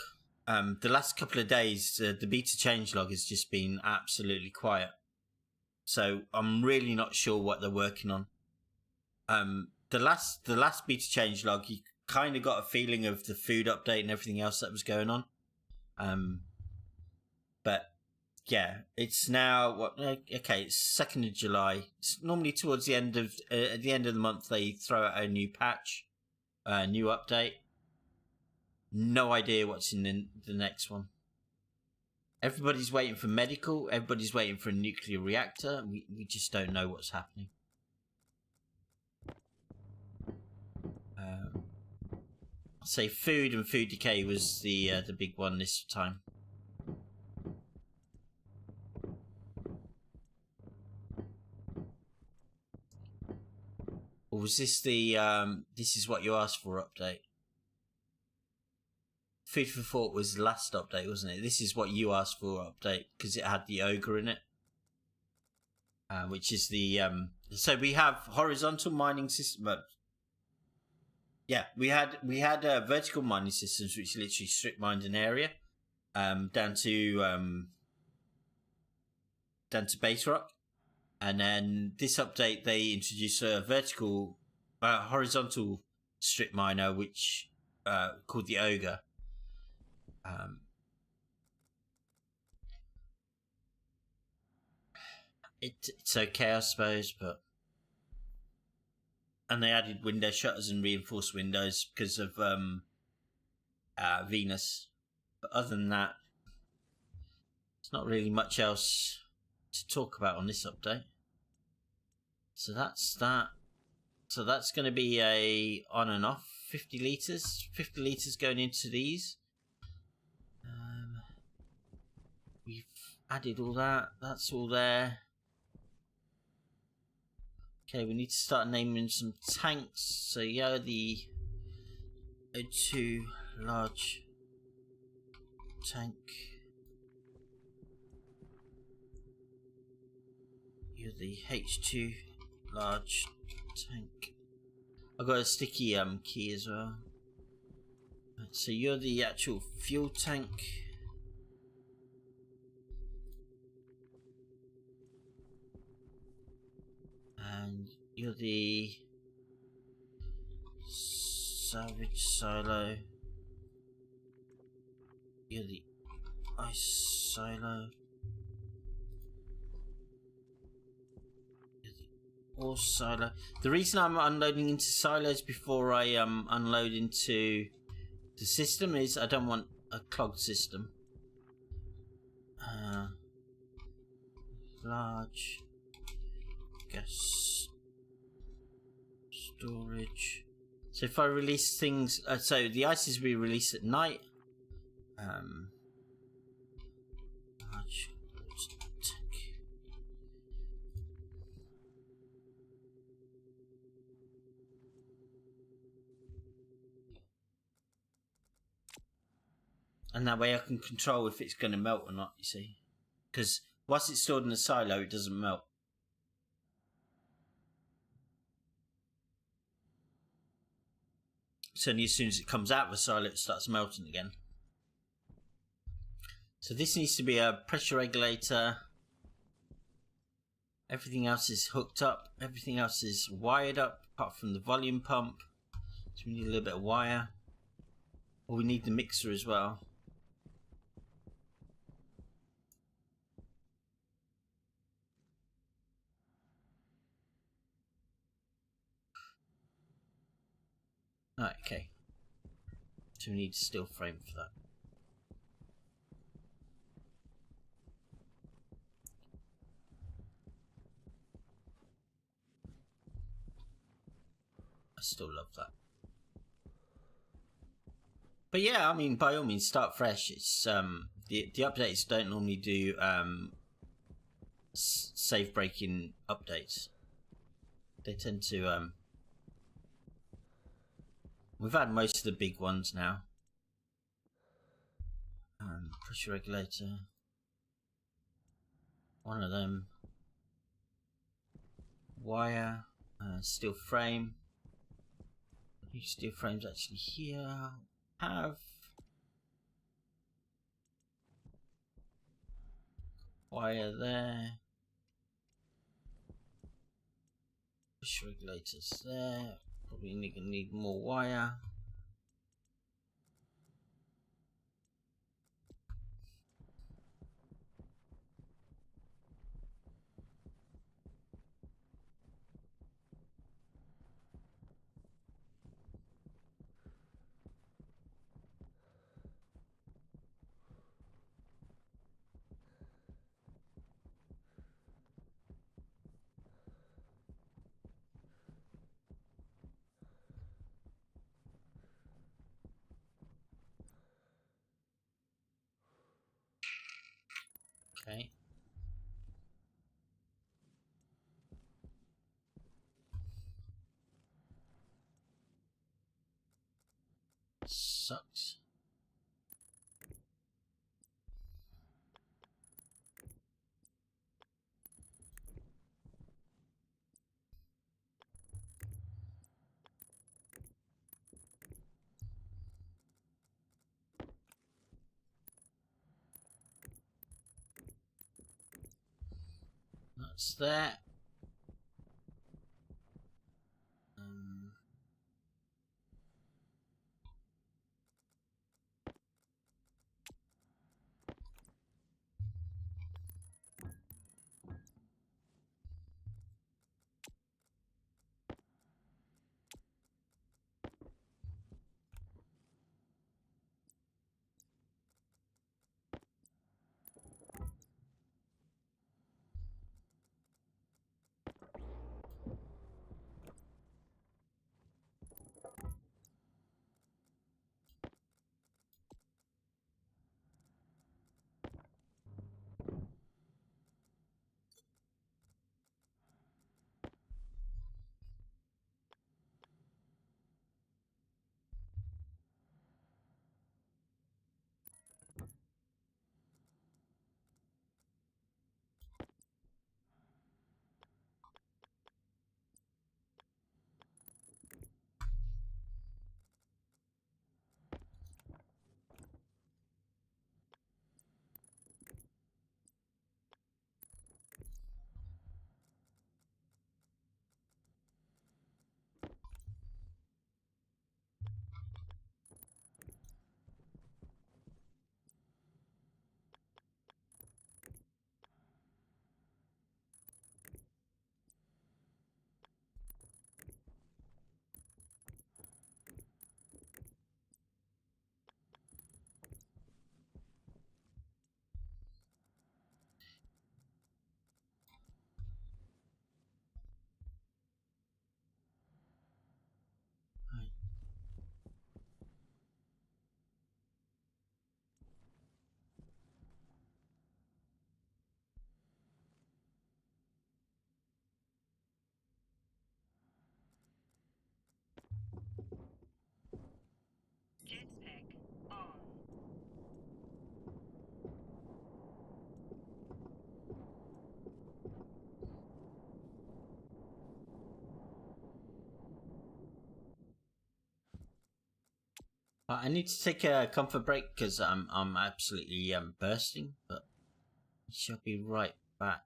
The last couple of days, the beta changelog has just been absolutely quiet. So I'm really not sure what they're working on. The last beta changelog, you kind of got a feeling of the food update and everything else that was going on. But yeah, it's now what? Okay, it's 2nd of July. It's normally towards the end of at the end of the month they throw out a new patch, a new update. No idea what's in the next one. Everybody's waiting for medical. Everybody's waiting for a nuclear reactor. We just don't know what's happening. I'll say food and food decay was the big one this time. Or was this the this is what you asked for update? Food for Thought was the last update, wasn't it? This is what you asked for update because it had the ogre in it, which is the so we have horizontal mining system. Yeah, we had vertical mining systems which literally strip mined an area down to base rock, and then this update they introduced a horizontal strip miner which called the ogre. It's okay, I suppose, but and they added window shutters and reinforced windows because of Venus. But other than that, there's not really much else to talk about on this update. So that's that. So that's going to be a on and off 50 litres. 50 litres going into these. We've added all that. That's all there. Okay, we need to start naming some tanks. So yeah, the O2 large tank. You're the H2 large tank. I've got a sticky key as well. So you're the actual fuel tank. And you're the salvage silo. You're the ice silo. You're the ore silo. The reason I'm unloading into silos before I unload into the system is I don't want a clogged system. Large gas storage. So if I release things, so the ices will be released at night. Large tank. And that way I can control if it's going to melt or not, you see. Because once it's stored in a silo, it doesn't melt. It's only as soon as it comes out of the silo, it starts melting again. So this needs to be a pressure regulator. Everything else is hooked up. Everything else is wired up, apart from the volume pump. So we need a little bit of wire. Or we need the mixer as well. Right, okay. So we need a steel frame for that. I still love that. But yeah, I mean, by all means, start fresh. It's the updates don't normally do save breaking updates. They tend to we've had most of the big ones now. Pressure regulator. One of them. Wire. Steel frame. Steel frames actually here. Have wire there. Pressure regulators there. Probably gonna need more wire. Okay. Sucks. That's that. I need to take a comfort break because I'm absolutely bursting, but I shall be right back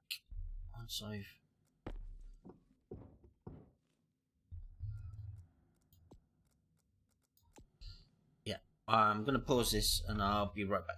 once I've. Yeah, I'm gonna pause this and I'll be right back.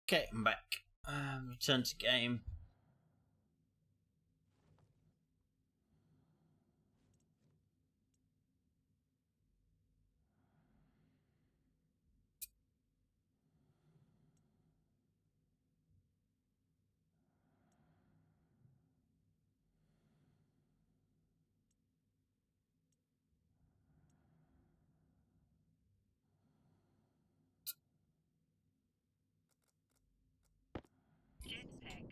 Okay, I'm back. Return to game. Jetpack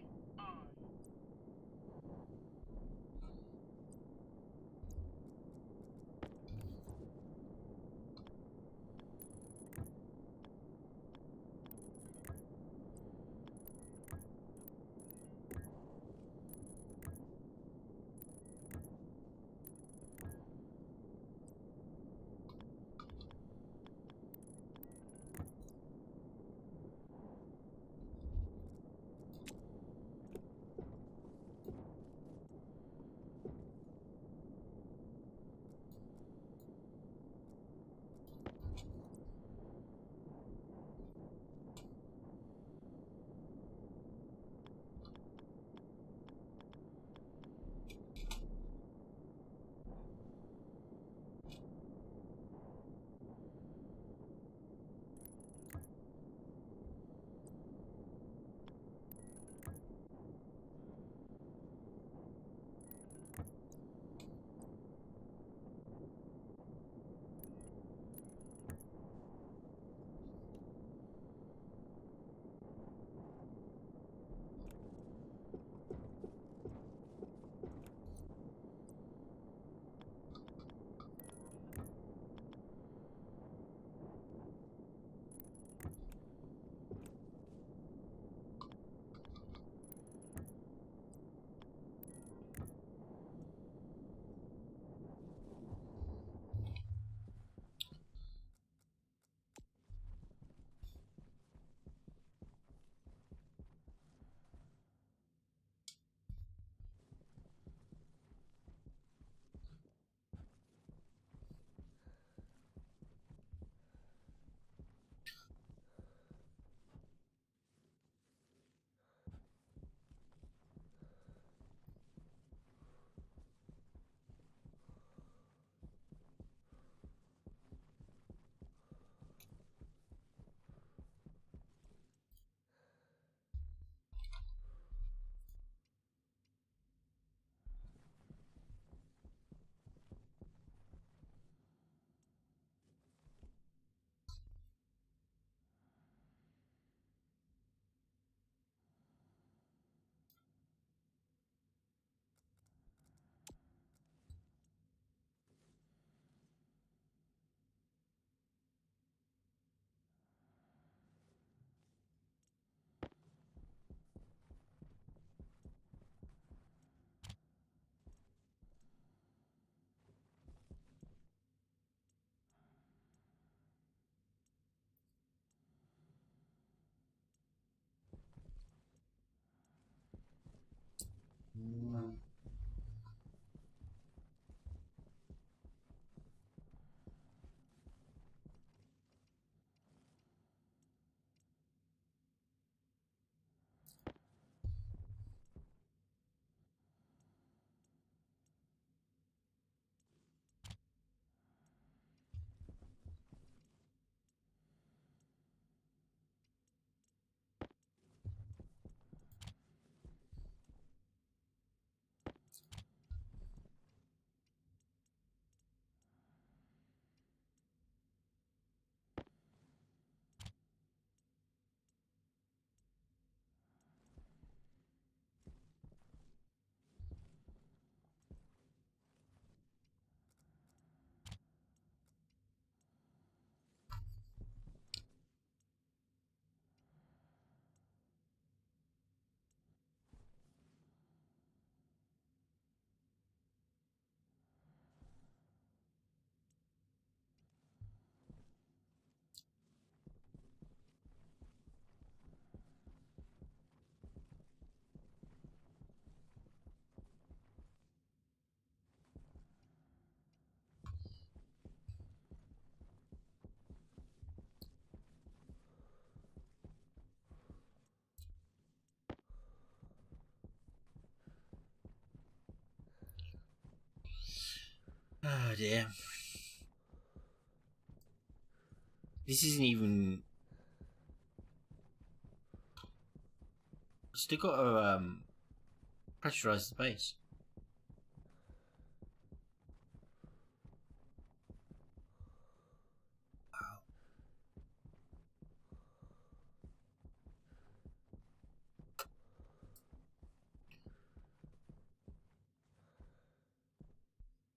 Oh dear. This isn't even. Still got to pressurize the base.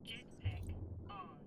Jetpack on.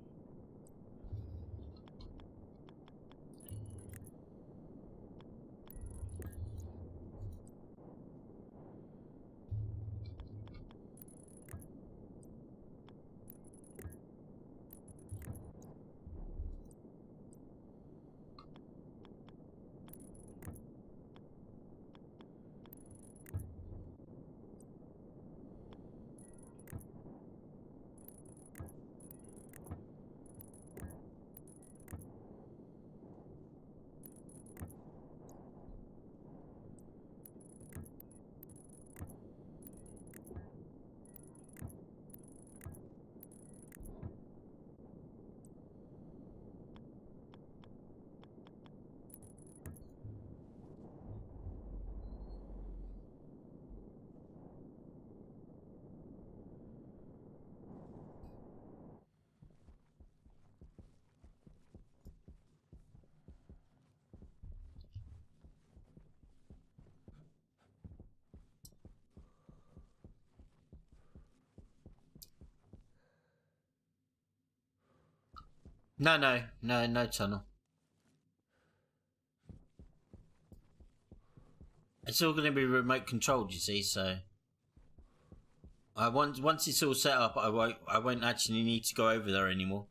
No tunnel. It's all going to be remote controlled, you see. So, once it's all set up, I won't actually need to go over there anymore.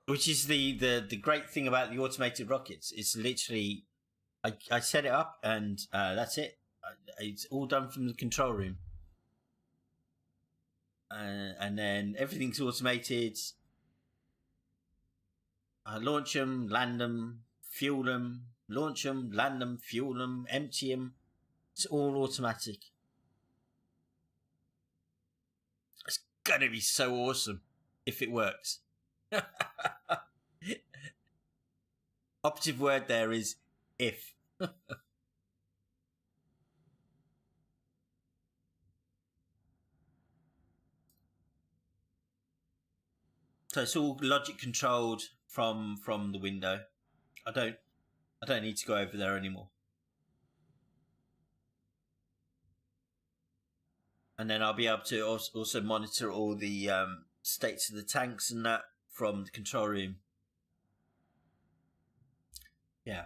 Which is the great thing about the automated rockets. It's literally, I set it up and that's it. It's all done from the control room. And then everything's automated. Launch them, land them, fuel them, launch them, land them, fuel them, empty them. It's all automatic. It's gonna be so awesome if it works. Operative word there is if. So it's all logic controlled from the window. I don't need to go over there anymore. And then I'll be able to also monitor all the states of the tanks and that from the control room. Yeah.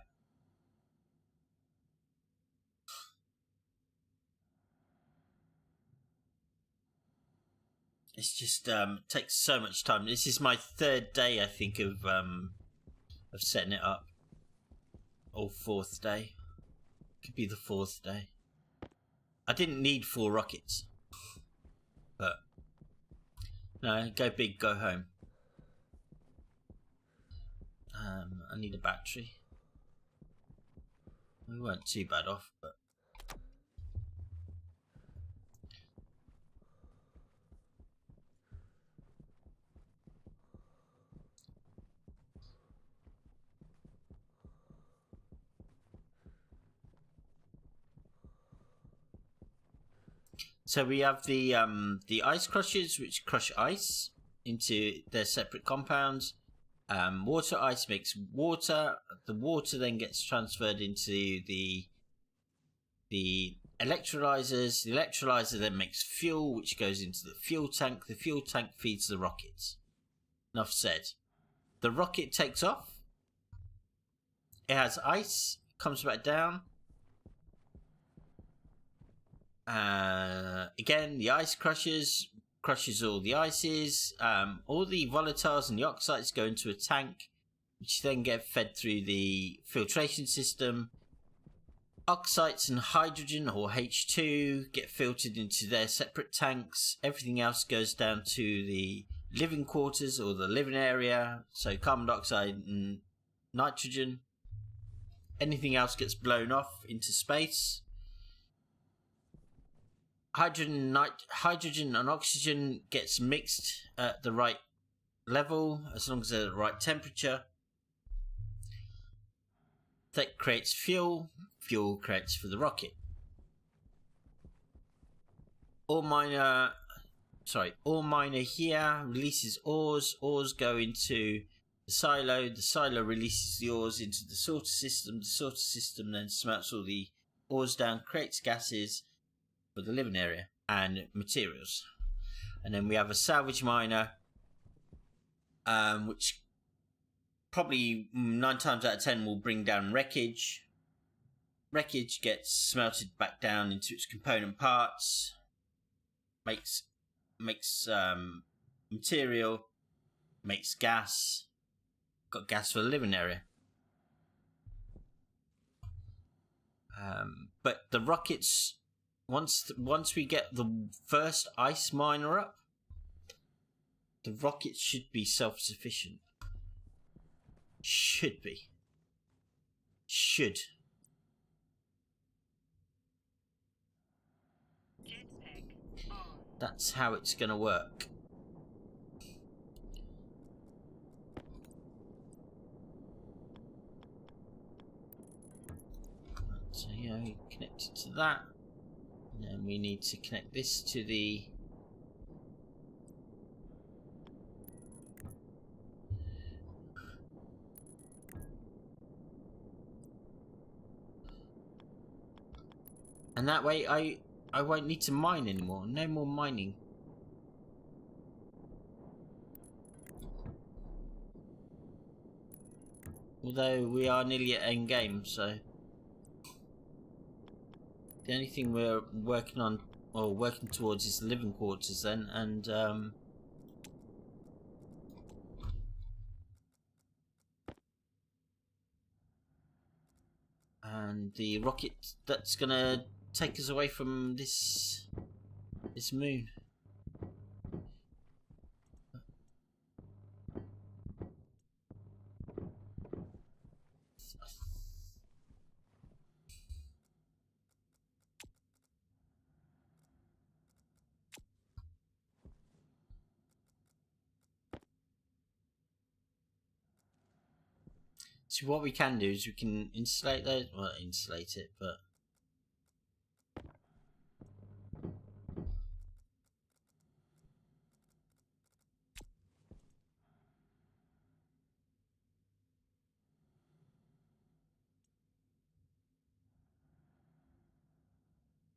It's just takes so much time. This is my third day, I think, of setting it up, or fourth day. Could be the 4th day. I didn't need 4 rockets. But no, go big, go home. I need a battery. We weren't too bad off, but so we have the ice crushers, which crush ice into their separate compounds. Water ice makes water. The water then gets transferred into the electrolyzers. The electrolyzer then makes fuel, which goes into the fuel tank. The fuel tank feeds the rockets. Enough said. The rocket takes off. It has ice, comes back down. Again, the ice crushes all the ices. All the volatiles and the oxides go into a tank, which then get fed through the filtration system. Oxides and hydrogen, or H2, get filtered into their separate tanks. Everything else goes down to the living quarters, or the living area. So carbon dioxide and nitrogen. Anything else gets blown off into space. Hydrogen and oxygen gets mixed at the right level, as long as they're at the right temperature. That creates fuel. Fuel creates for the rocket. Ore miner here releases ores. Ores go into the silo. The silo releases the ores into the sorter system. The sorter system then smelts all the ores down, creates gases for the living area and materials. And then we have a salvage miner, which probably 9 times out of 10 will bring down wreckage. Wreckage gets smelted back down into its component parts, makes material, makes gas. Got gas for the living area. But the rockets, once we get the first ice miner up, the rockets should be self-sufficient. Should. Jetpack on. That's how it's gonna work. So yeah, connect it to that. And then we need to connect this to the and that way I won't need to mine anymore. No more mining. Although we are nearly at end game, so the only thing we're working on or working towards is the living quarters then, and the rocket that's gonna take us away from this moon. So what we can do is we can insulate those, well, insulate it, but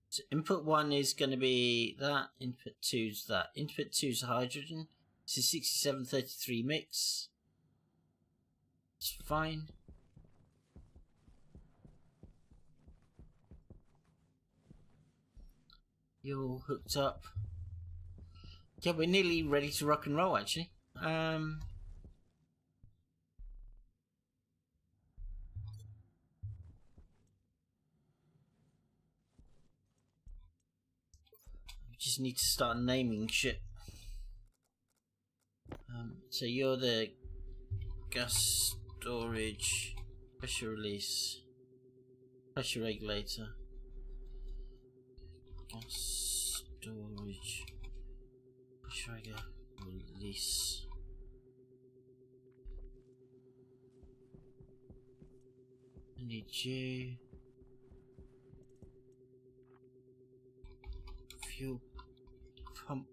so input 1 is going to be that, input 2 is that. Input 2 is hydrogen. It's a 6733 mix. It's fine. You're all hooked up. Yeah, we're nearly ready to rock and roll, actually. Just need to start naming shit. So you're the gas storage, pressure release, pressure regulator, gas storage, pressure regulator, release. I need you. Fuel pump.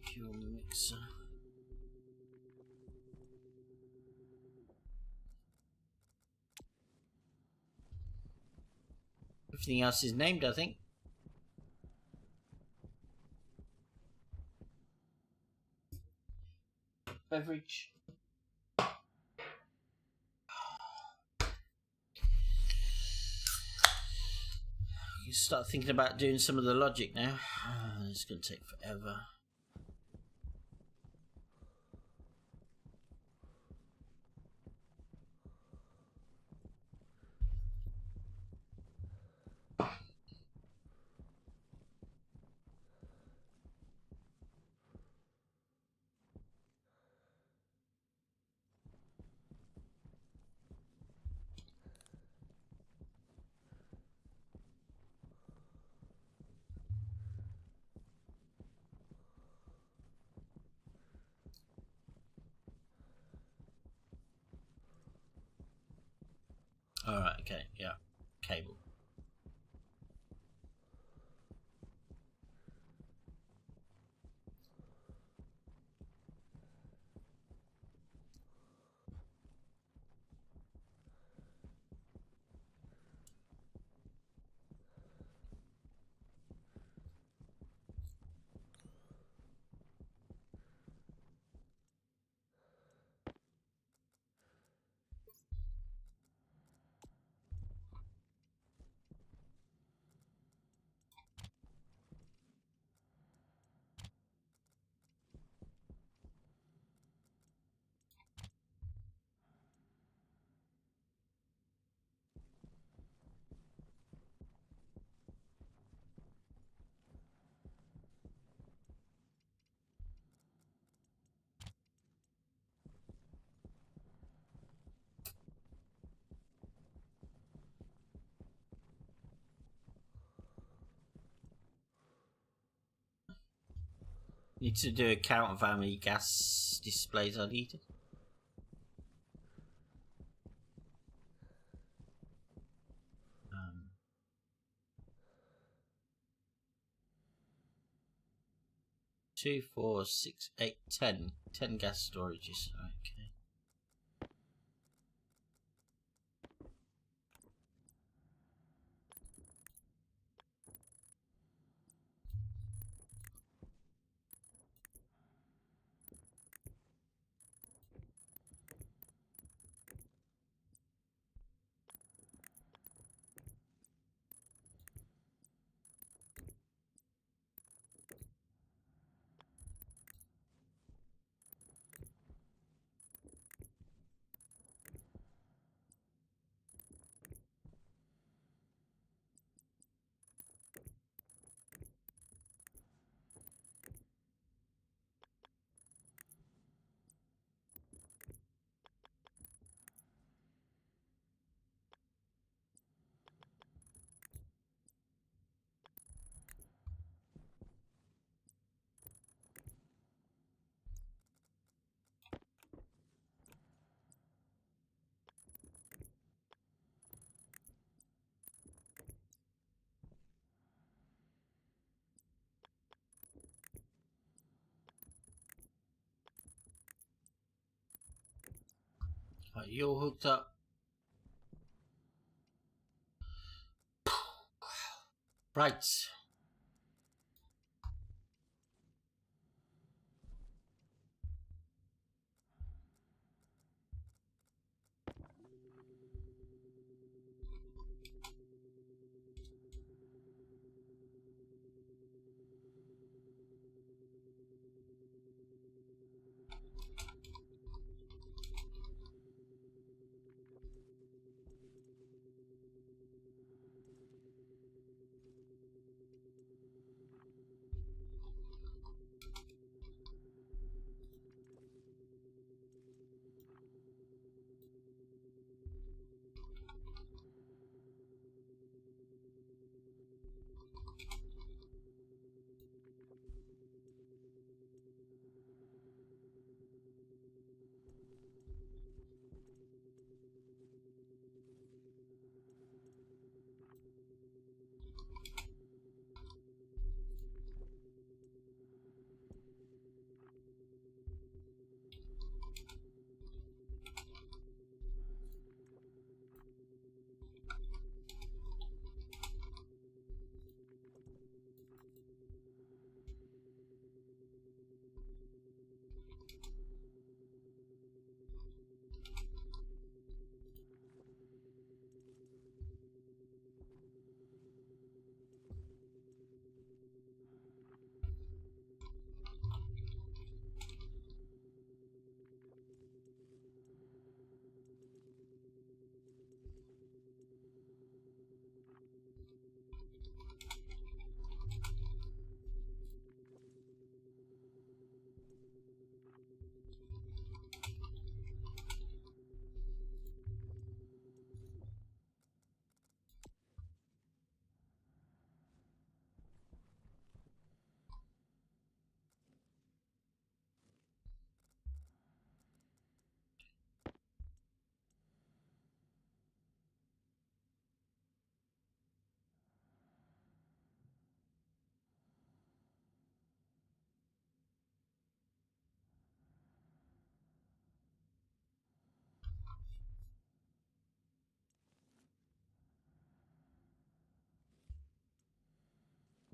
Fuel mixer. Everything else is named, I think. Beverage. You start thinking about doing some of the logic now. It's going to take forever. Alright, okay, yeah. Cable. Need to do a count of how many gas displays I needed. Two, 4, 6, 8, 10. 10 gas storages. Okay. Right, you're hooked up. Right.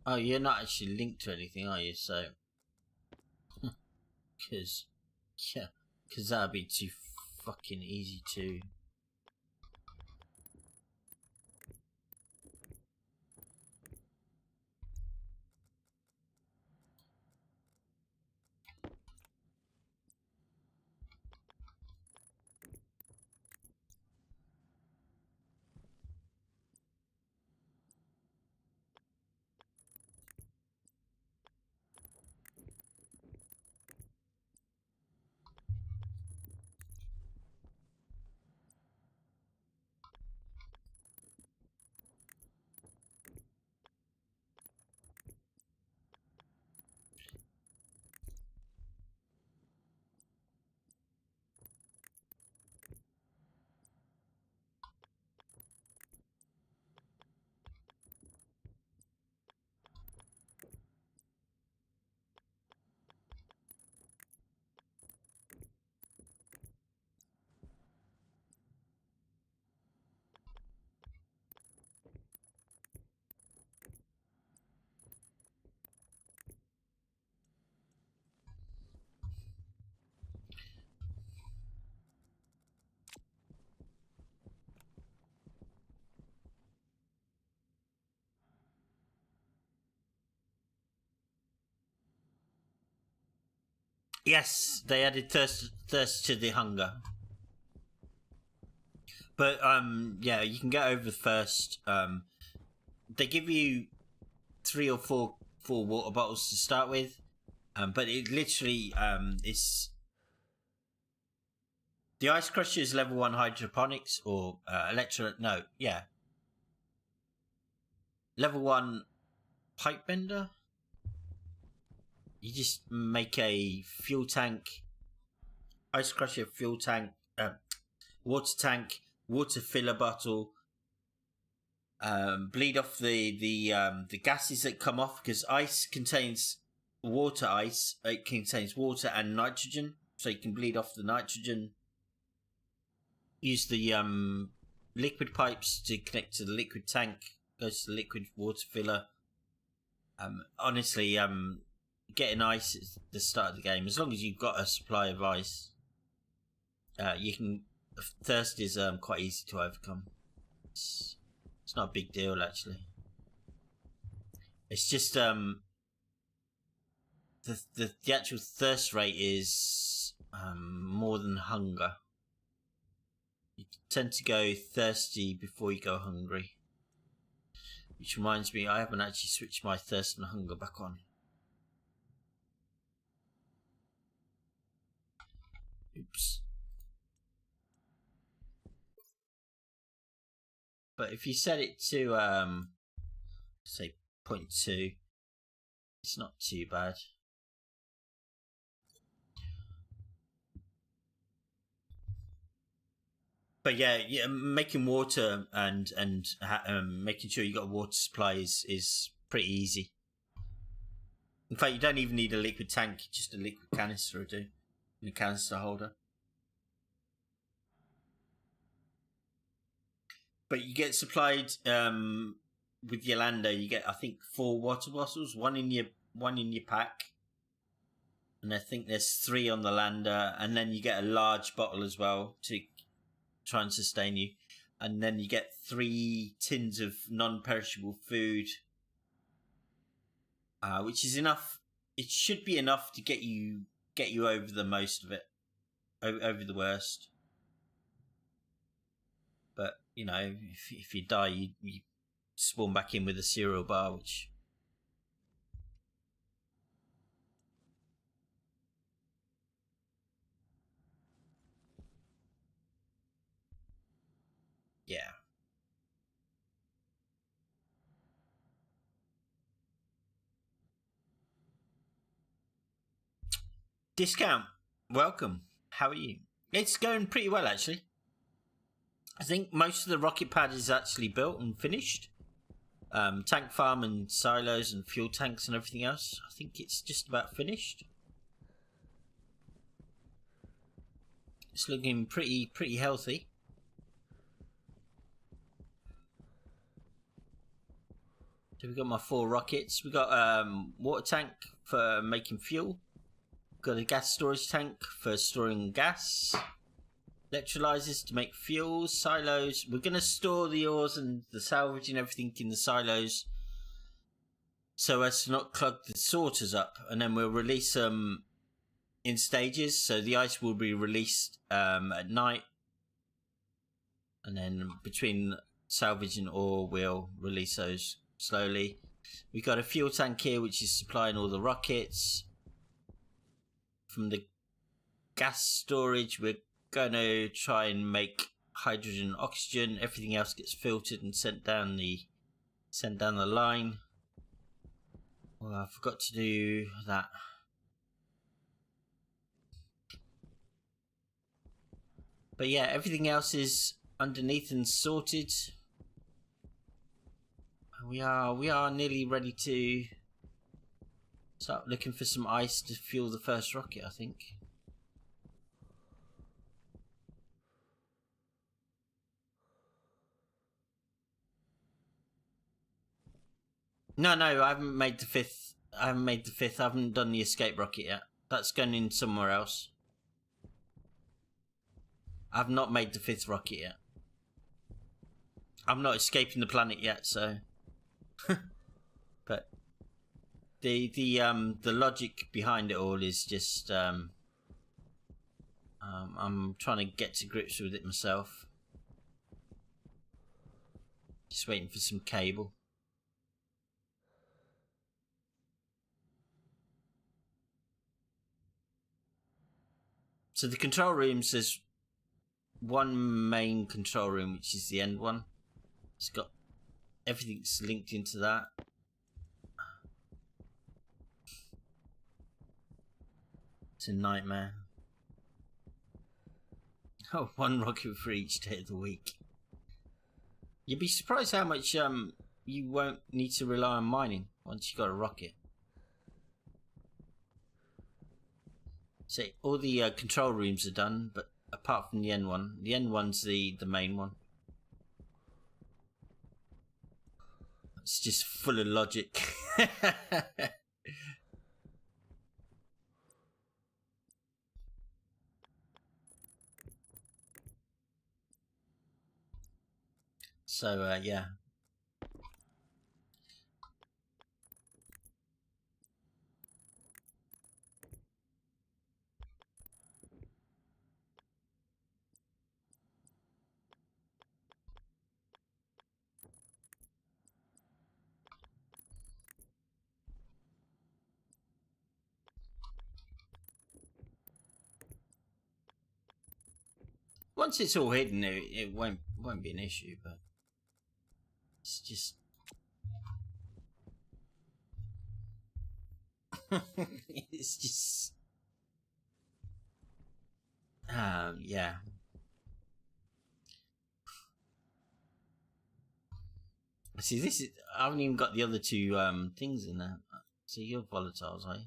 Oh, you're not actually linked to anything, are you? So, because yeah, because that'd be too fucking easy to. Yes, they added thirst to the hunger. But yeah, you can get over first. They give you 3 or 4 water bottles to start with, but it literally it's the ice crusher is level 1 hydroponics or level 1 pipe bender. You just make a fuel tank, ice crusher, fuel tank, water tank, water filler bottle. Bleed off the gases that come off, because ice contains water. It contains water and nitrogen, so you can bleed off the nitrogen. Use the liquid pipes to connect to the liquid tank. Goes to the liquid water filler. Honestly, getting ice at the start of the game, as long as you've got a supply of ice, you can. Thirst is quite easy to overcome. It's not a big deal, actually. It's just the actual thirst rate is more than hunger. You tend to go thirsty before you go hungry. Which reminds me, I haven't actually switched my thirst and hunger back on. Oops. But if you set it to say 0.2, it's not too bad. But yeah, making water and making sure you got a water supply is pretty easy. In fact, you don't even need a liquid tank; just a liquid canister will do, and a canister holder. But you get supplied with your lander. You get, I think, 4 water bottles, one in your pack, and I think there's 3 on the lander, and then you get a large bottle as well to try and sustain you, and then you get 3 tins of non-perishable food, which is enough. It should be enough to get you over the most of it, over the worst. But you know, if you die, you spawn back in with a cereal bar, which yeah. Discount, welcome. How are you? It's going pretty well, actually. I think most of the rocket pad is actually built and finished. Tank farm and silos and fuel tanks and everything else, I think it's just about finished. It's looking pretty healthy. So we got my 4 rockets. We got water tank for making fuel. Got a gas storage tank for storing gas. Electrolyzers to make fuel. Silos. We're gonna store the ores and the salvage and everything in the silos, so as to not clog the sorters up, and then we'll release them in stages. So the ice will be released at night, and then between salvage and ore we'll release those slowly. We've got a fuel tank here which is supplying all the rockets. From the gas storage we're going to try and make hydrogen and oxygen. Everything else gets filtered and sent down the line. Well, I forgot to do that. But yeah, everything else is underneath and sorted. We are nearly ready to start looking for some ice to fuel the first rocket, I think. No, I haven't made the 5th. I haven't done the escape rocket yet. That's going in somewhere else. I've not made the 5th rocket yet. I'm not escaping the planet yet, so. But the logic behind it all is just I'm trying to get to grips with it myself. Just waiting for some cable. So the control rooms, there's one main control room, which is the end one. It's got everything's linked into that. It's a nightmare. Oh, 1 rocket for each day of the week. You'd be surprised how much you won't need to rely on mining once you got a rocket. So all the control rooms are done, but apart from the end one. The end one's the main one. It's just full of logic. So yeah. Once it's all hidden, it won't be an issue, but it's just it's just yeah. See, this is I haven't even got the other 2 things in there. So you're volatiles, are you?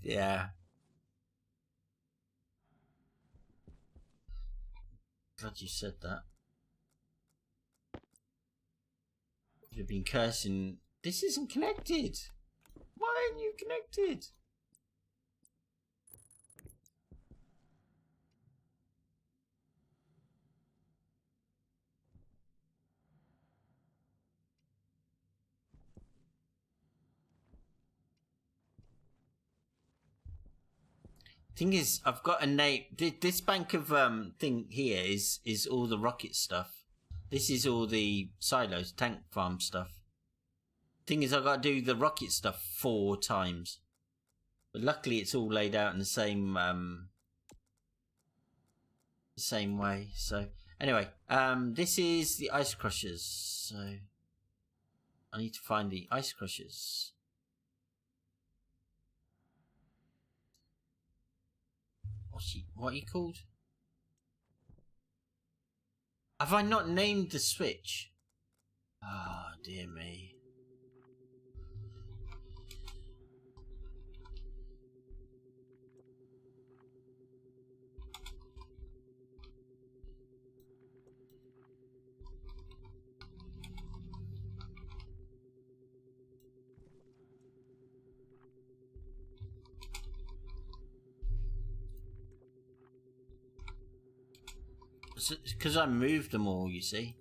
Yeah. Glad you said that. You've been cursing. This isn't connected. Why aren't you connected? Thing is, I've got a name. This bank of thing here is all the rocket stuff. This is all the silos, tank farm stuff. Thing is, I've got to do the rocket stuff 4 times. But luckily, it's all laid out in the same way. So anyway, this is the ice crushers. So I need to find the ice crushers. What are you called? Have I not named the switch? Ah, oh, dear me. Because I moved them all, you see.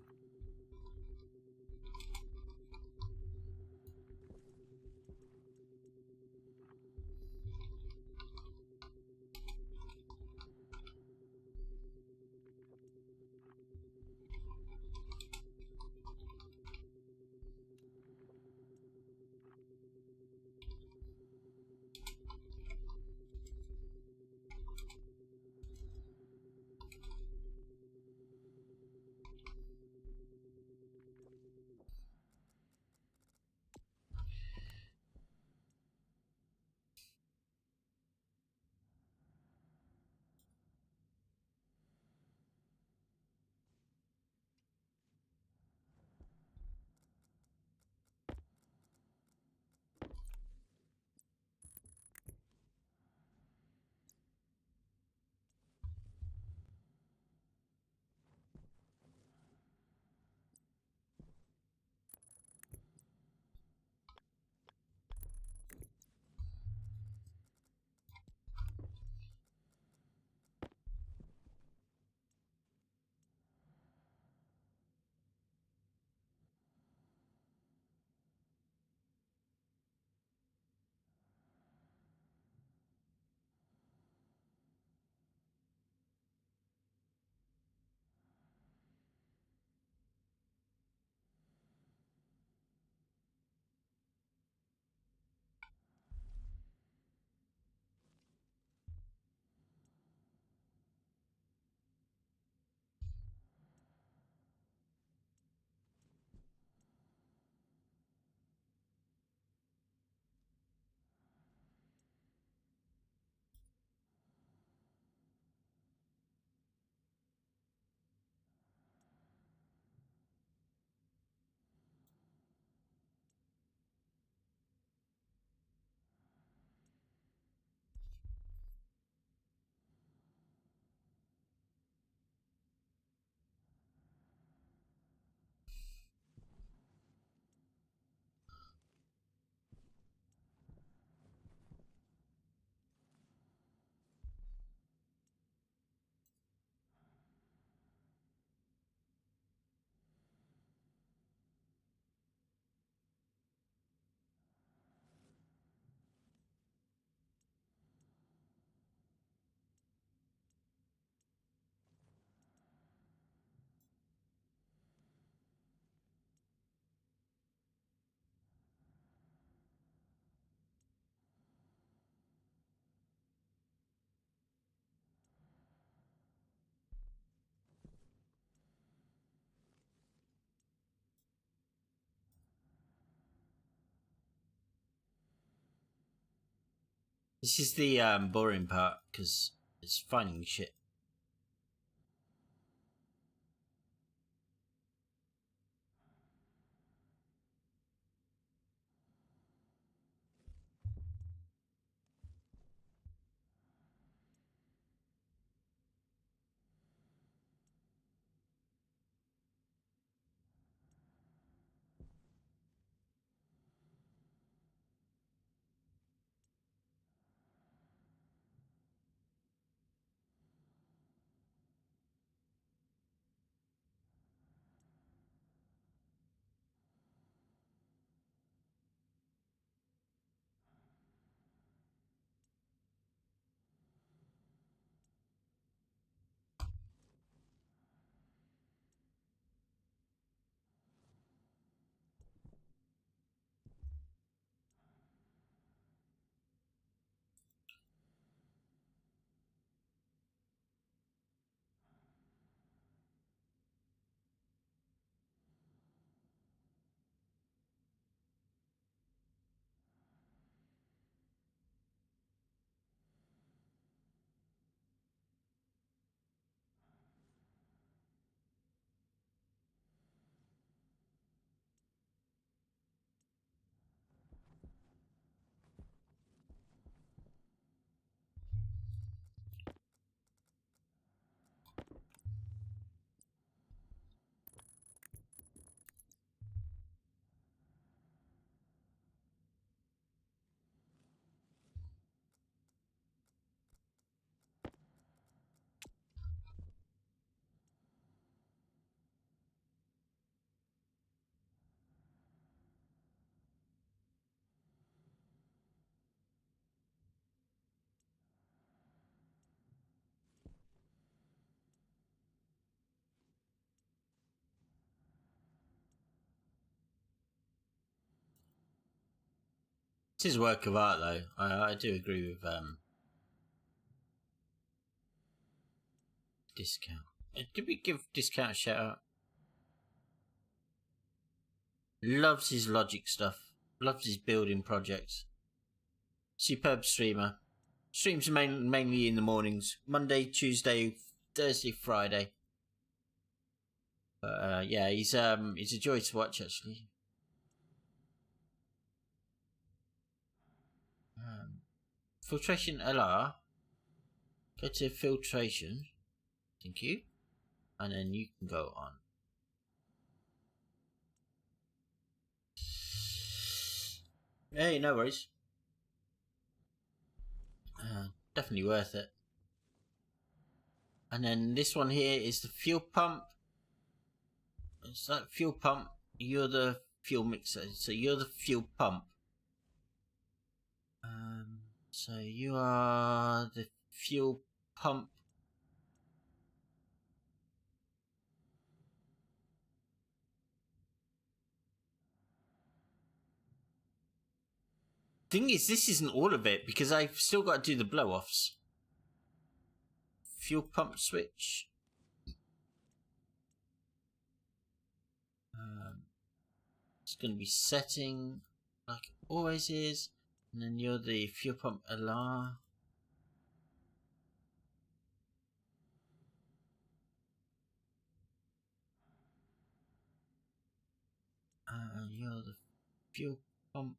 This is the boring part because it's finding shit. It is a work of art, though. I do agree with Discount. Did we give Discount a shout out? Loves his logic stuff. Loves his building projects. Superb streamer. Streams mainly in the mornings. Monday, Tuesday, Thursday, Friday. But yeah, he's a joy to watch, actually. Filtration LR. Go to filtration. Thank you. And then you can go on. Hey, no worries. Definitely worth it. And then this one here is the fuel pump. It's that fuel pump. You're the fuel mixer. So you're the fuel pump. So you are the fuel pump. Thing is, this isn't all of it because I've still got to do the blow-offs. Fuel pump switch. It's going to be setting like it always is. And then you're the fuel pump LR. You're the fuel pump.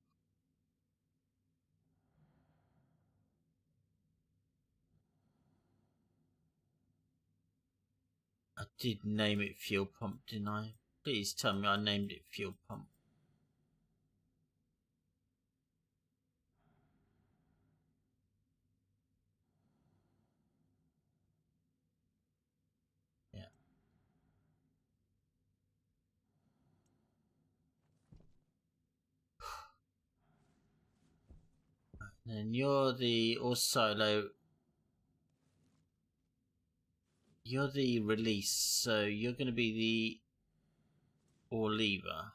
I did name it fuel pump, didn't I? Please tell me I named it fuel pump. Yeah. And you're the silo. You're the release, so you're going to be the or lever.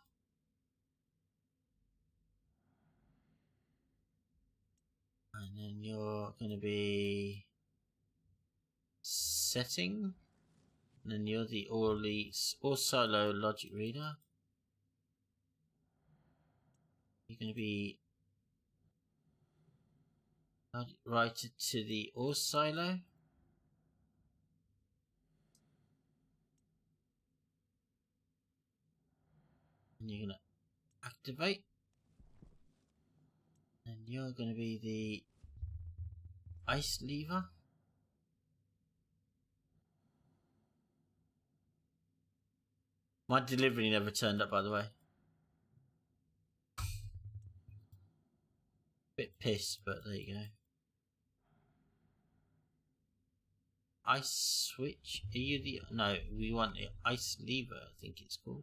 And then you're going to be setting. And then you're the or silo logic reader. You're going to be writer to the or silo. And you're going to activate. And you're going to be the ice lever. My delivery never turned up, by the way. Bit pissed, but there you go. Ice switch? Are you the... No, we want the ice lever, I think it's called.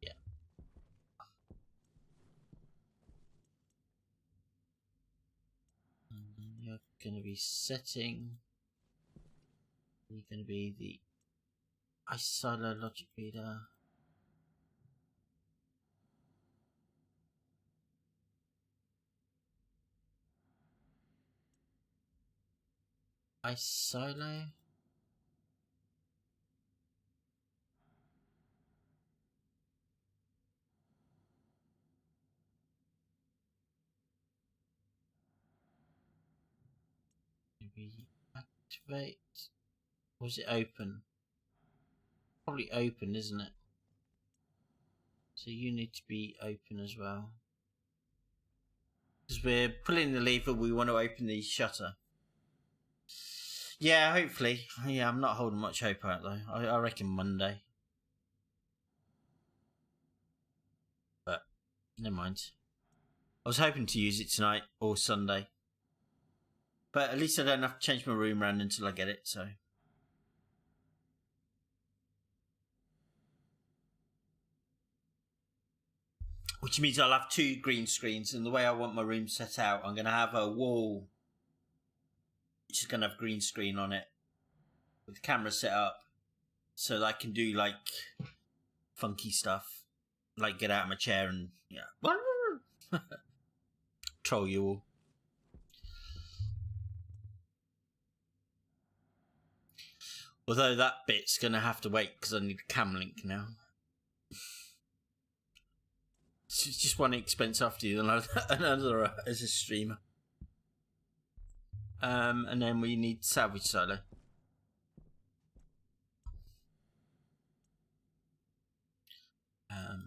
Yeah. And then you're going to be setting. You're going to be the ice silo logic reader. Ice silo. Maybe activate. Or is it open? Probably open, isn't it? So you need to be open as well. Because we're pulling the lever, we want to open the shutter. Yeah, hopefully. Yeah, I'm not holding much hope out though. I reckon Monday. But never mind. I was hoping to use it tonight or Sunday. But at least I don't have to change my room around until I get it, so. Which means I'll have 2 green screens, and the way I want my room set out, I'm going to have a wall which is going to have green screen on it with the camera set up so that I can do like funky stuff, like get out of my chair and yeah. control you all. Although that bit's going to have to wait because I need a cam link now. It's just one expense after another as a streamer. And then we need salvage silo.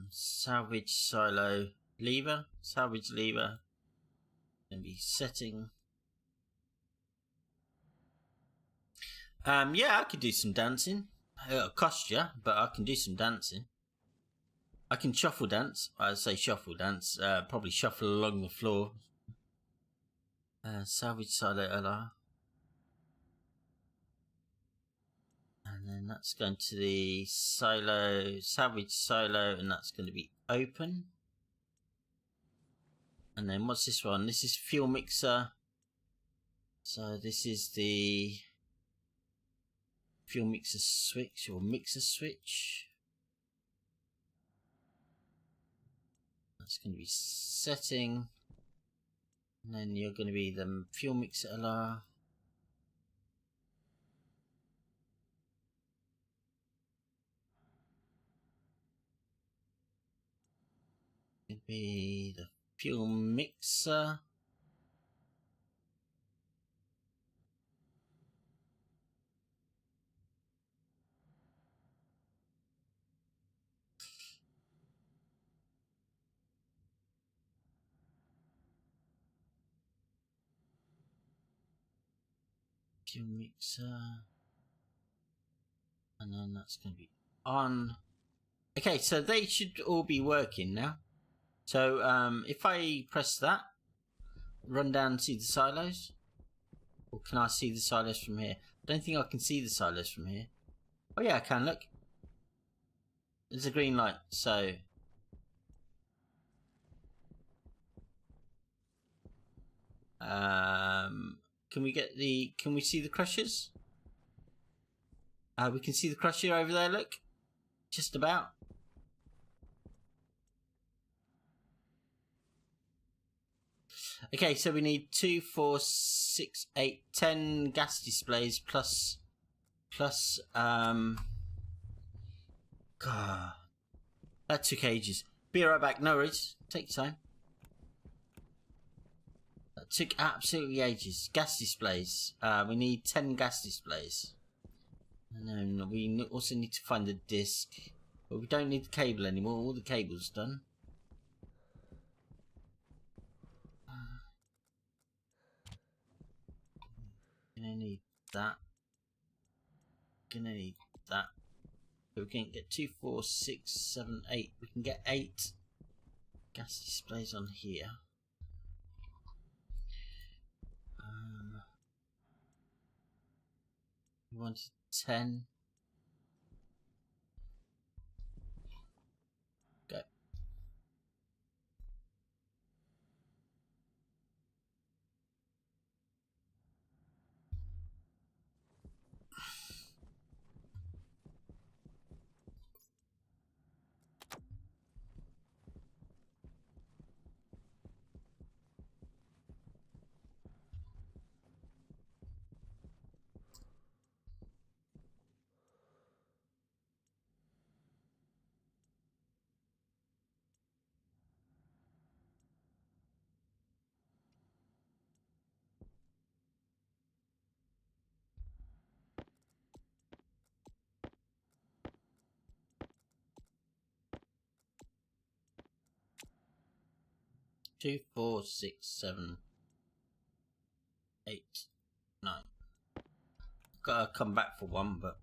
Salvage silo lever, salvage lever. Gonna be setting. Yeah, I could do some dancing. It'll cost you, but I can do some dancing. I can shuffle dance. I say shuffle dance. Probably shuffle along the floor. Salvage silo LR. And then that's going to the silo, salvage silo, and that's going to be open. And then what's this one? This is fuel mixer. So this is the fuel mixer switch or mixer switch. That's going to be setting. And then you're going to be the fuel mixer LR. It'd be the fuel mixer. Fuel mixer. And then that's going to be on. Okay, so they should all be working now. So if I press that, run down and see the silos. Or can I see the silos from here? I don't think I can see the silos from here. Oh yeah, I can, look. There's a green light, so... can we see the crushers? We can see the crusher over there, look. Just about. Okay, so we need 2, 4, 6, 8, 10 gas displays plus God, that took ages. Be right back, no worries. Take your time. That took absolutely ages. Gas displays. We need 10 gas displays. And then we also need to find the disc. But we don't need the cable anymore. All the cable's done. Gonna need that. Gonna need that. So we can get 2, 4, 6, 7, 8. We can get 8 gas displays on here. We wanted 10. Go. Two, 4, 6, 7, 8, 9. Gotta come back for one, but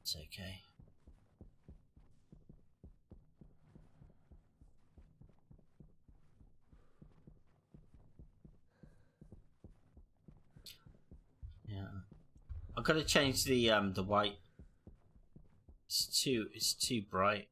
it's okay. Yeah, I've got to change the white. It's too bright.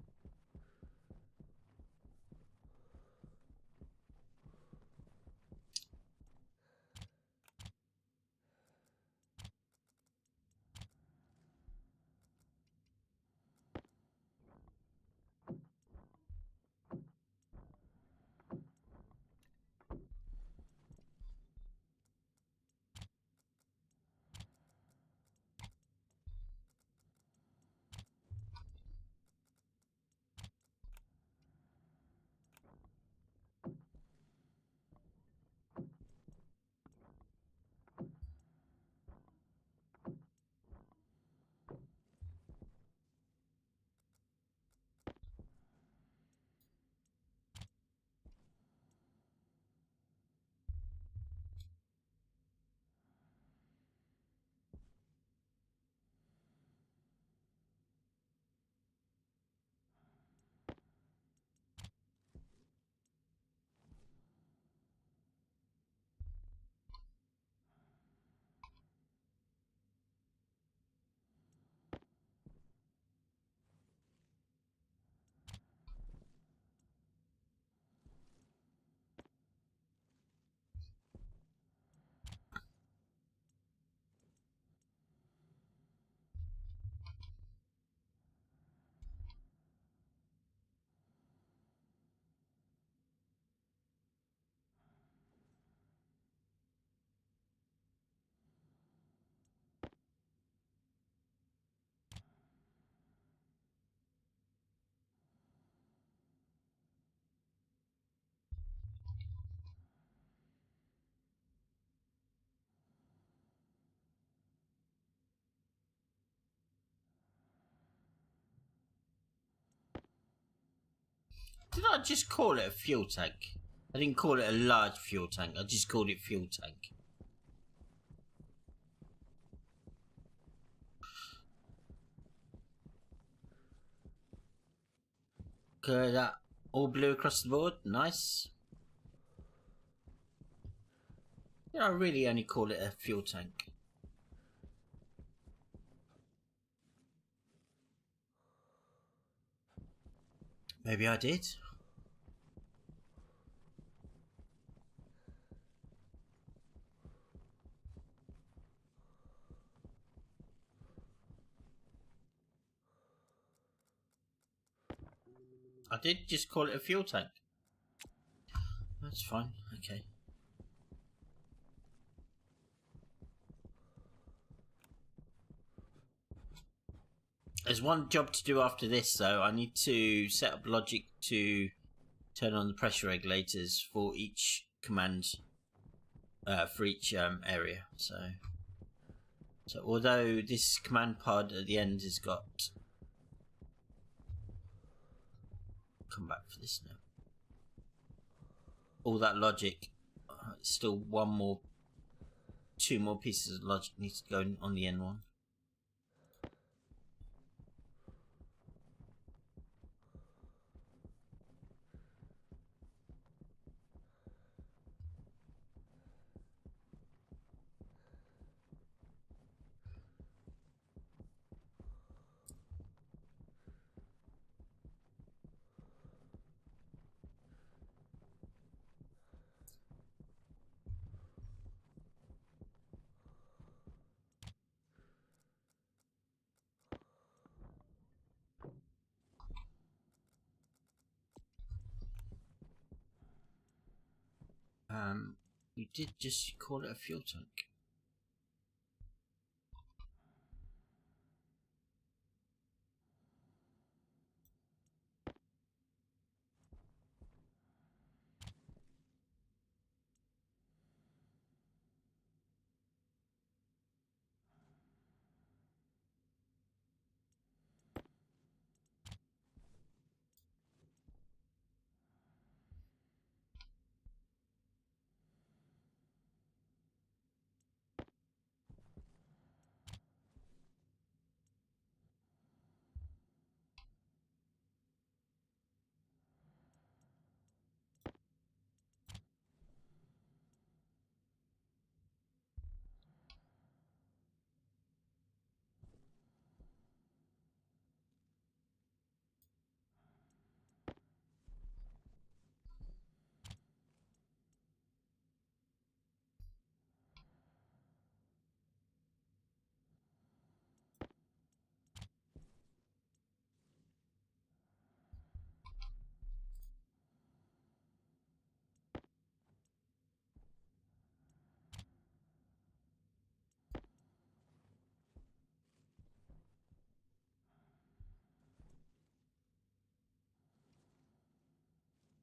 Did I just call it a fuel tank? I didn't call it a large fuel tank. I just called it fuel tank. Okay, that all blue across the board. Nice. Yeah, I really only call it a fuel tank. Maybe I did. I did just call it a fuel tank. That's fine. Okay. There's one job to do after this, though. I need to set up logic to turn on the pressure regulators for each command, for each area. So although this command pod at the end has got, come back for this now. All that logic, still two more pieces of logic needs to go on the N1. We did just call it a fuel tank.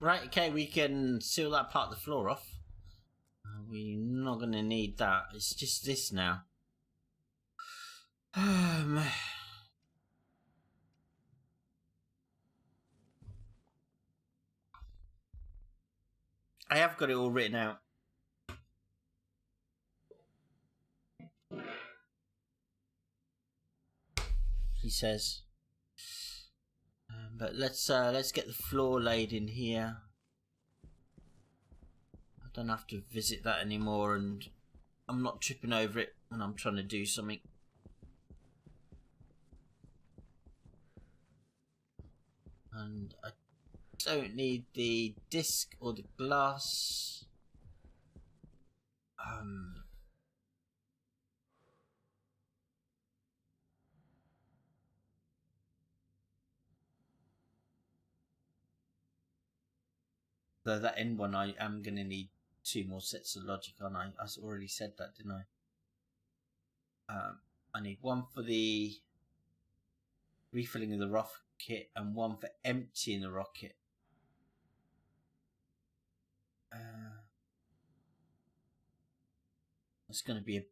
Right, okay, we can seal that part of the floor off. We're not going to need that. It's just this now. I have got it all written out. He says. But let's get the floor laid in here. I don't have to visit that anymore, and I'm not tripping over it when I'm trying to do something. And I don't need the disc or the glass. Though that end one, I am going to need 2 more sets of logic, aren't I? I already said that, didn't I? I need one for the refilling of the rocket and one for emptying the rocket. It's going to be a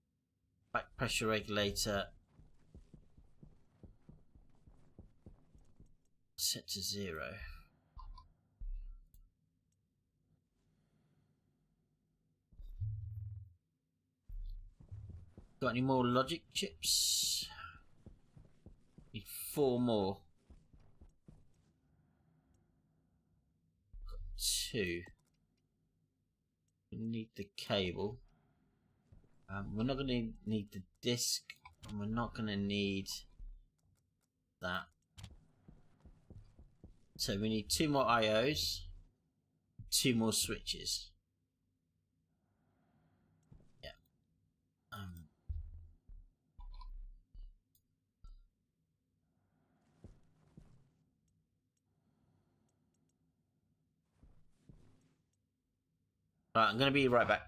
back pressure regulator set to 0. got any more logic chips? Need 4 more. Got 2. We need the cable. We're not going to need the disc, and we're not going to need that. So we need 2 more IOs, 2 more switches. Yeah. Right, I'm going to be right back.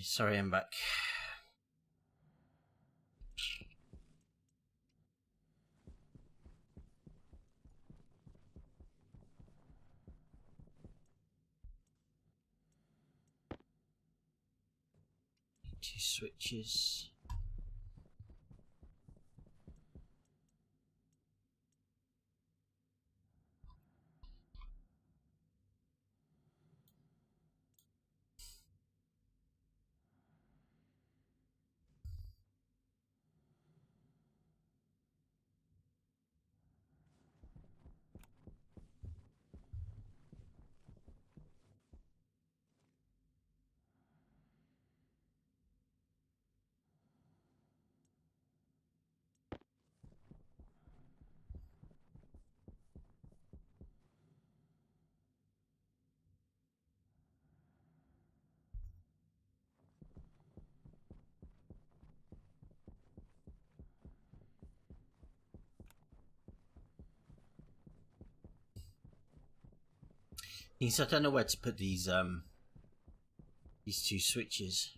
Sorry, I'm back. 2 switches. Things I don't know where to put these 2 switches.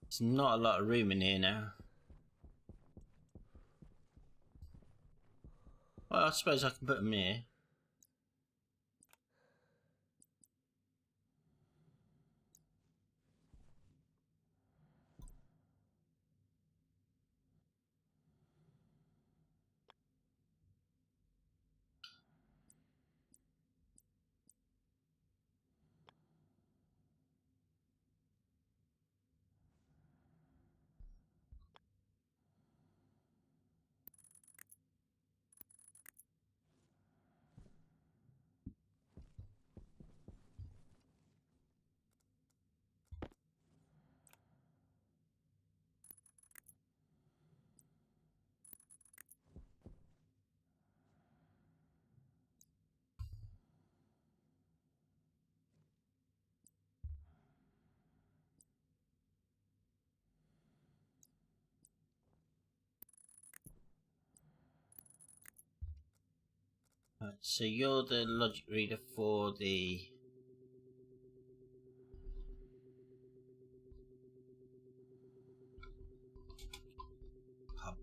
There's not a lot of room in here now. Well, I suppose I can put them here. Right, so you're the logic reader for the hub.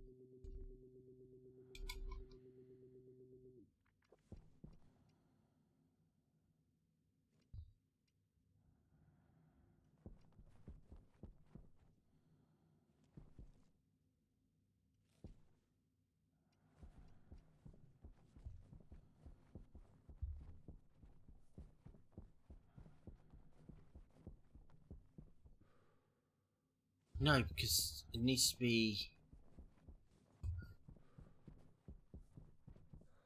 No, because it needs to be...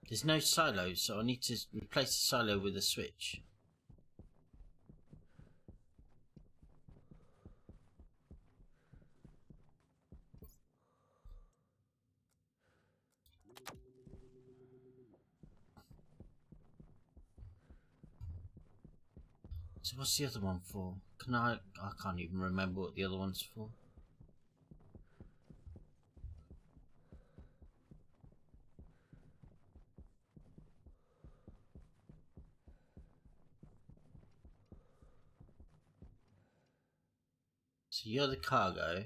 There's no silo, so I need to replace the silo with a switch. So what's the other one for? I can't even remember what the other one's for. So you're the cargo.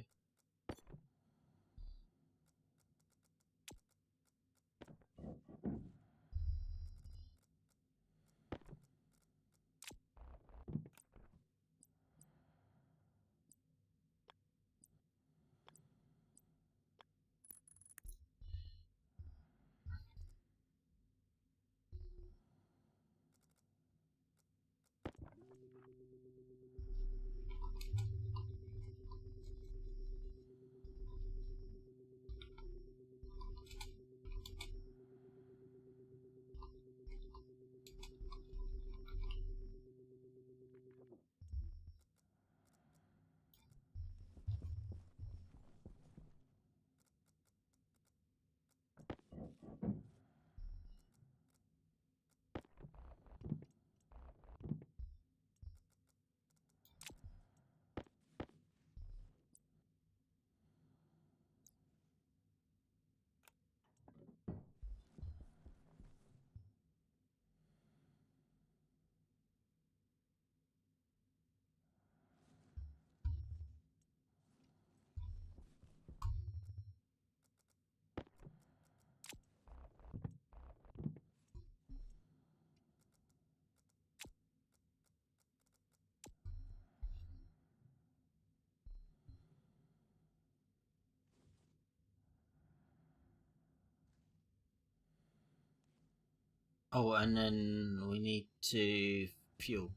Oh, and then we need to fuel.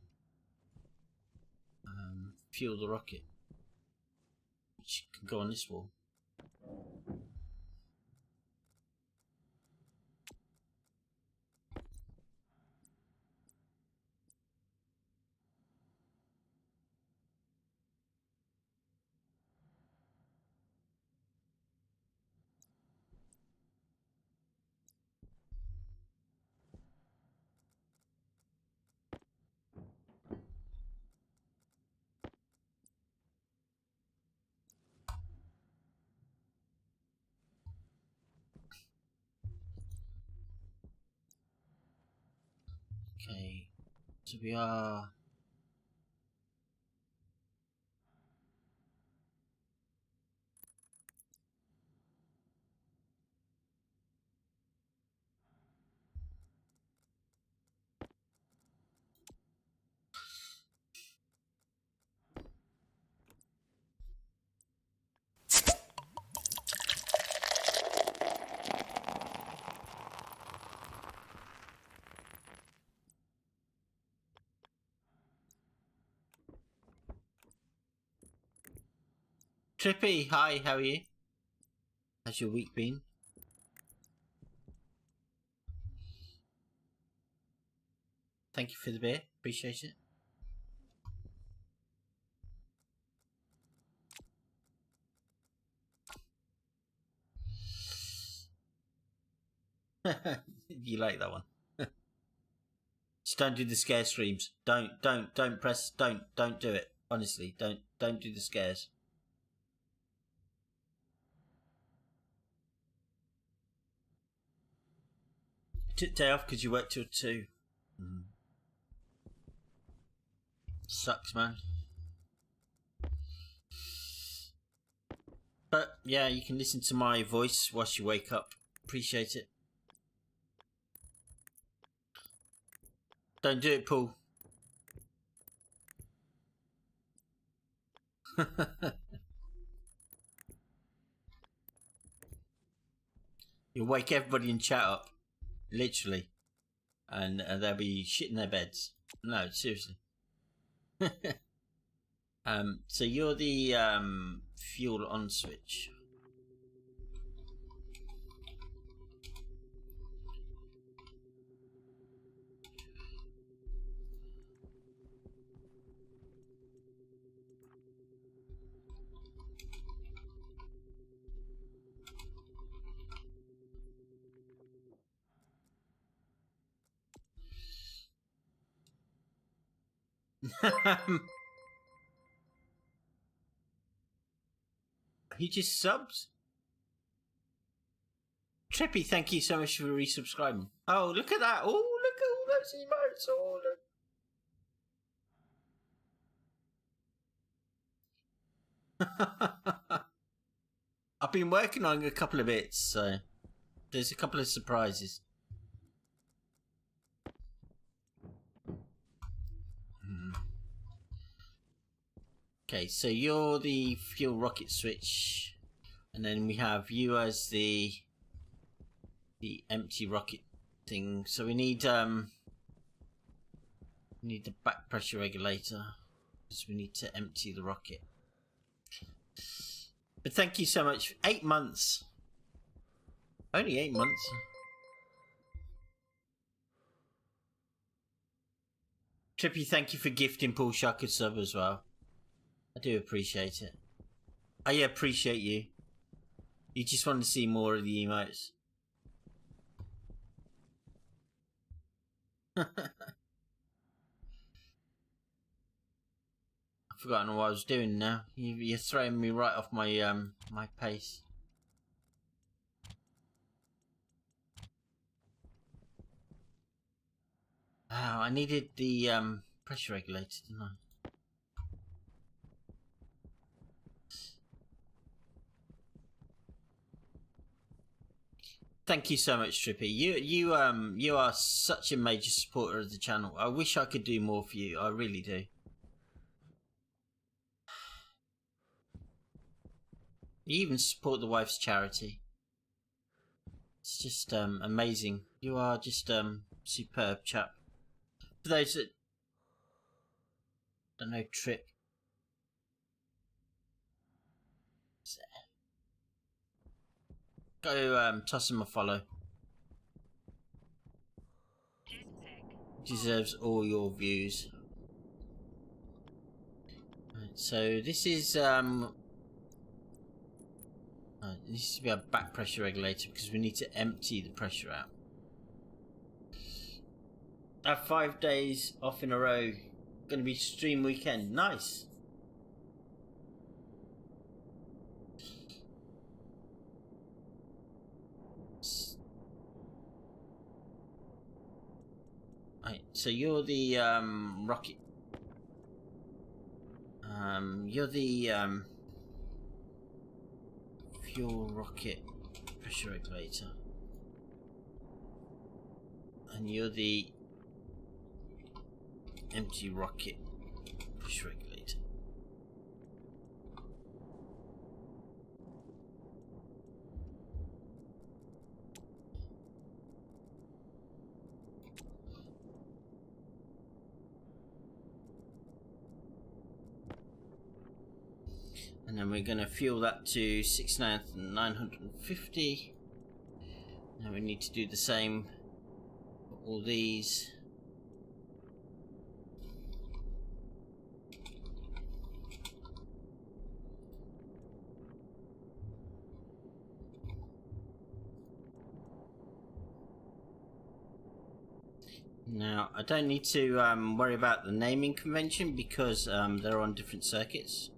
Fuel the rocket, which can go on this wall. Okay, so we are. Trippy, hi, how are you? How's your week been? Thank you for the beer, appreciate it. You like that one? Just don't do the scare streams. Don't press. Don't do it. Honestly, don't do the scares. Took day off because you worked till 2. Sucks, man. But yeah, you can listen to my voice whilst you wake up. Appreciate it. Don't do it, Paul. You'll wake everybody in chat up, literally, and they'll be shitting their beds. No, seriously. So you're the fuel on switch. He just subs. Trippy, thank you so much for resubscribing. Oh, look at that. Oh, look at all those emotes. Oh, look. I've been working on a couple of bits, so there's a couple of surprises. Okay, so you're the fuel rocket switch, and then we have you as the empty rocket thing. So we need the back pressure regulator because we need to empty the rocket. But thank you so much. 8 months. Only 8 months. Trippy, thank you for gifting Paul Shuck a sub as well. I do appreciate it. I appreciate you. You just want to see more of the emotes. I've forgotten what I was doing now. You're throwing me right off my my pace. Oh, I needed the pressure regulator, didn't I? Thank you so much, Trippy. You are such a major supporter of the channel. I wish I could do more for you. I really do. You even support the wife's charity. It's just amazing. You are just Superb chap. For those that don't know Trip, go toss him a follow. Jetpack Deserves all your views. Right, so this is this needs to be a back pressure regulator because we need to empty the pressure out. I have 5 days off in a row. Going to be stream weekend. Nice. Right, so you're the rocket. You're the fuel rocket pressure regulator, and you're the empty rocket pressure regulator. And then we're going to fuel that to 6,950. Now we need to do the same for all these. Now I don't need to worry about the naming convention because they're on different circuits.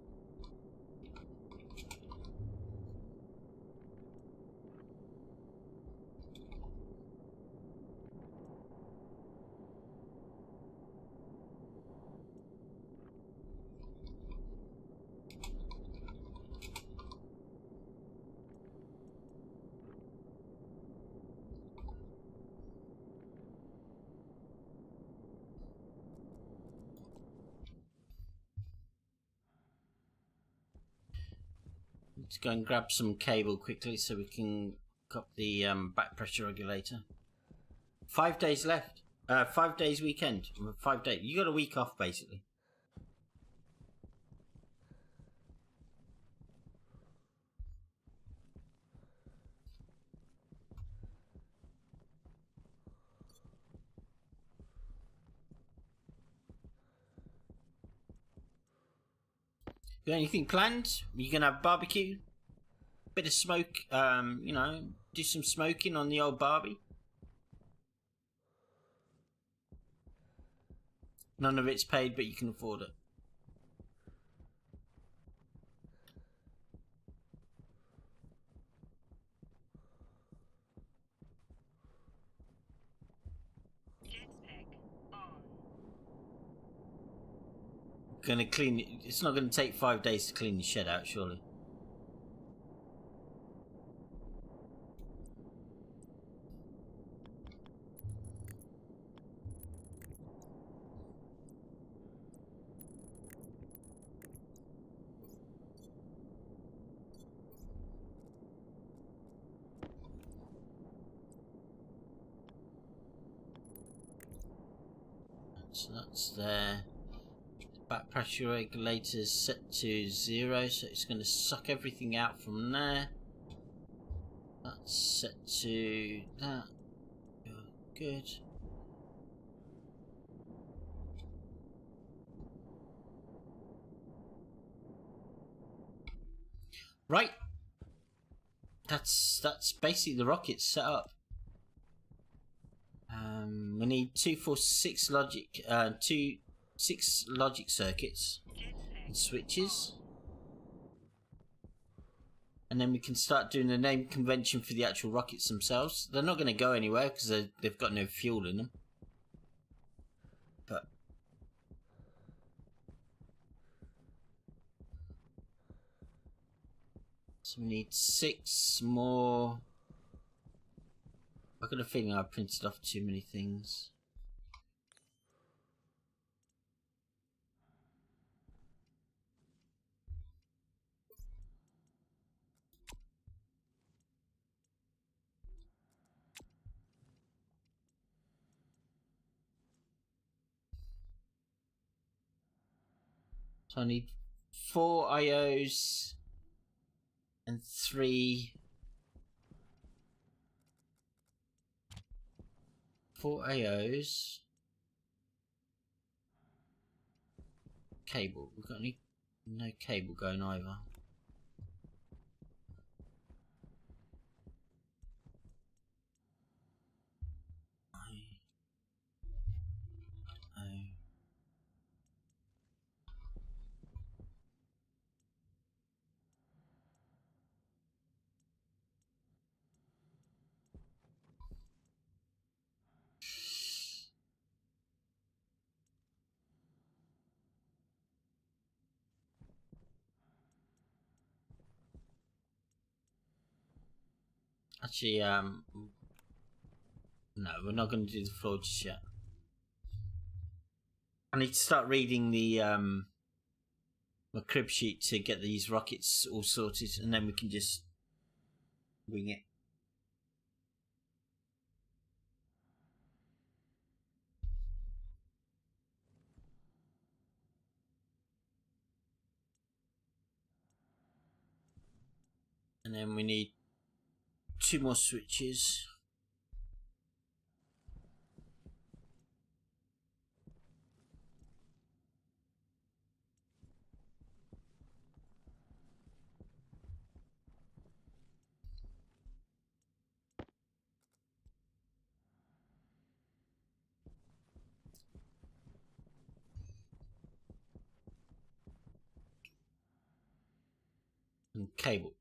Let's go and grab some cable quickly so we can cut the back pressure regulator. 5 days left. 5 days weekend. 5 days. You got a week off basically. You got anything planned? You gonna have barbecue? Bit of smoke, you know, do some smoking on the old Barbie. None of it's paid, but you can afford it. jetpack on. Gonna clean it. It's not gonna take 5 days to clean the shed out, surely. So that's there. Back pressure regulator's set to 0, so it's going to suck everything out from there. That's set to that. Good. Right. That's basically the rocket set up. We need 246 logic, 6 logic circuits and switches, and then we can start doing the name convention for the actual rockets themselves. They're not going to go anywhere because they've got no fuel in them. But so we need 6 more. I've got a feeling I printed off too many things. So I need 4 IOs and 4 AOs. Cable. We've got no cable going either. Actually, no, we're not going to do the floor just yet. I need to start reading the my crib sheet to get these rockets all sorted, and then we can just wing it. And then we need 2 more switches. And cable.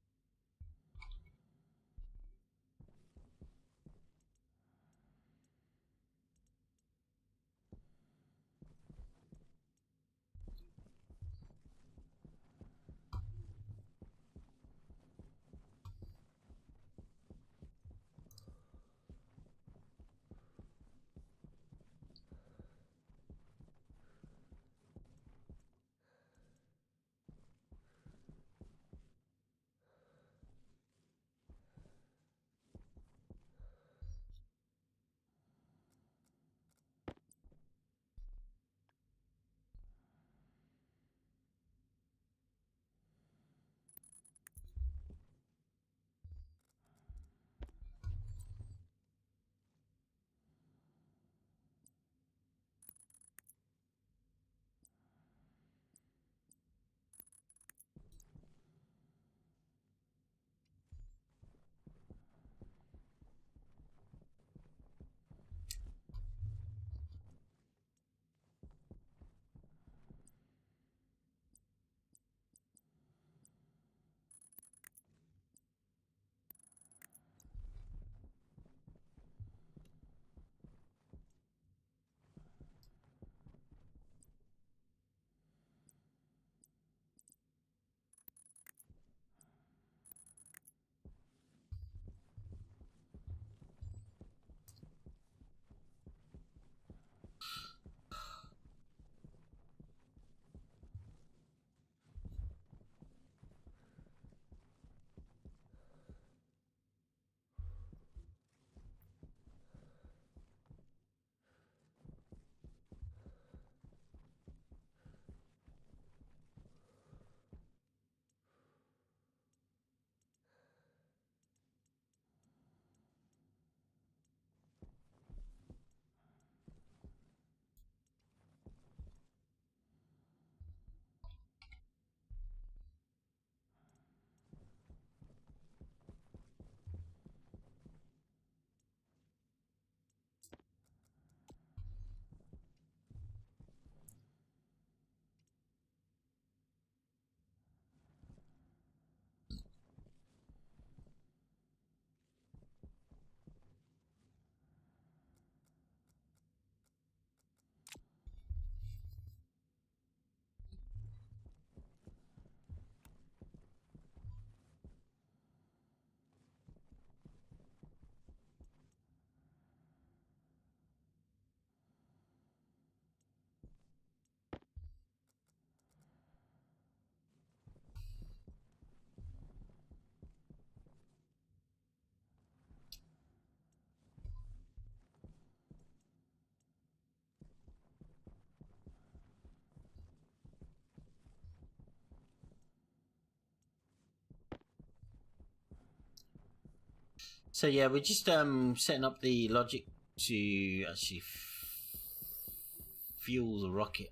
So yeah, we're just setting up the logic to actually fuel the rocket.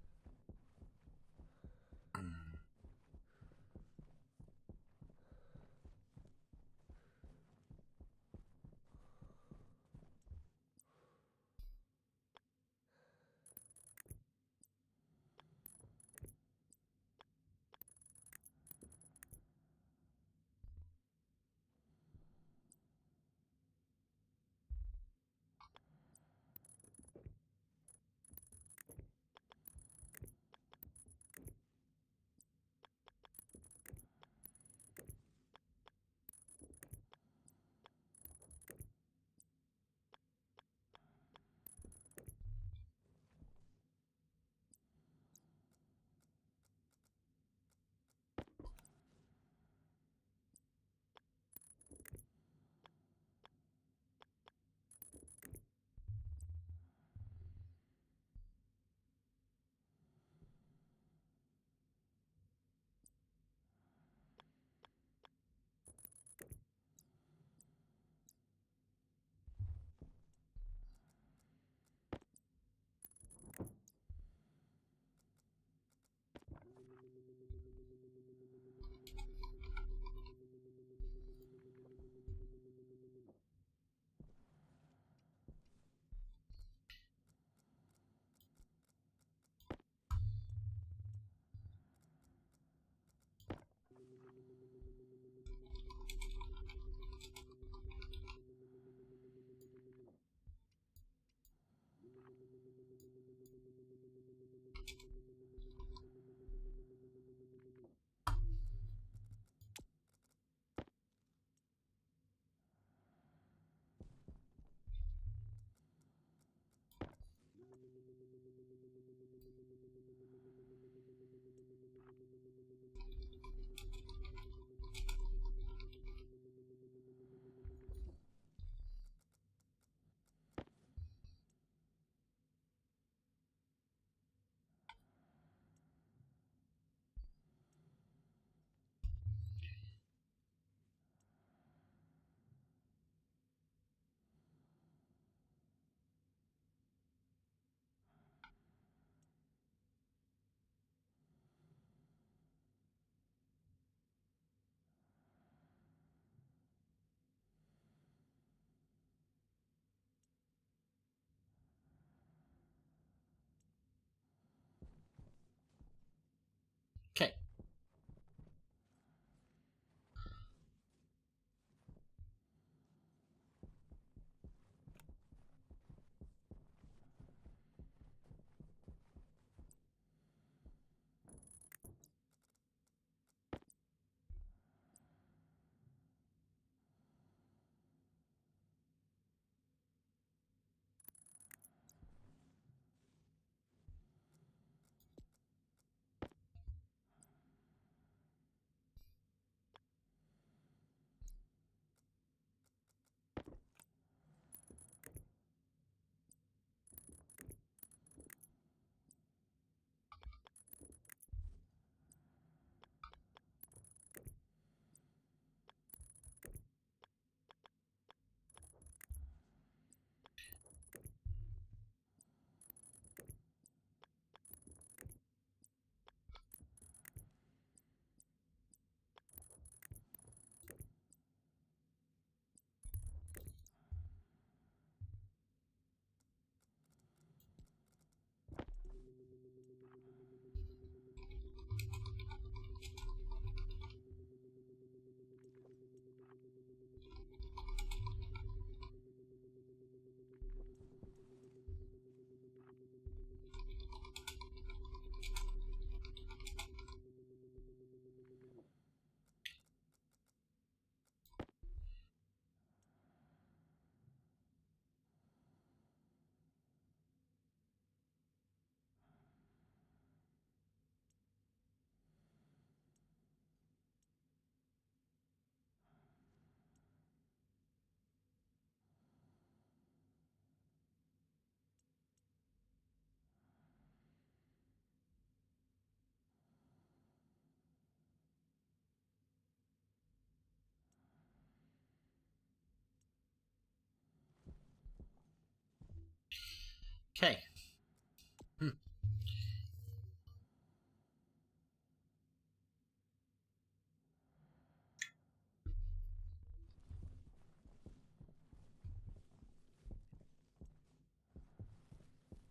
Okay.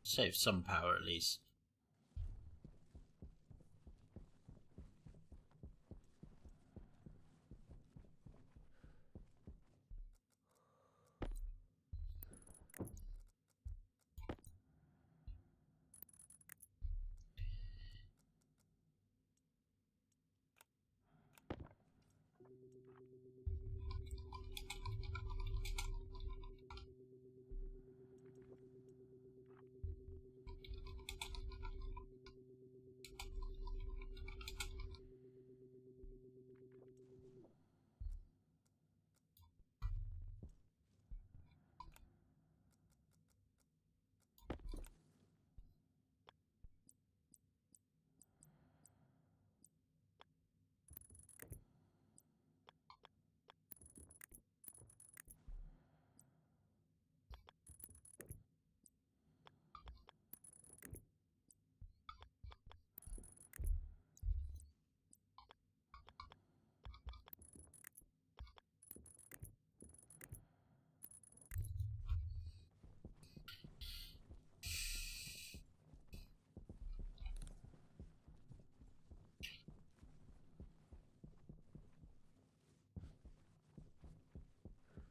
Save some power at least.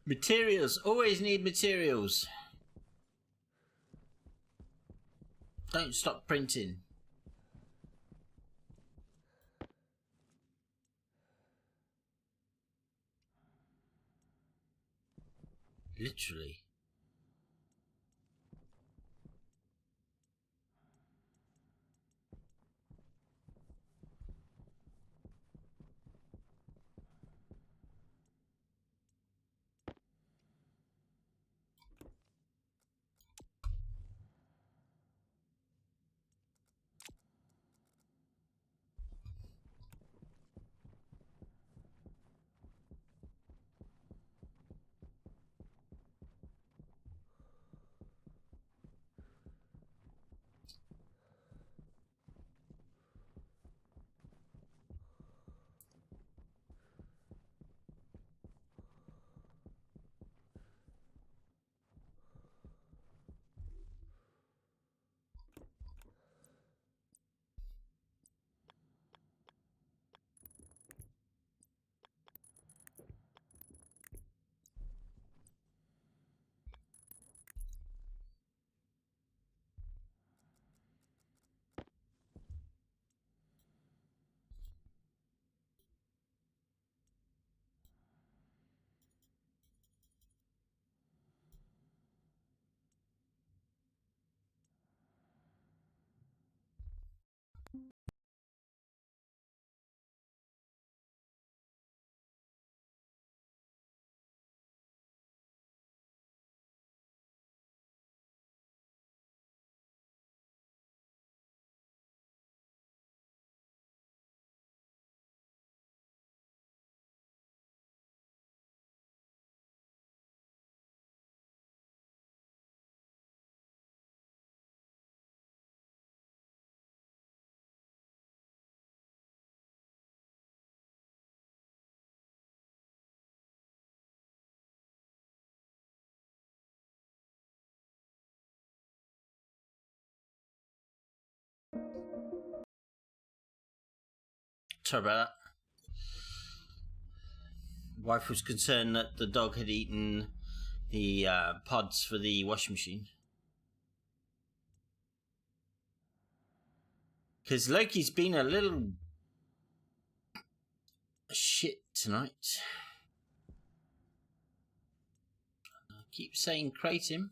Materials. Always need materials. Don't stop printing. Literally. Sorry about that. Wife was concerned that the dog had eaten the pods for the washing machine. Because Loki's been a little shit tonight. I keep saying crate him.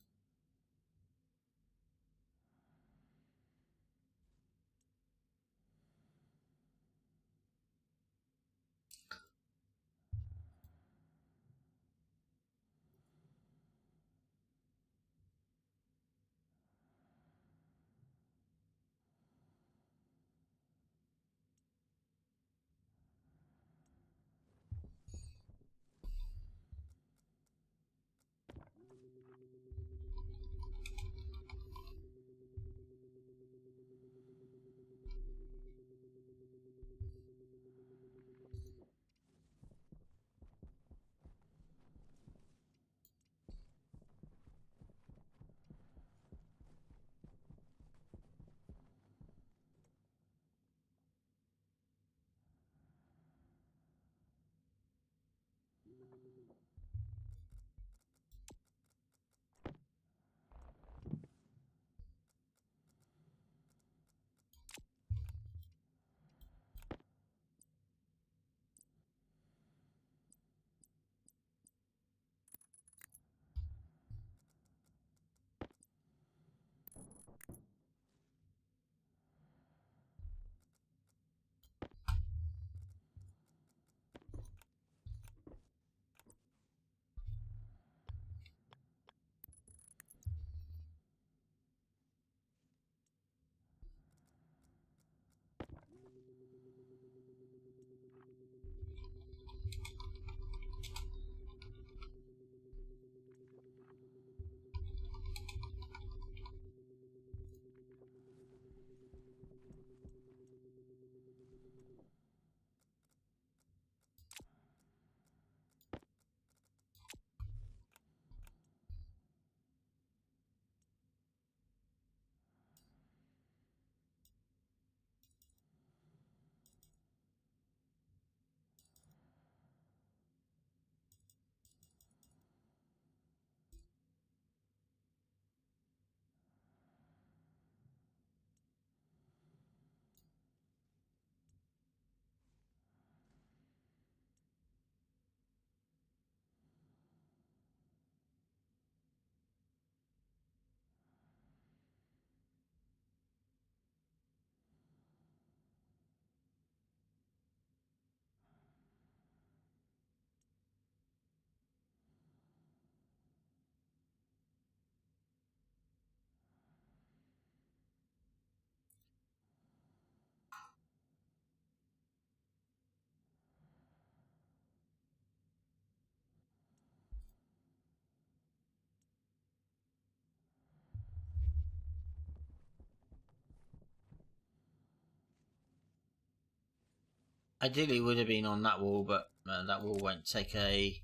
Ideally, it would have been on that wall, but that wall won't take a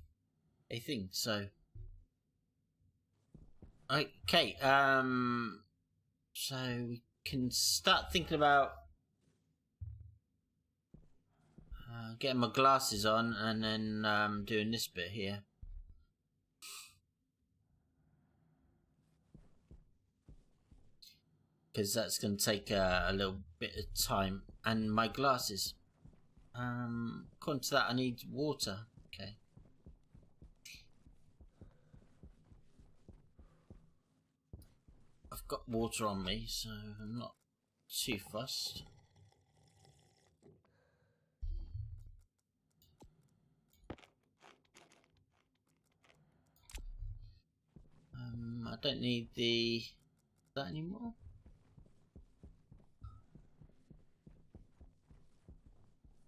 thing. So, okay. So we can start thinking about getting my glasses on and then doing this bit here. Because that's going to take a little bit of time. And my glasses. According to that, I need water. Okay. I've got water on me, so I'm not too fussed. I don't need that anymore.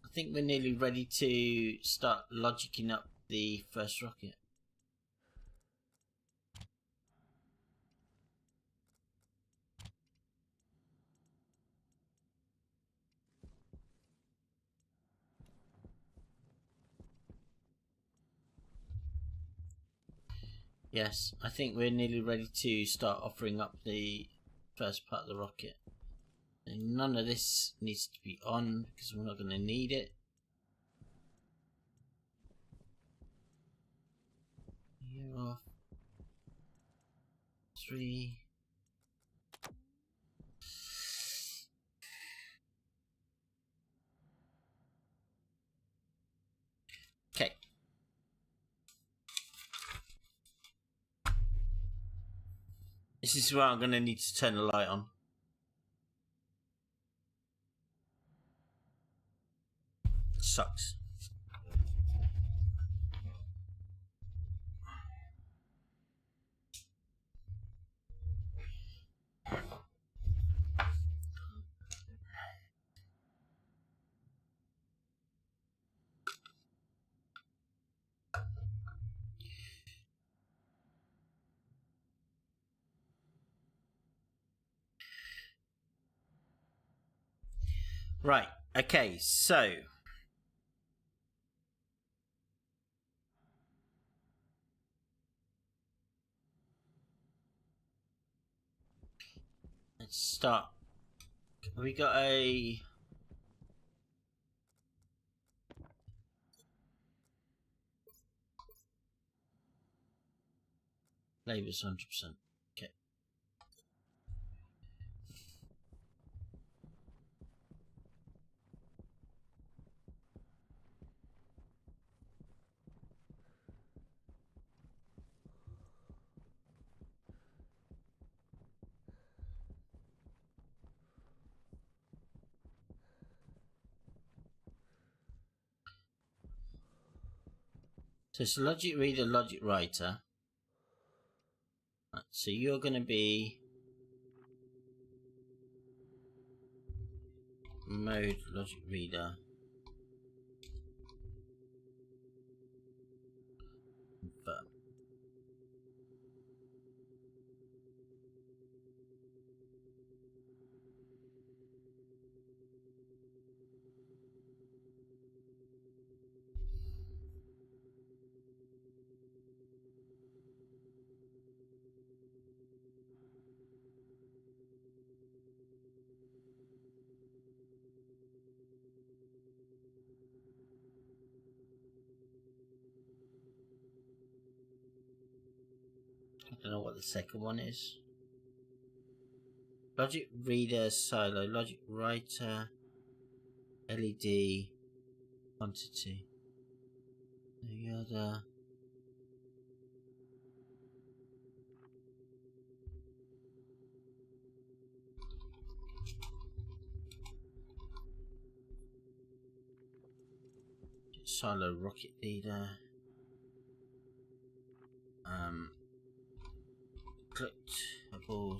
I think we're nearly ready to start logicking up the first rocket. Yes, I think we're nearly ready to start offering up the first part of the rocket. And none of this needs to be on because we're not going to need it. You're off. 3. Okay. This is where I'm going to need to turn the light on. Sucks. Right. Okay. So let's start. Have we got a labor's 100%. Okay. So it's logic reader, logic writer. Right, so you're going to be mode logic reader. Confirm. I don't know what the second one is. Logic reader silo, logic writer, LED, quantity. The other. Silo rocket leader. Collectibles.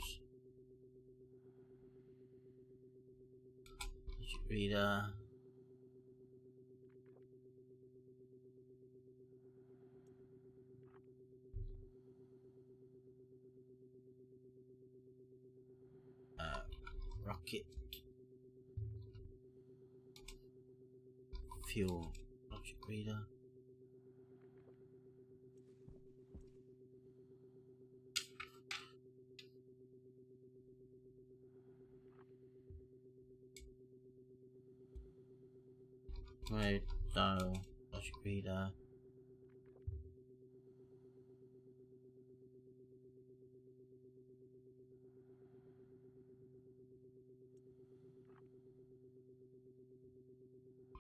Logic reader. Rocket pure logic reader. Mode dial logic reader.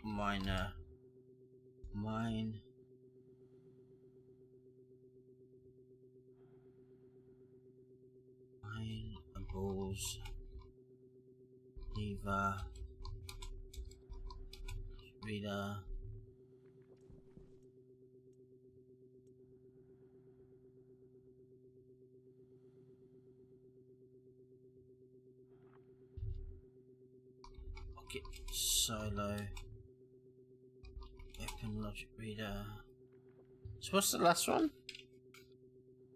Mine balls lever reader. Pocket solo open logic reader. So what's the last one?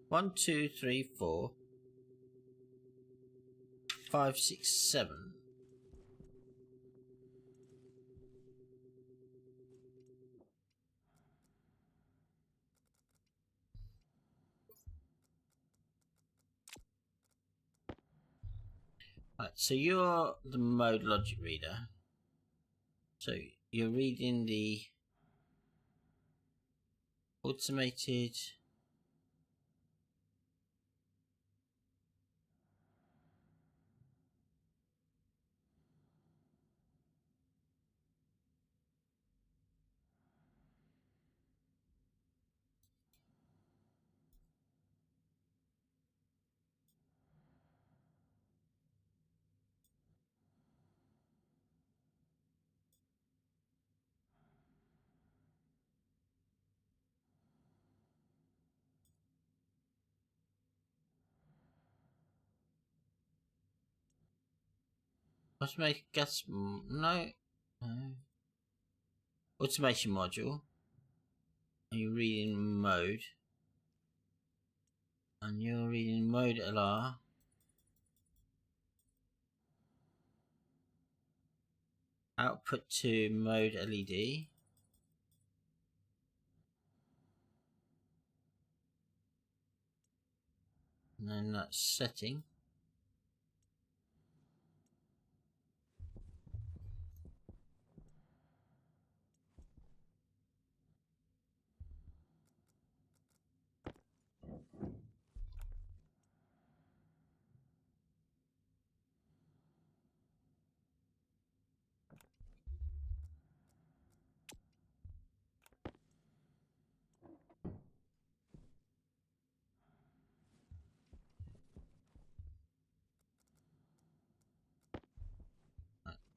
1, 2, 3, 4, 5, 6, 7. Right, so you're the mode logic reader. So you're reading the automated automated gas no automation module. And you're reading mode, and you're reading mode LR. Output to mode LED. And then that's setting.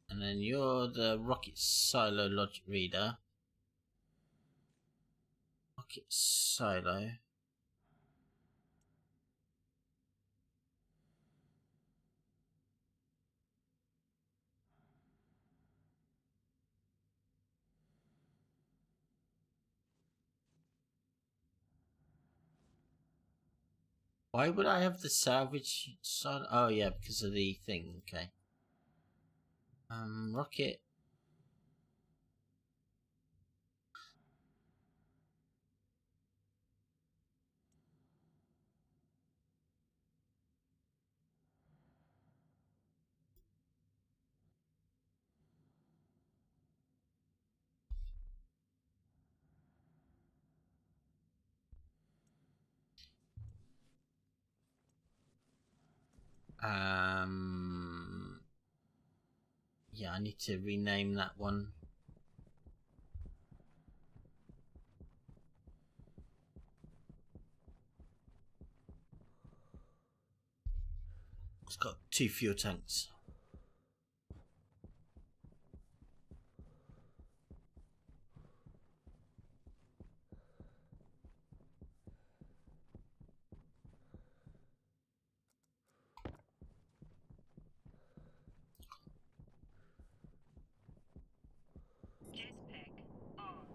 And then you're the rocket silo logic reader. Rocket silo. Why would I have the salvage side? Oh yeah, because of the thing. Okay. Rocket. Yeah, I need to rename that one. It's got 2 fuel tanks. Jetpack on.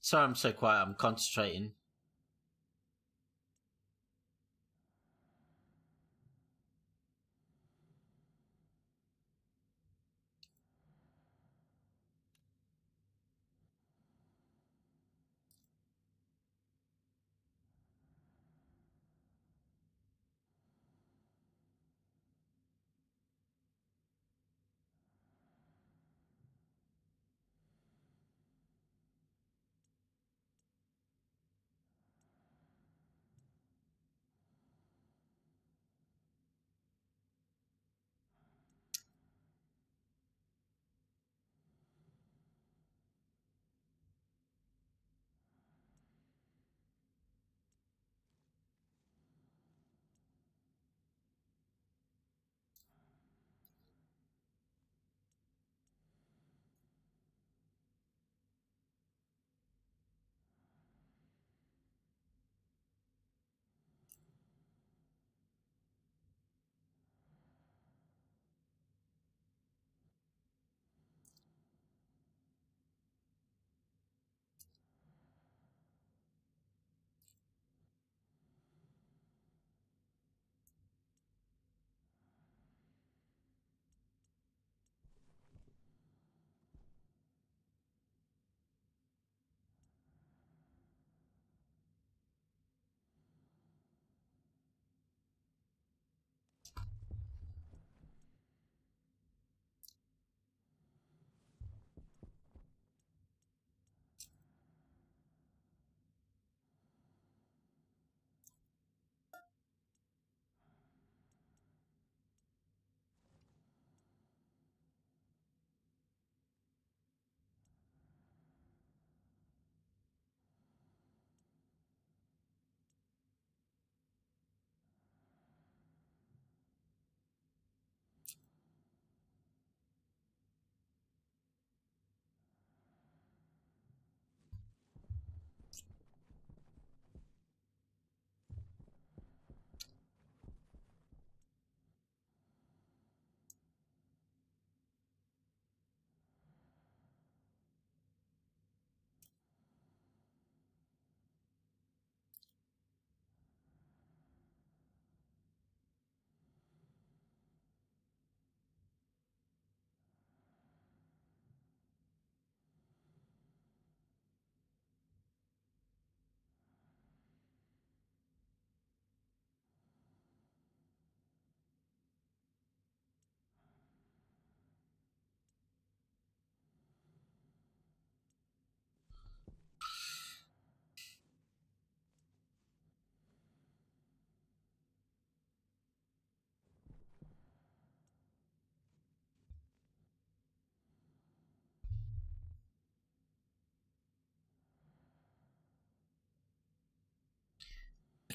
Sorry, I'm so quiet. I'm concentrating.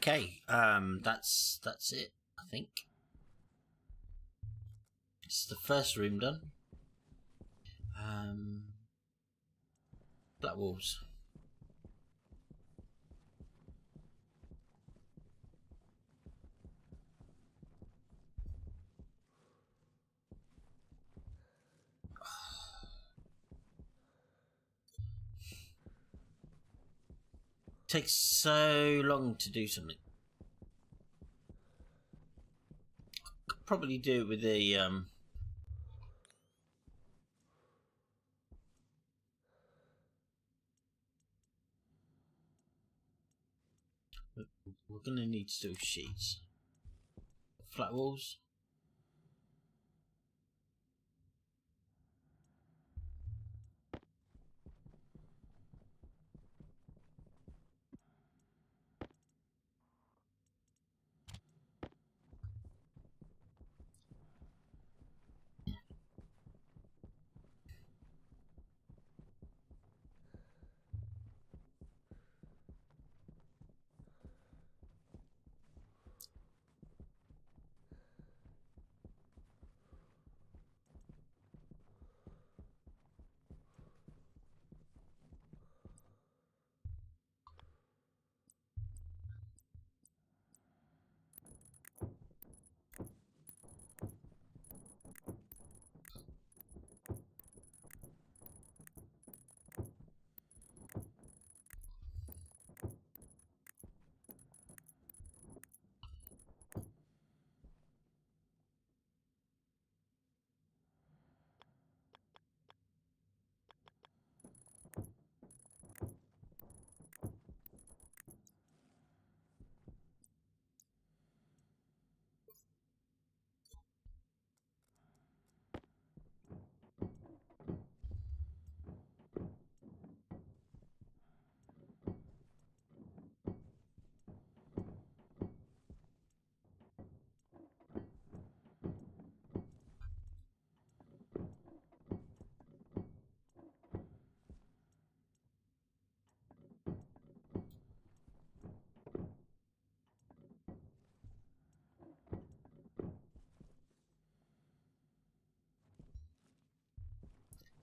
Okay, that's it. I think it's the first room done. Black walls. Takes so long to do something. Could probably do it with the we're gonna need steel sheets. Flat walls.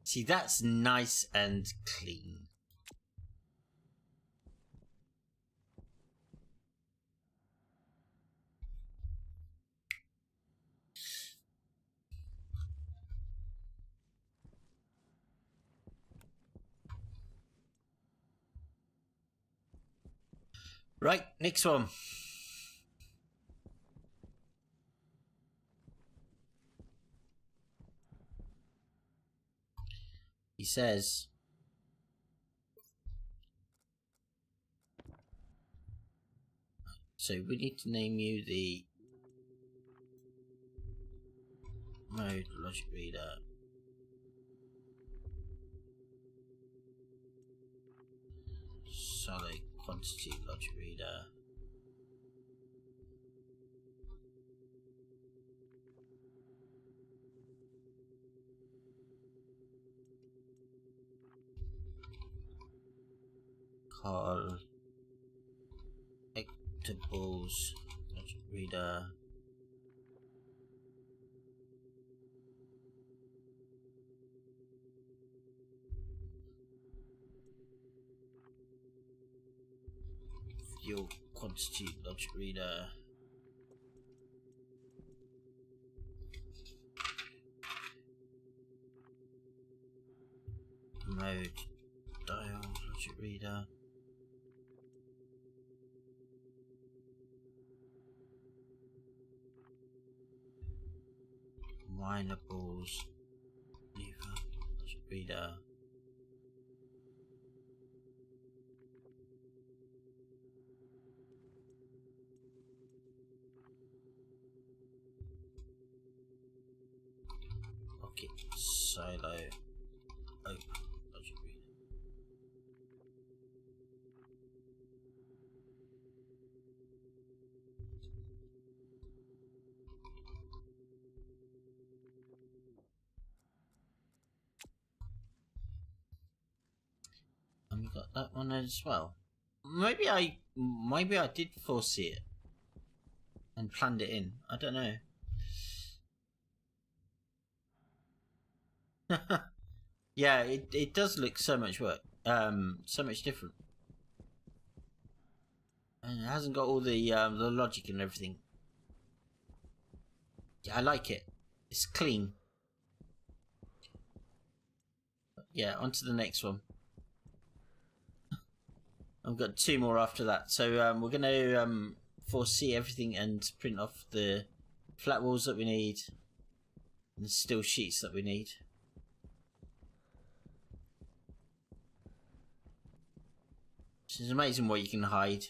See, that's nice and clean. Right, next one. He says, so we need to name you the mode logic reader. Solid quantity logic reader. Call Ectables logic reader. Fuel quantity logic reader. Mode dial logic reader. Wineables lever logic reader. Rocket silo open logic reader. And we got that one as well. Maybe I did foresee it and planned it in. I don't know. Yeah, it does look so much work. So much different. And it hasn't got all the logic and everything. Yeah, I like it. It's clean. Yeah, on to the next one. I've got two more after that. So we're going to foresee everything and print off the flat walls that we need and the still sheets that we need. It's amazing what you can hide.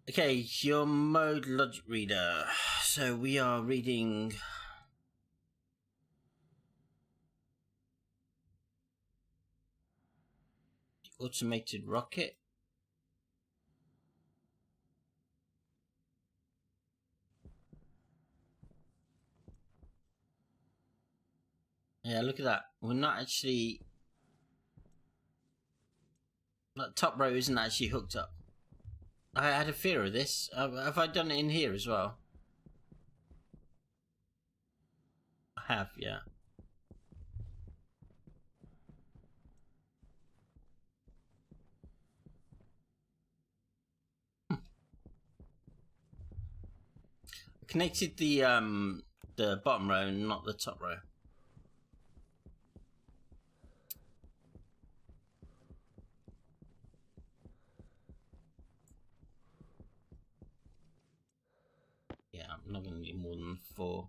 Okay, your mode logic reader. So we are reading the automated rocket. Yeah, look at that. We're not actually... That top row isn't actually hooked up. I had a fear of this. Have I done it in here as well? I have, yeah. Connected the bottom row, not the top row. Yeah, I'm not going to need more than 4.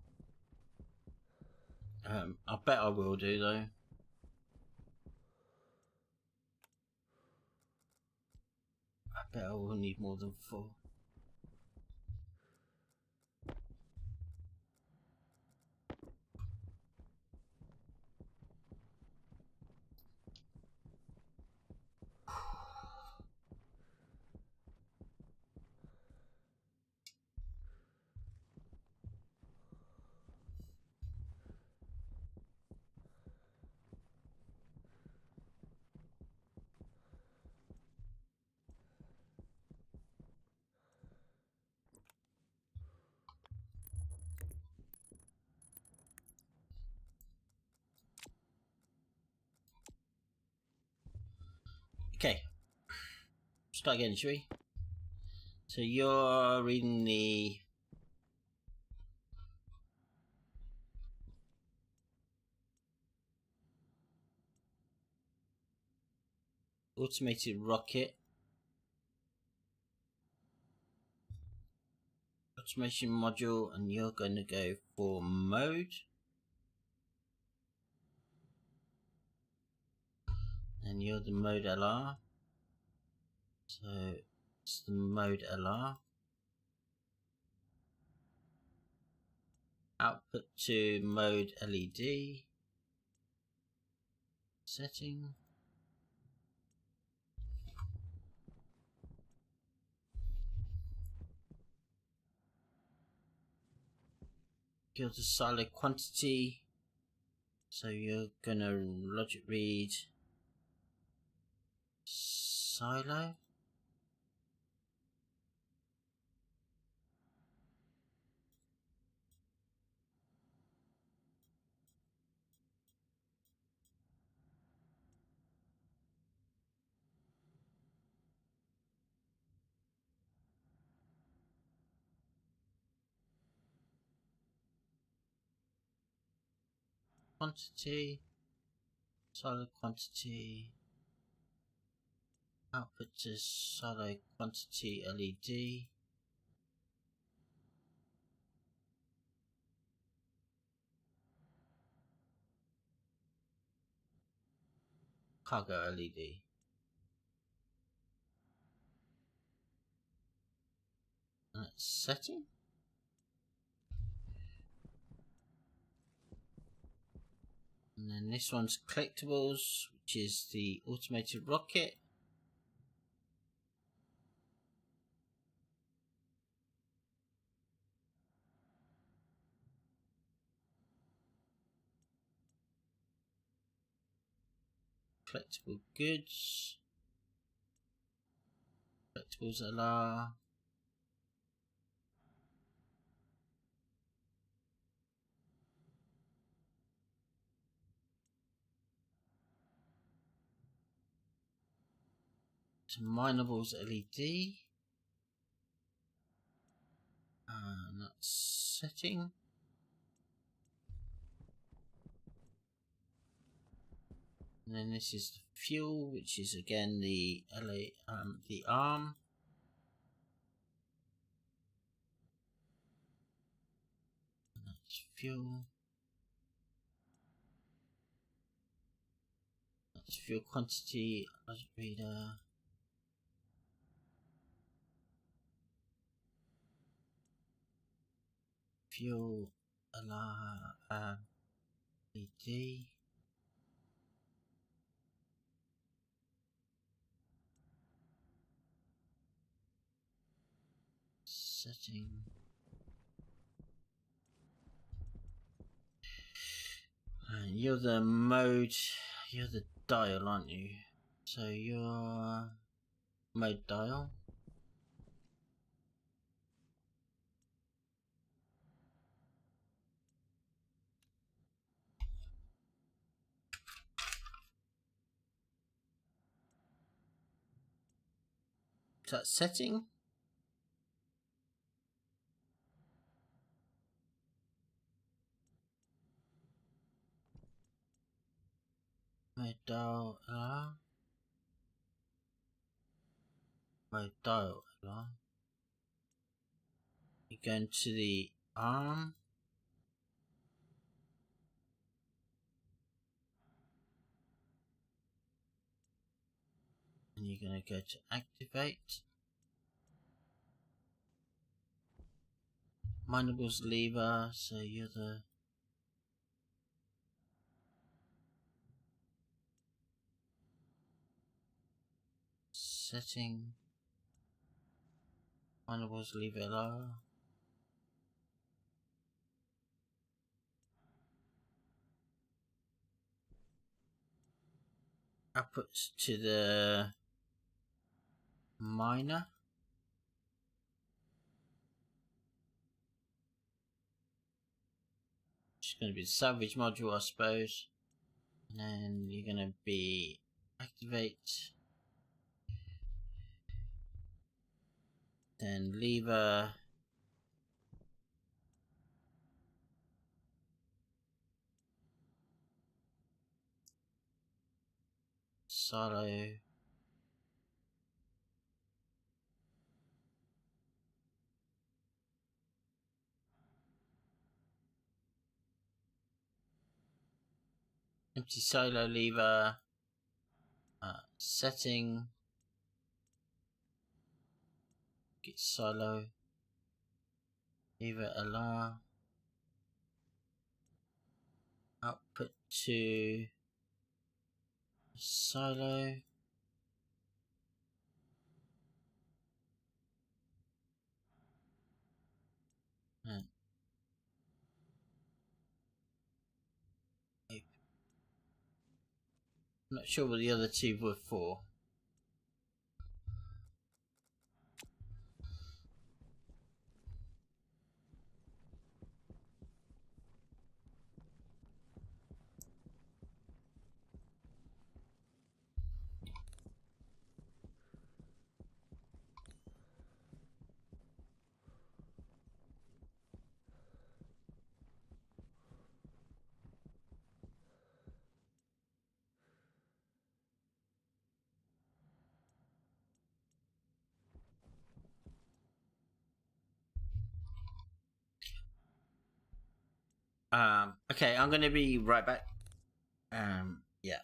I bet I will do though. I bet I will need more than 4. Okay, start again, shall we? So you're reading the automated rocket automation module, and you're going to go for mode, and you're the mode LR. So it's the mode LR. Output to mode LED. Setting. You're the silo quantity. So you're gonna logic read silo. Quantity. Silo quantity. Output to silo quantity LED. Cargo LED. That's setting. And then this one's collectibles, which is the automated rocket. Collectible goods. Collectibles LR. To minables LED. And that's setting. And then this is the fuel, which is again the the arm. And that's fuel. That's fuel quantity. Logic reader. Fuel LR LED. Setting. And you're the mode, you're the dial, aren't you? So you're mode dial. So that's setting. Mode dial LR. Mode dial LR. You're going to the arm. And you're going to go to activate. Mindables lever, so you're the setting. Mindables lever lower. Outputs to the miner. It's going to be the salvage module, I suppose. And then you're going to be activate. Then lever. Silo. Empty silo lever. Setting. Get silo. Lever alarm. Output to silo. And I'm not sure what the other two were for. Okay, I'm gonna be right back. Yeah.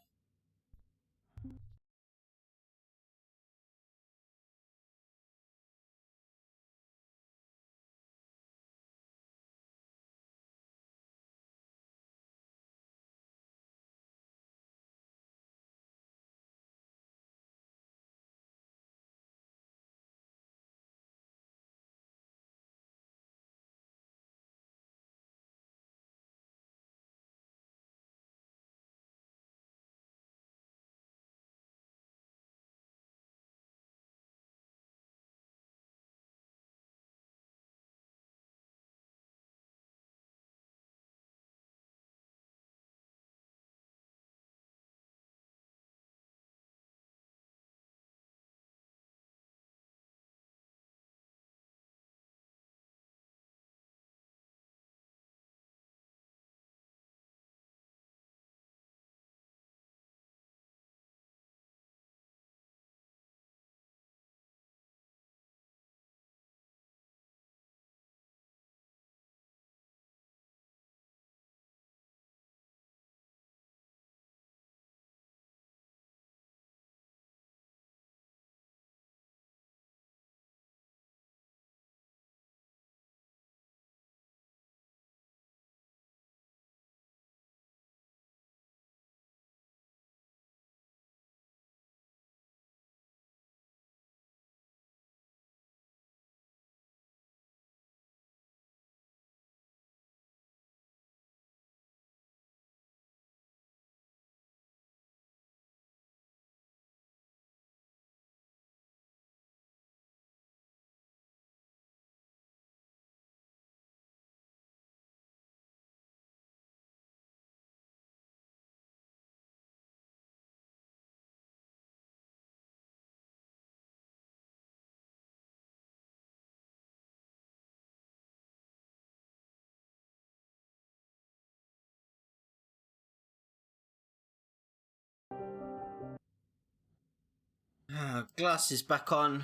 Glass is back on.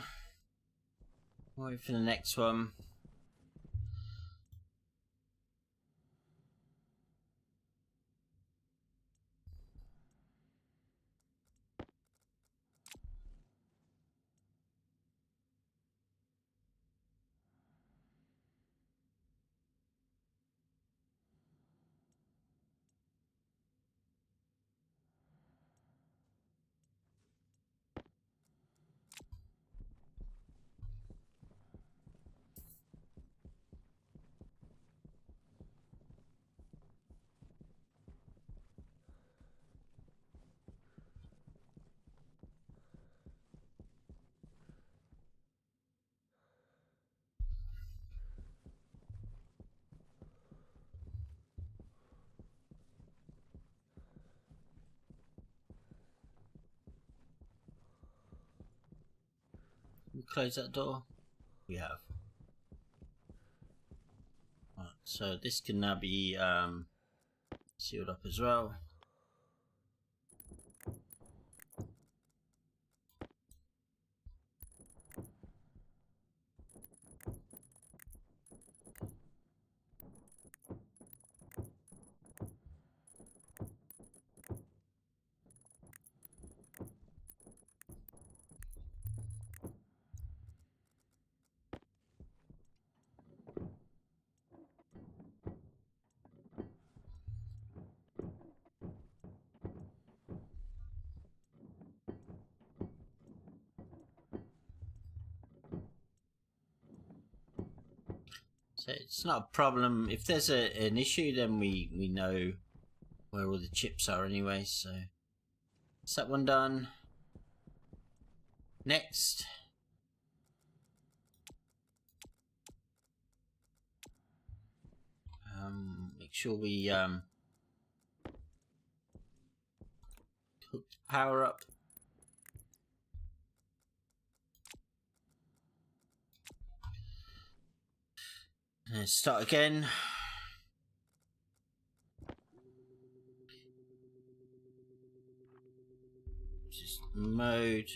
Wait for the next one. close that door? We have. Right, so this can now be sealed up as well. So it's not a problem. If there's an issue, then we know where all the chips are anyway. So is that one done? Next. Make sure we hook the power up. And start again. Just mode.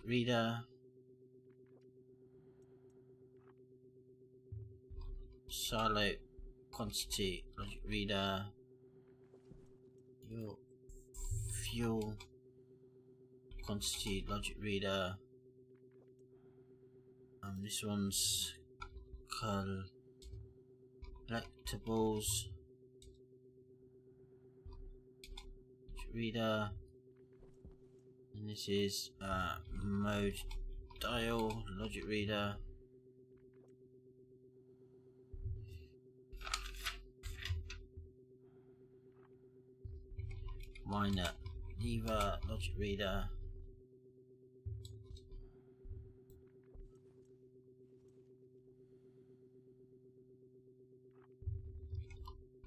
Reader. Silo quantity logic reader. Your fuel quantity logic reader. This one's collectibles reader, and this is mode dial logic reader. Minor lever logic reader.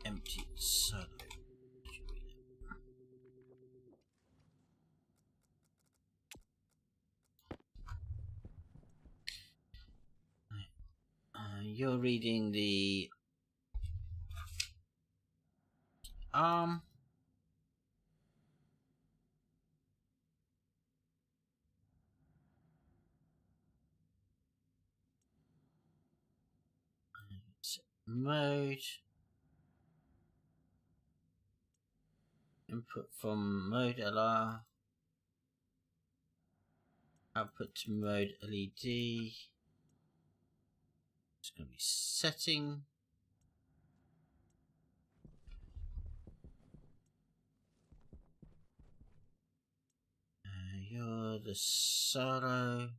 Empty solo logic reader. You're reading the arm. Mode. Input from mode LR. Output to mode LED. It's going to be setting. You're the solo.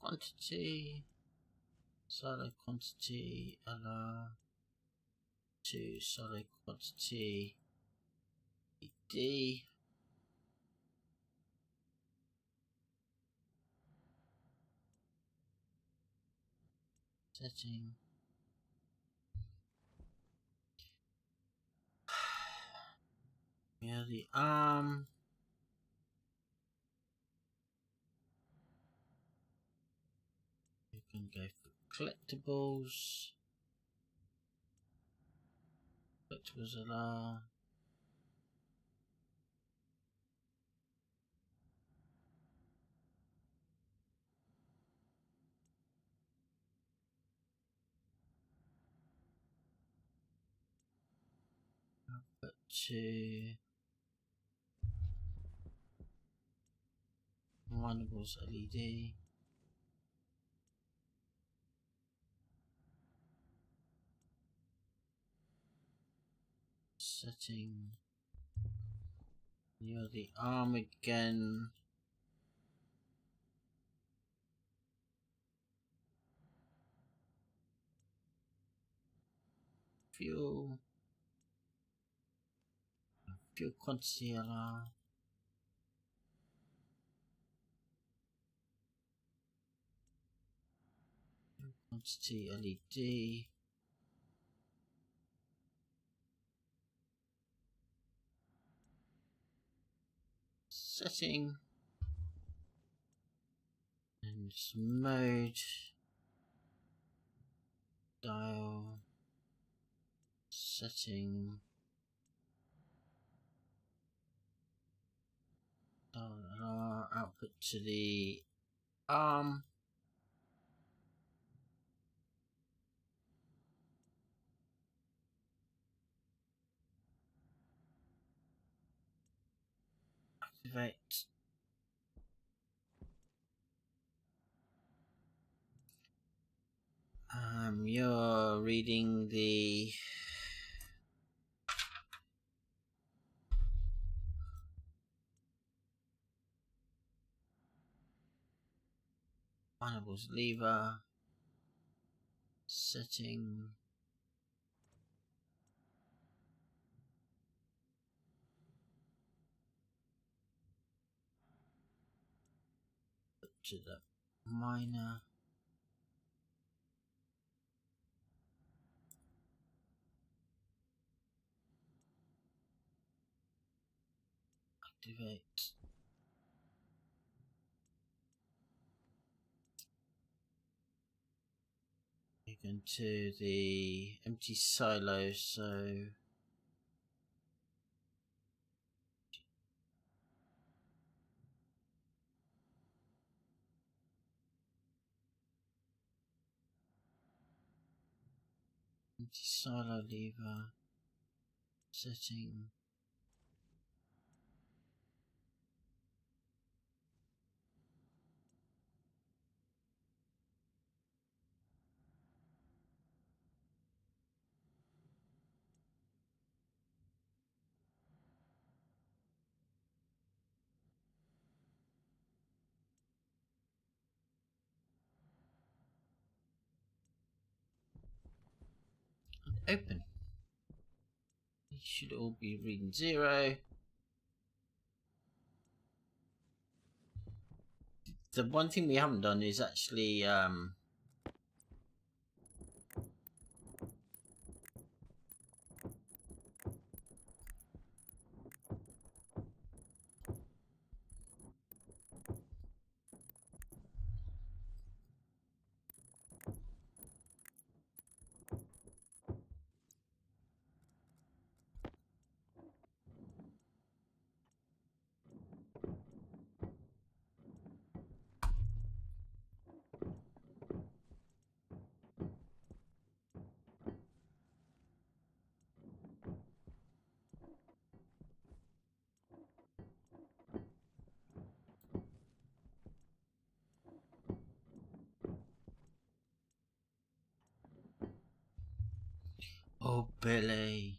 Quantity. Solo quantity LR. To solo quantity D. Setting. Yeah, the arm. You can go for collectibles. Collectibles LR. To Runnables LED. Setting You're the arm again. Fuel. Fuel quantity alarm. Quantity LED. Setting. And mode. Dial. Setting. Output to the arm. Activate. You're reading the Finals lever. Setting. To the minor. Activate. You go to the empty silo, so empty silo lever. Setting. Open. These should all be reading 0. The one thing we haven't done is actually oh Billy.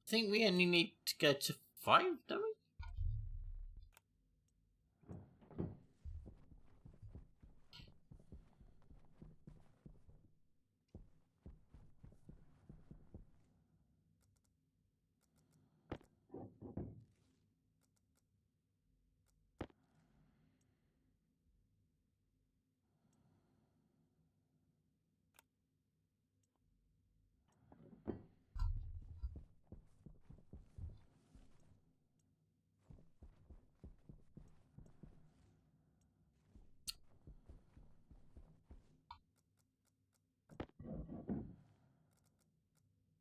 I think we only need to go to 5, don't we?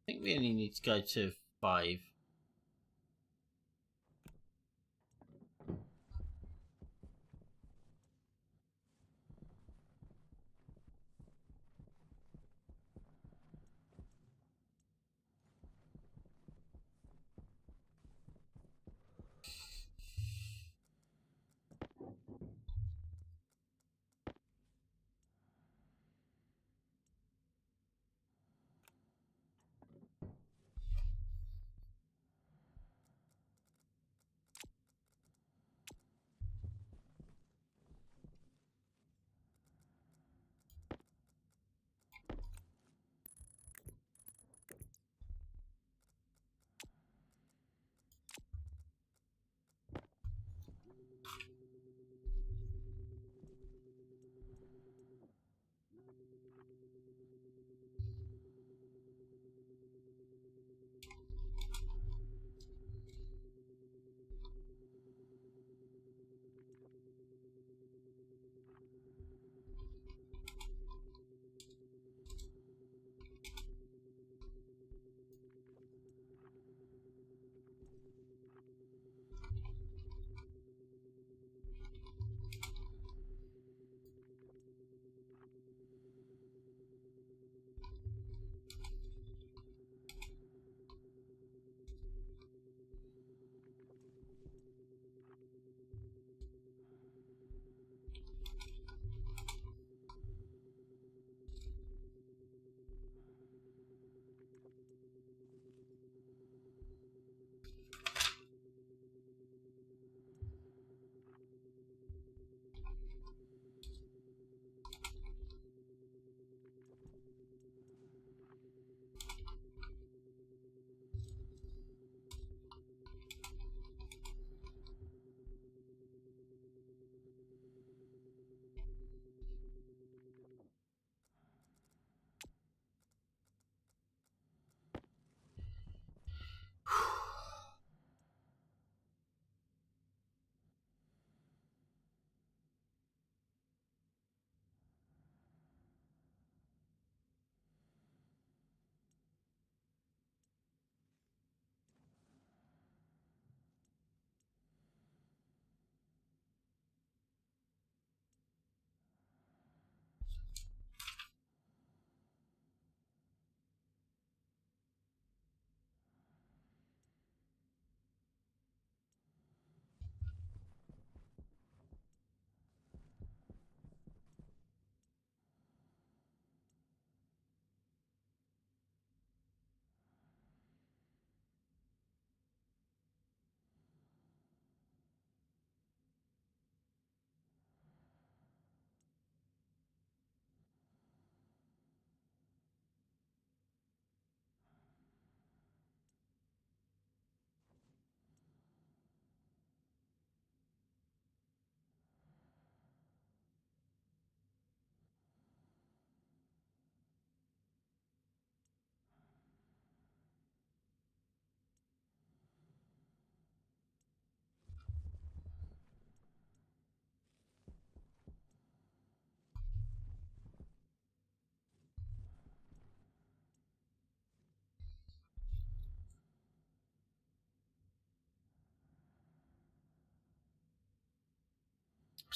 I think we only need to go to 5.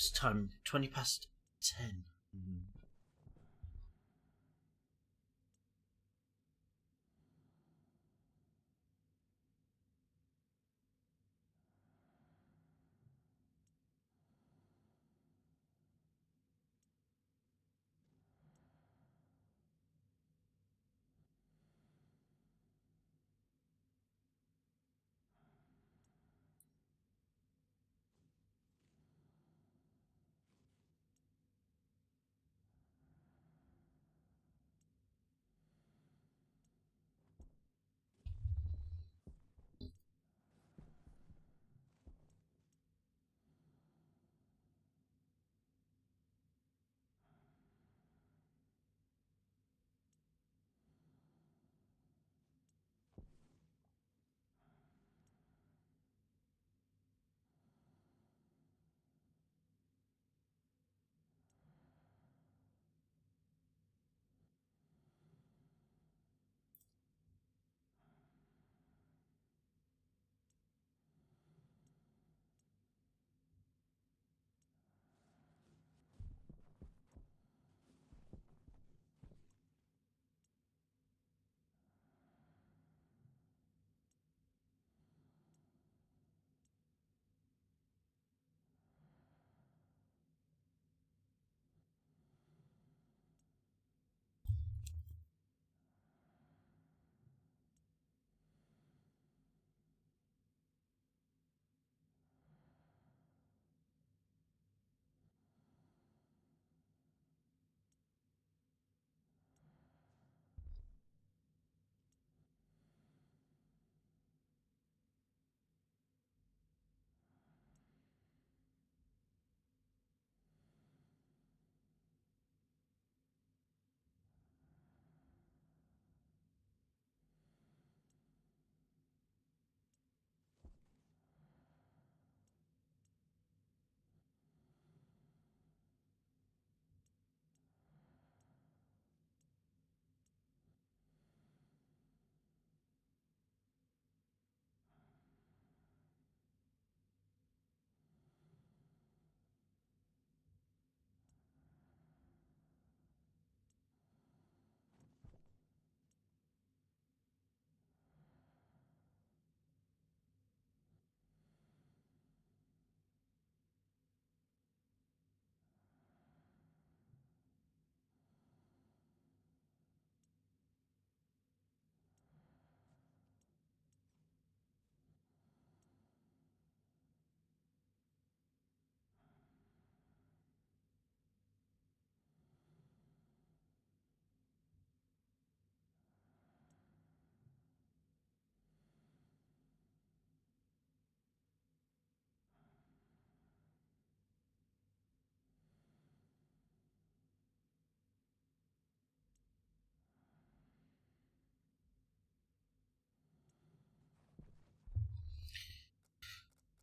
What's the time? 20 past 10.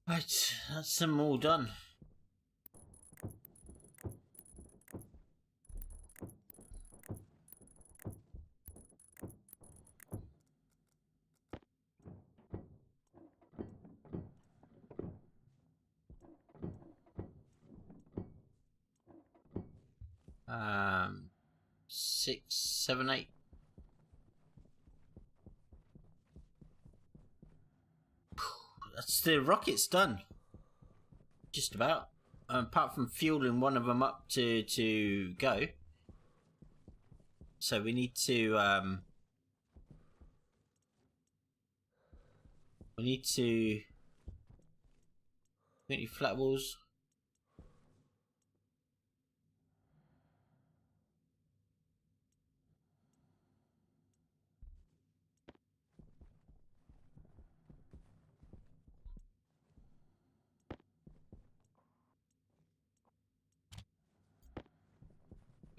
Right, that's them all done. Um, 6, 7, 8. That's the rockets done. Just about. Apart from fueling one of them up to go. So we need to we need to get any flat walls.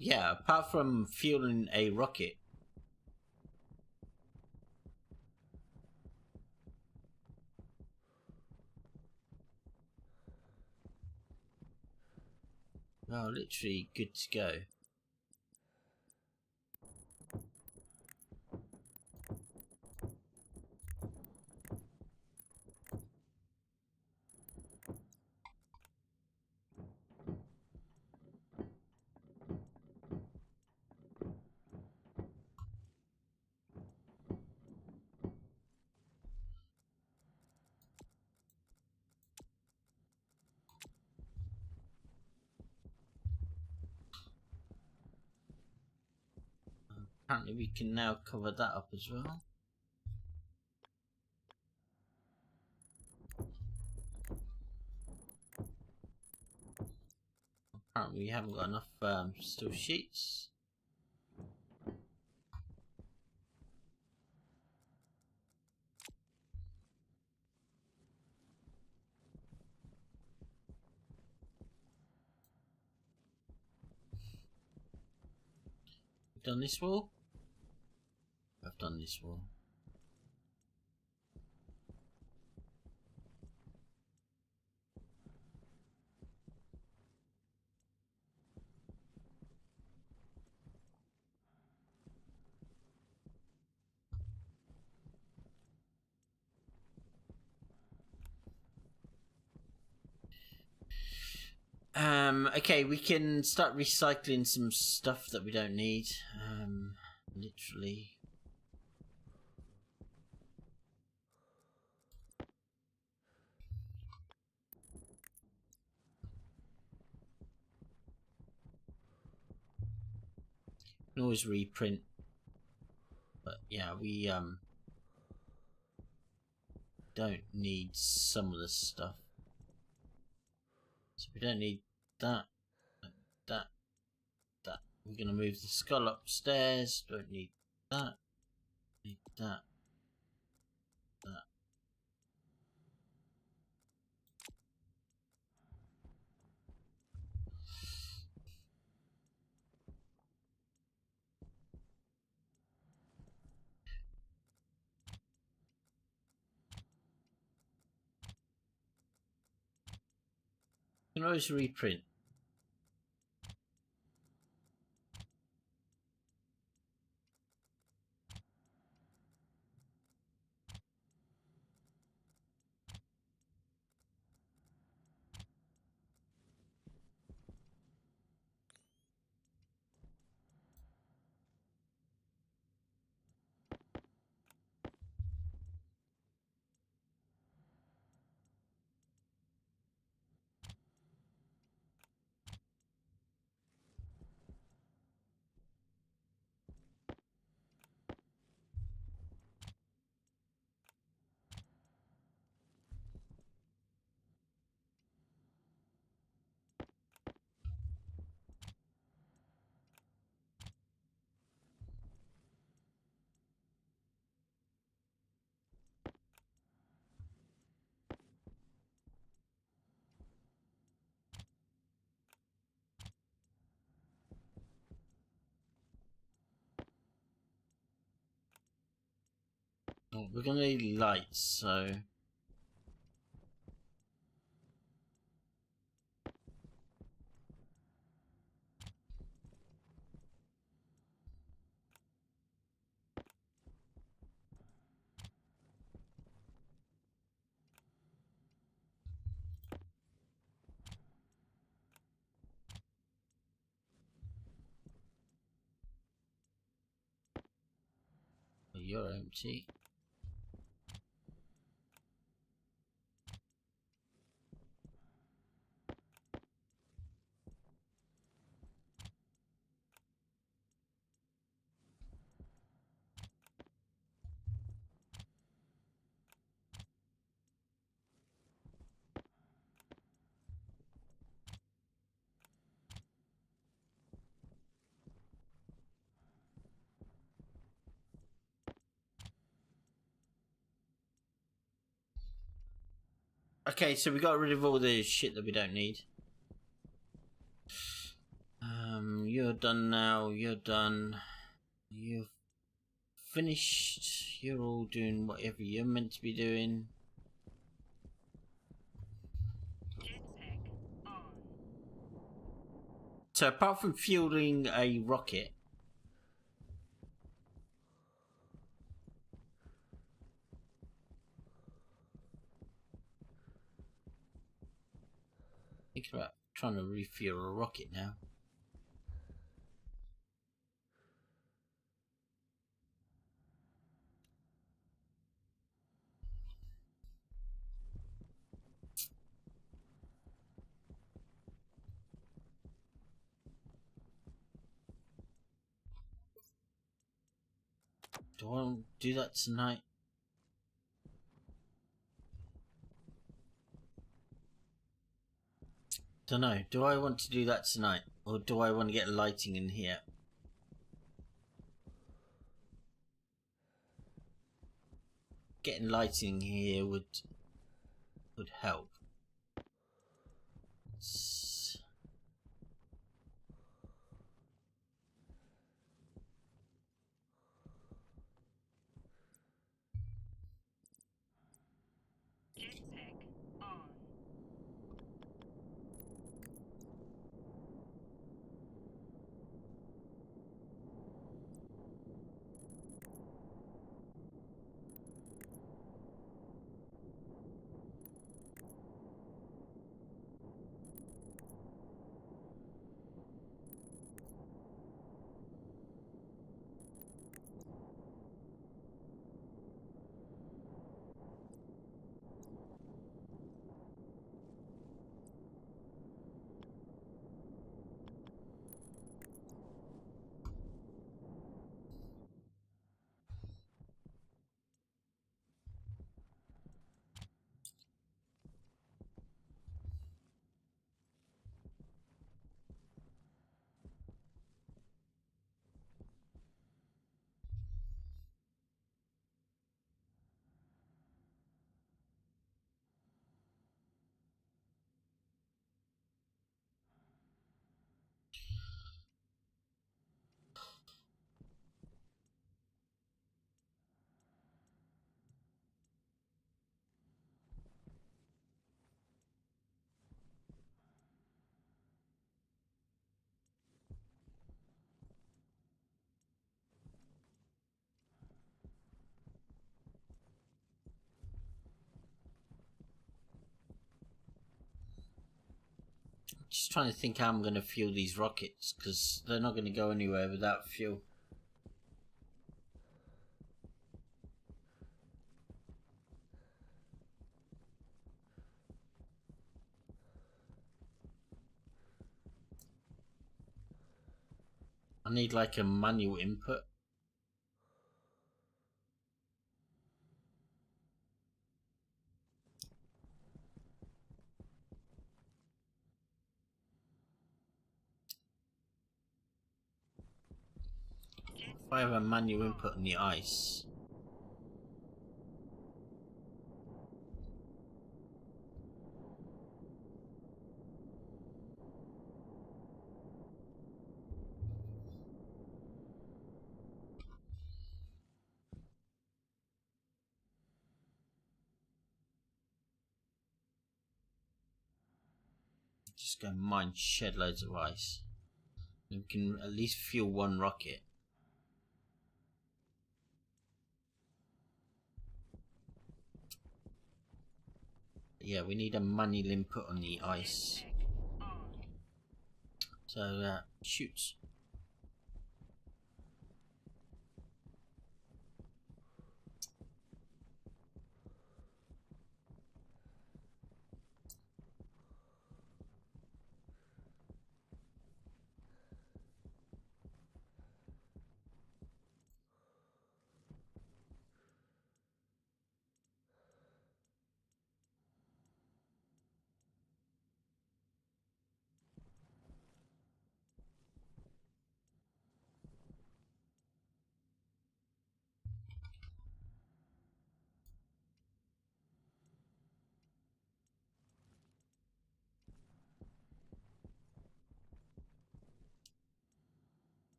Yeah, apart from fueling a rocket. Oh, literally good to go. Apparently we can now cover that up as well. Apparently we haven't got enough steel sheets. We've done this wall. I've done this wall. Okay, we can start recycling some stuff that we don't need. Literally. You can always reprint. But yeah, we don't need some of the stuff. So we don't need that, that. We're gonna move the skull upstairs. Don't need that. Need that. You can always reprint. Oh, we're gonna need lights, so you're empty. Okay, so we got rid of all the shit that we don't need. You're done now. You're done. You've finished. You're all doing whatever you're meant to be doing. Jetpack on. So apart from fueling a rocket, thinking about trying to refuel a rocket now. Do I want to do that tonight? Don't know. Do I want to do that tonight? Or do I want to get lighting in here? Getting lighting here would help. Jetpack on. Just trying to think how I'm going to fuel these rockets, because they're not going to go anywhere without fuel. I need like a manual input. If I have a manual input on the ice. Just go mine shed loads of ice. We can at least fuel one rocket. Yeah, we need a manual input on the ice. Jetpack on. So, shoots.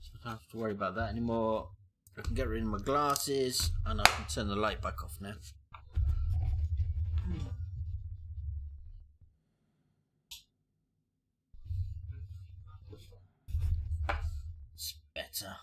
So I don't have to worry about that anymore. I can get rid of my glasses and I can turn the light back off now. It's better.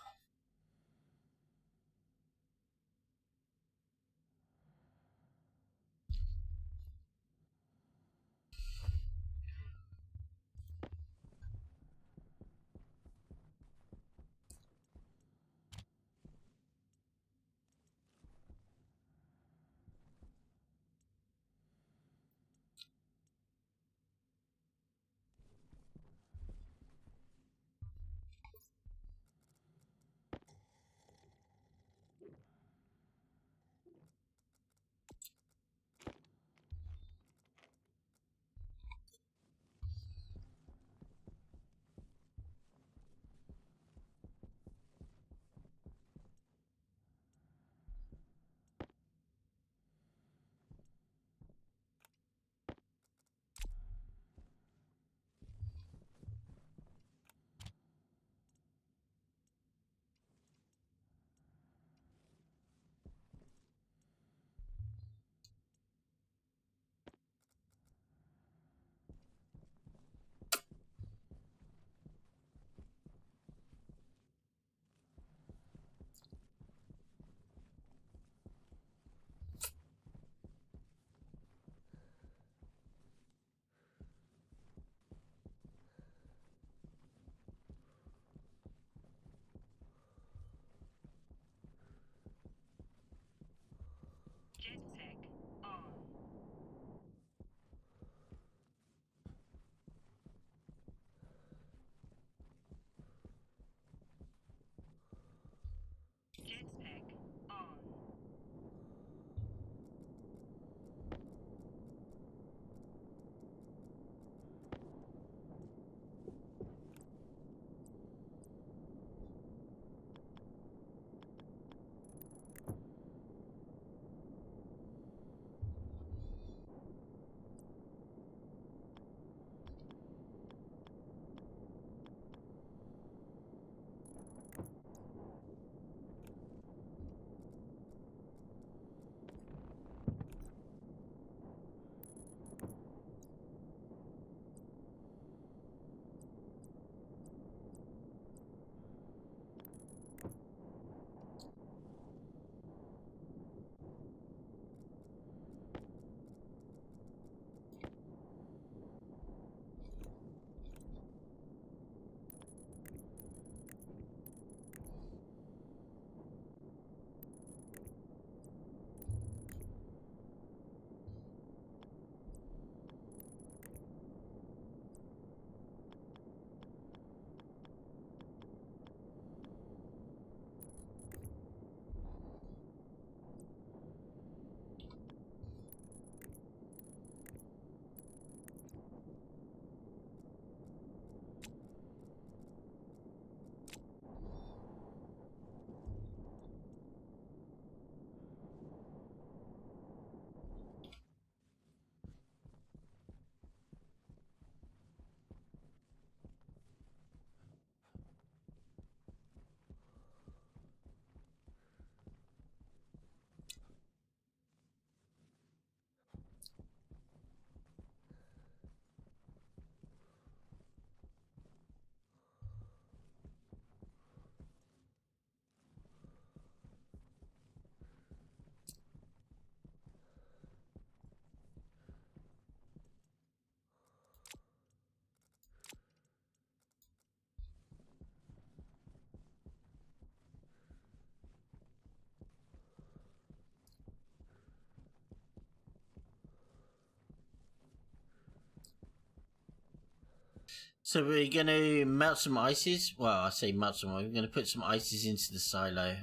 So we're going to melt some ices. Well, I say melt some. We're going to put some ices into the silo.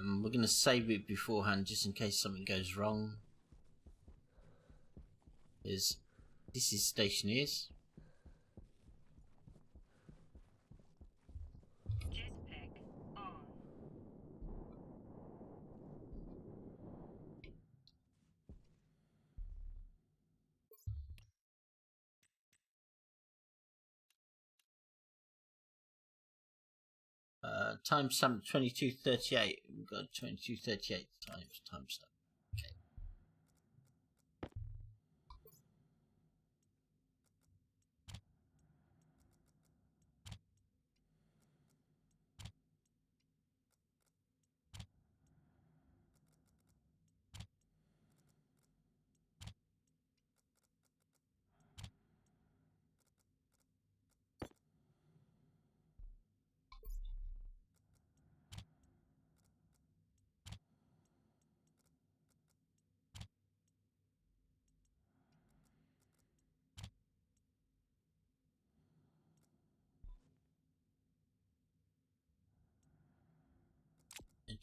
We're going to save it beforehand just in case something goes wrong. This is Stationeers. Jetpack on. Timestamp 22:38. We've got 22:38 timestamp. Okay.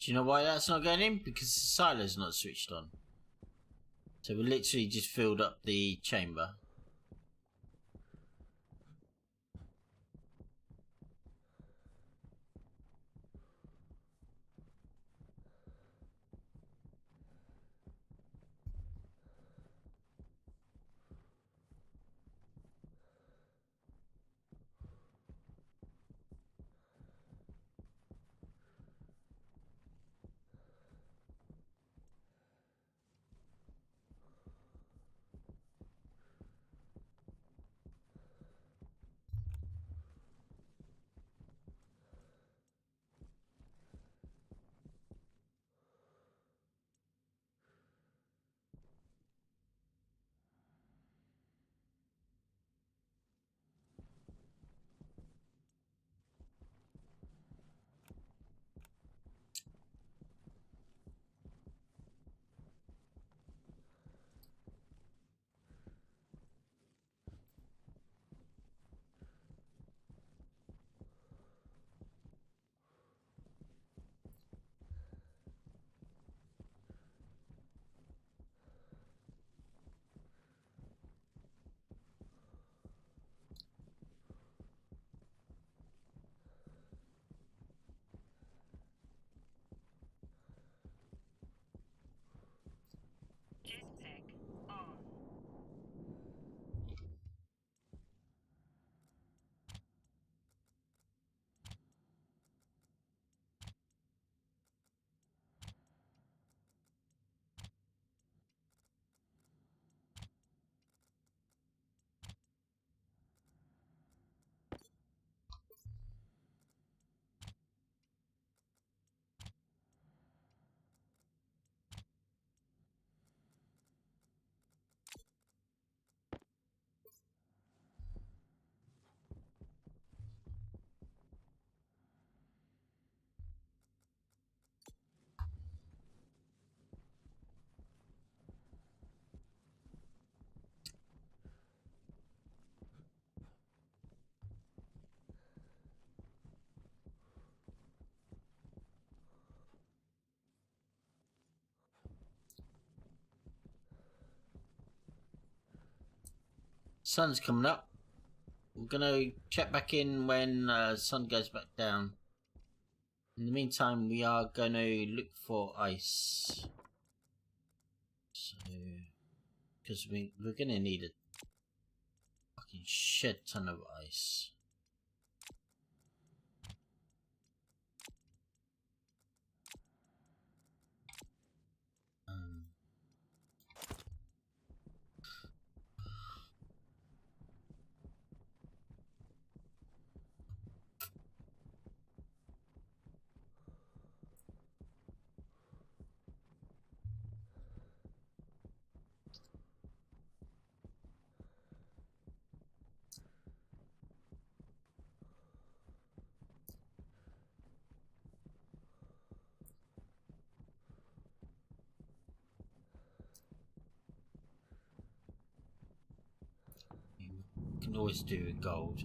Do you know why that's not going in? Because the silo's not switched on. So we literally just filled up the chamber. Jetpack on. Sun's coming up. We're gonna check back in when sun goes back down. In the meantime, we are gonna look for ice. So, because we're gonna need a fucking shit ton of ice. Um, you can always do with gold.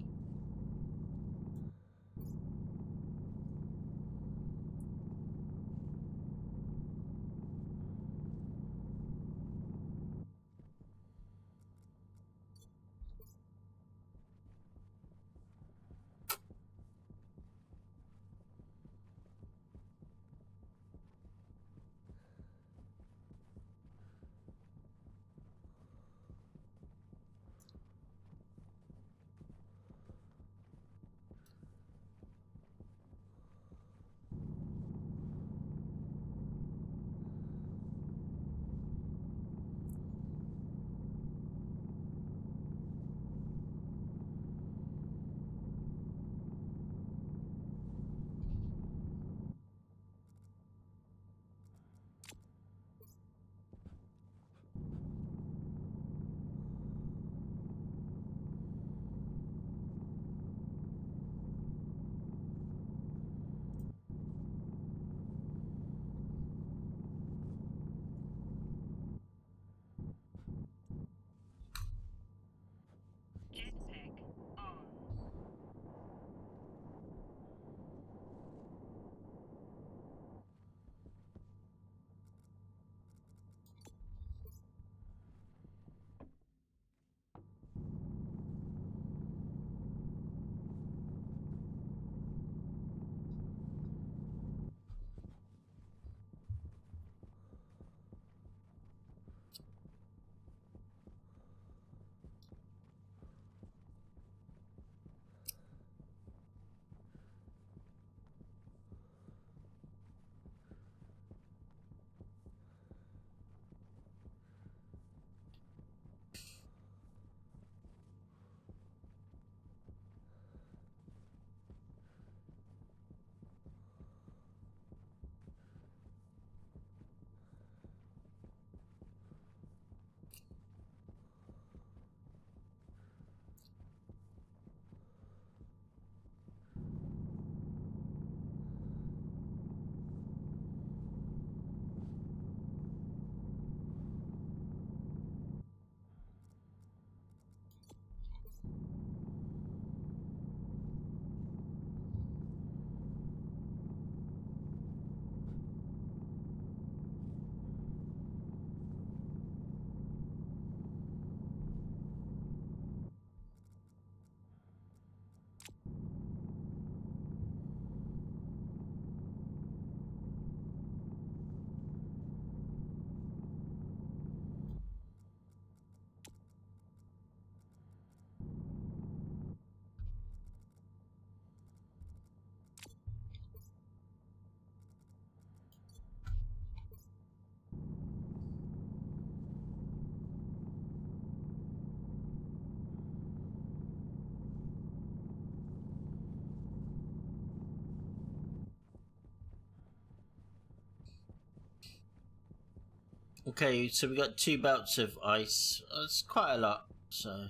Okay, so we got 2 belts of ice. That's quite a lot, so...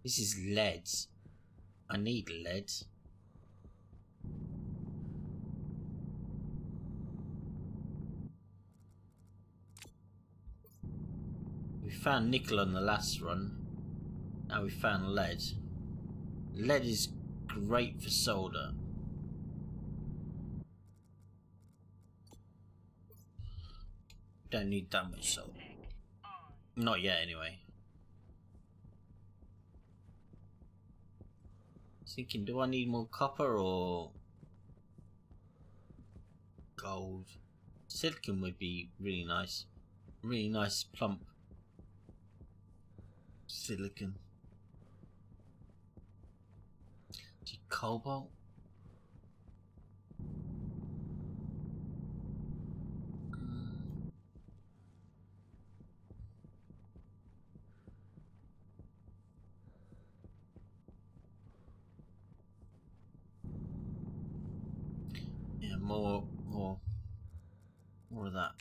This is lead. I need lead. We found nickel on the last run. Now we found lead. Lead is great for solder. Don't need that much solder. Not yet, anyway. Thinking, do I need more copper or gold? Silicon would be really nice. Really nice, plump silicon. Cobalt? Yeah, more of that.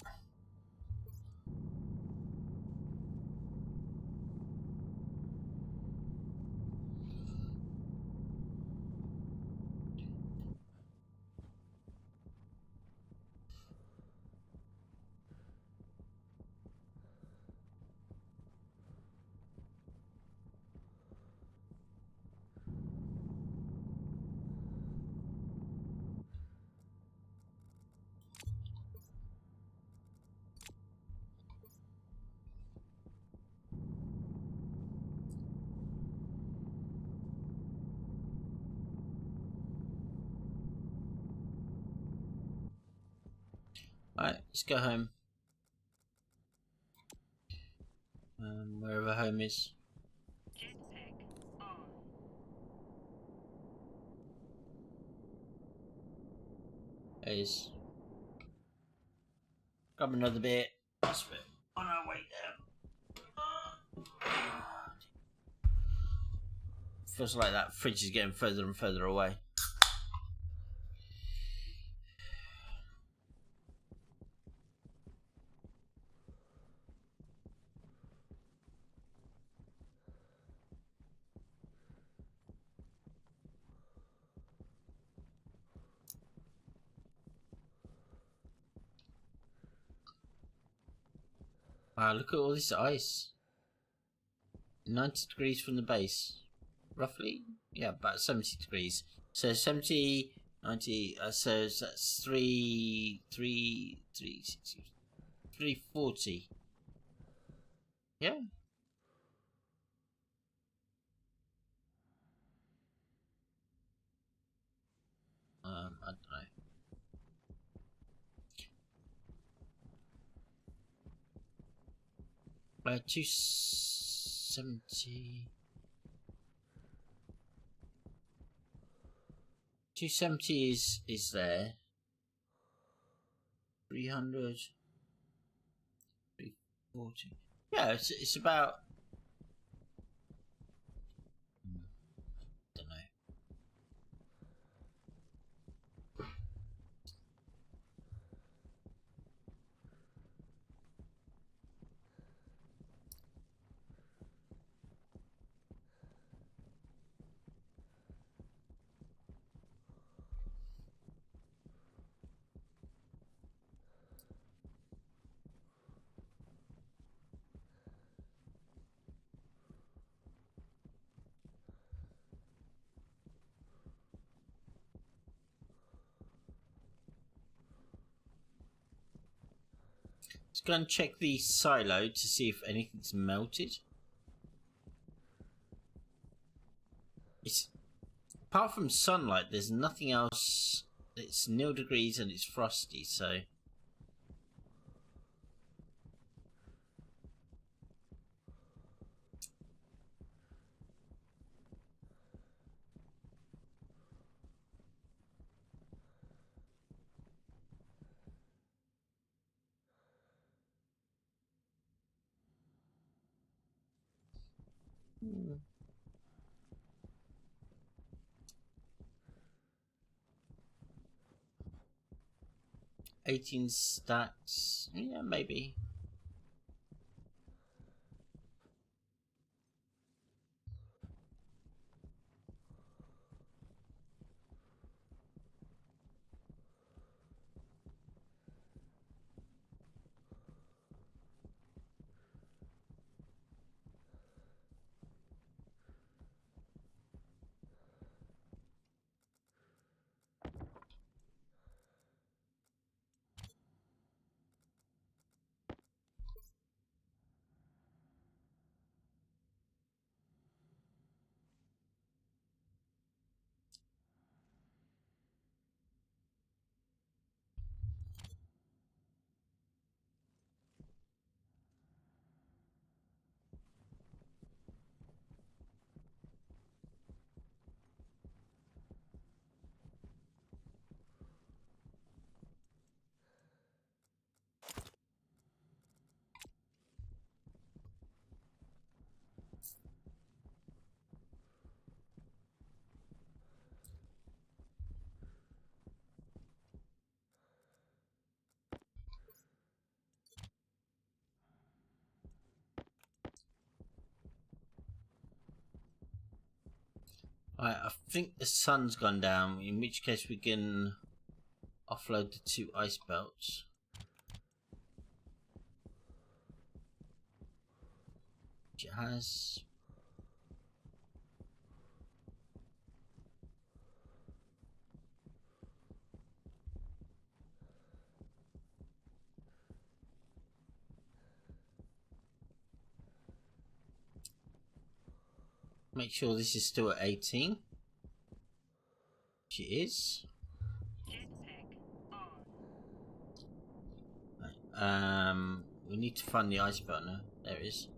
Alright, let's go home. Wherever home is. Jetpack on. Is grab another bit. That's it. On our way down. Feels like that fridge is getting further and further away. Wow, look at all this ice. 90 degrees from the base. Roughly? Yeah, about 70 degrees. So 70, 90, so that's 340. Yeah. I don't know. Uh, 270. 270 is there. 300. 340. Yeah, it's about. Don't know. Let's go and check the silo to see if anything's melted. It's apart from sunlight, there's nothing else. It's 0 degrees and it's frosty, so. 18 stacks. Yeah, maybe. Right, I think the sun's gone down, in which case we can offload the 2 ice belts. Which it has. Make sure this is still at 18. Which it is. Jetpack on. Right, we need to find the ice belt now. There it is.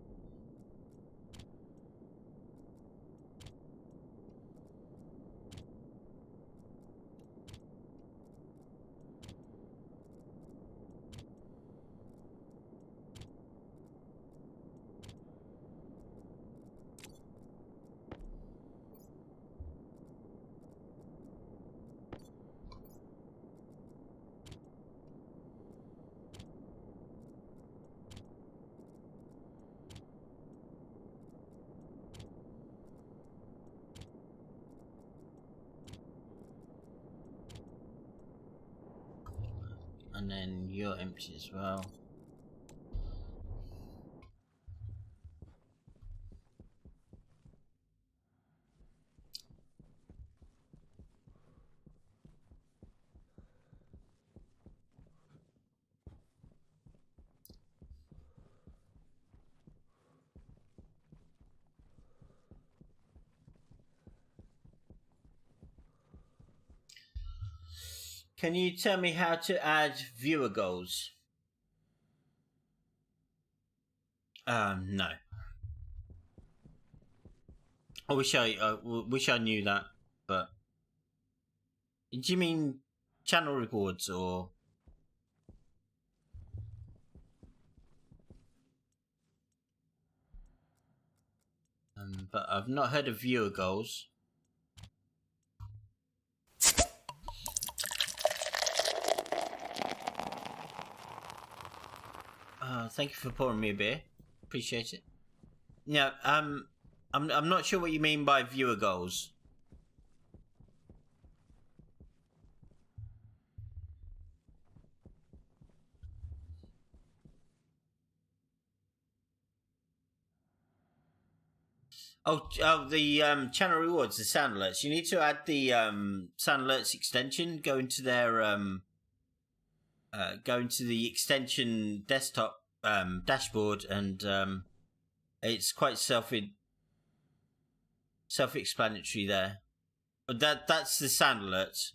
And then you're empty as well. Can you tell me how to add viewer goals? No. I wish I knew that, but do you mean channel rewards or? But I've not heard of viewer goals. Thank you for pouring me a beer. Appreciate it. Yeah. I'm not sure what you mean by viewer goals. Oh, the channel rewards, the sound alerts. You need to add the sound alerts extension. Go into the extension desktop dashboard, and it's quite self-explanatory there. That's the sound alerts.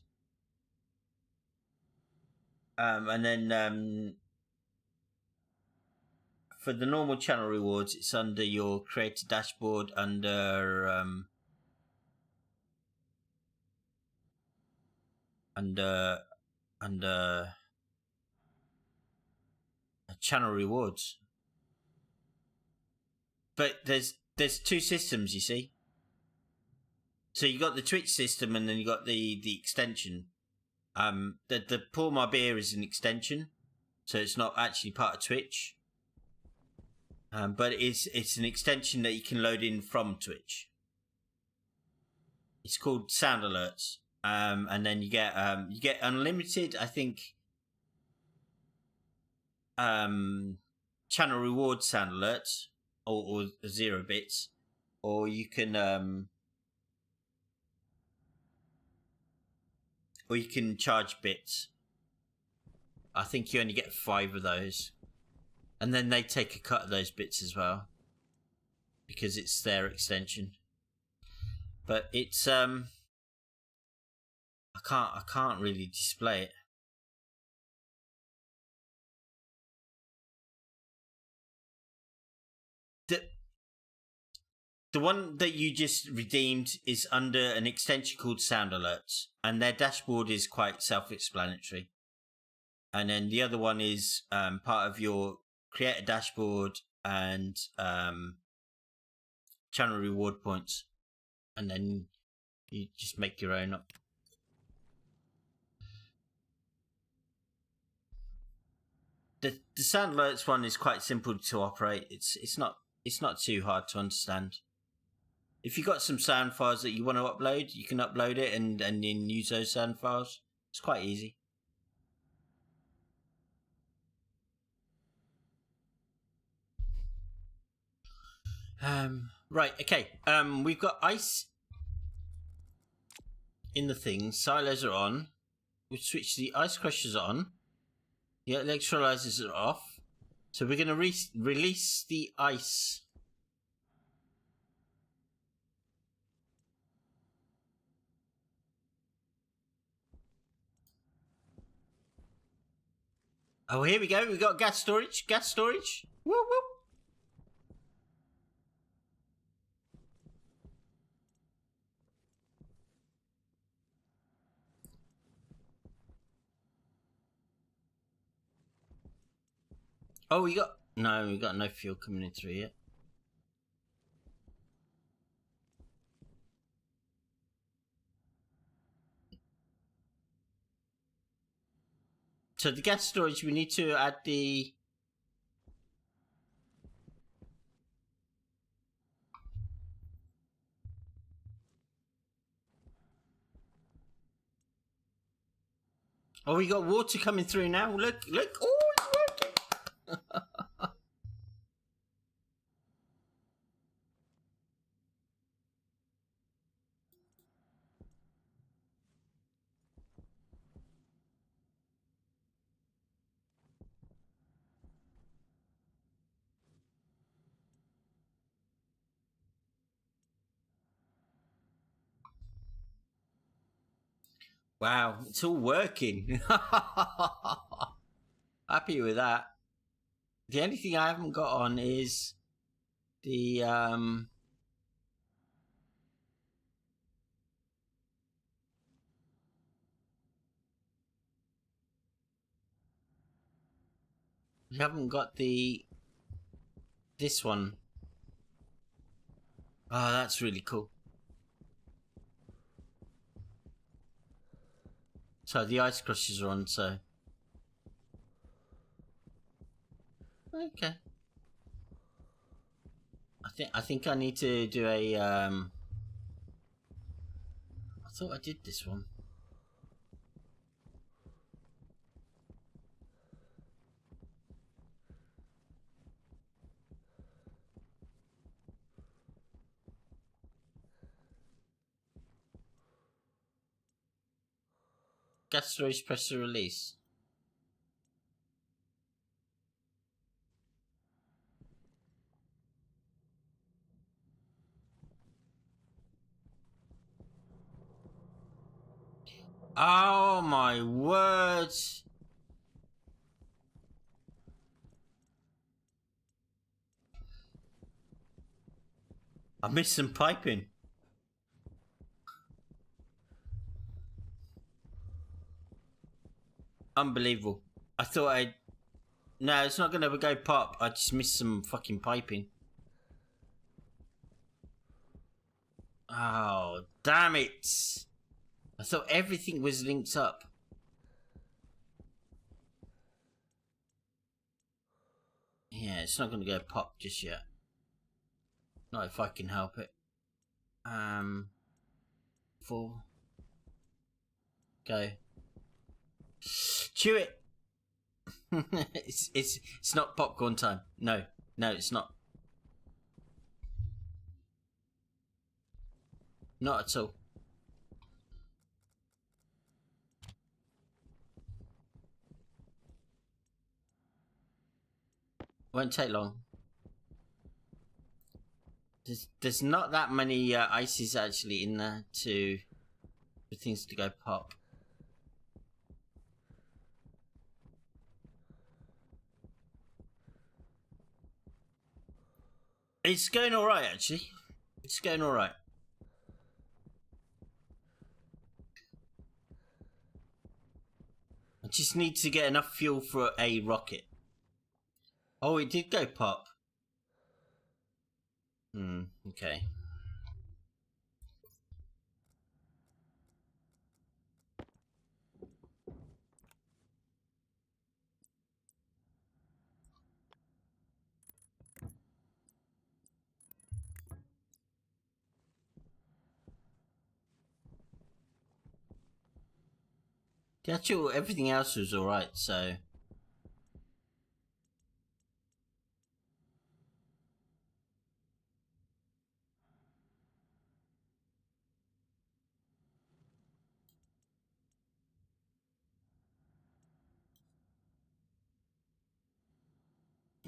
And then for the normal channel rewards, it's under your creator dashboard under channel rewards. But there's 2 systems, you see. So you got the Twitch system, and then you got the extension. The Pour My Beer is an extension, so it's not actually part of Twitch. But it's an extension that you can load in from Twitch. It's called Sound Alerts, and then you get unlimited, I think, channel reward sound alerts or 0 bits, or you can charge bits. I think you only get 5 of those, and then they take a cut of those bits as well because it's their extension. But it's I can't really display it. The one that you just redeemed is under an extension called Sound Alerts, and their dashboard is quite self-explanatory. And then the other one is part of your creator dashboard and channel reward points, and then you just make your own up. The Sound Alerts one is quite simple to operate. It's not too hard to understand. If you've got some sound files that you want to upload, you can upload it and then use those sound files. It's quite easy. Right, okay. We've got ice in the thing. Silos are on. We've switched the ice crushers on. The electrolyzers are off. So we're going to release the ice. Oh, here we go. We've got gas storage. Gas storage. Whoop, whoop. Oh, we got no fuel coming in through yet. So the gas storage, we need to add the... Oh, we got water coming through now. Look. Oh, it's working. Wow, it's all working. Happy with that. The only thing I haven't got on is the we haven't got this one. Oh, that's really cool. So the ice crushers are on, so okay. I think I need to do a I thought I did this one. Gas storage pressure release. Oh my word! I missed some piping. Unbelievable. I thought no, it's not gonna go pop. I just missed some fucking piping. Oh, damn it. I thought everything was linked up. Yeah, it's not going to go pop just yet. Not if I can help it. 4. Go. Chew it. it's not popcorn time. No, it's not. Not at all. Won't take long. There's not that many ices actually in there for things to go pop. It's going all right actually. It's going all right. I just need to get enough fuel for a rocket. Oh, it did go pop. Okay. The actual everything else was all right, so.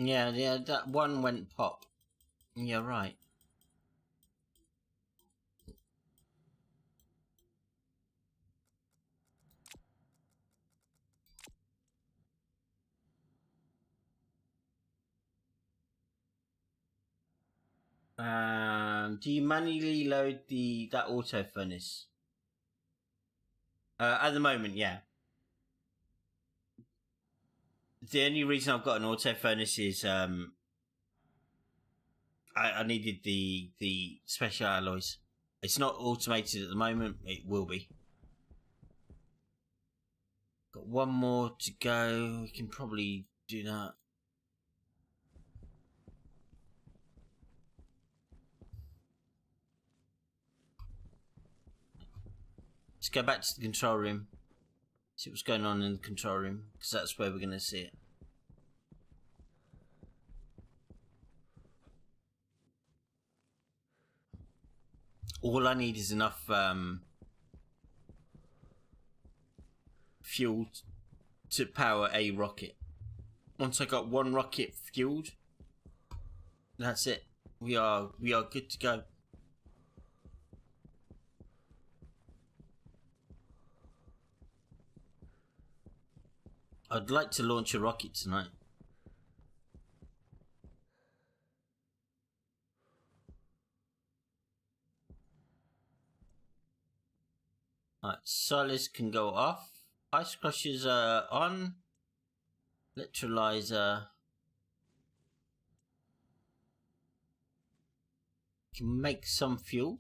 Yeah, that one went pop. Yeah, right. Do you manually load that auto furnace? At the moment, yeah. The only reason I've got an auto furnace is I needed the special alloys. It's not automated at the moment. It will be. Got one more to go. We can probably do that. Let's go back to the control room. See what's going on in the control room, because that's where we're going to see it. All I need is enough fuel to power a rocket. Once I got one rocket fueled, that's it. We are good to go. I'd like to launch a rocket tonight. Alright, Silas can go off. Ice crushers are on. Electrolyzer can make some fuel.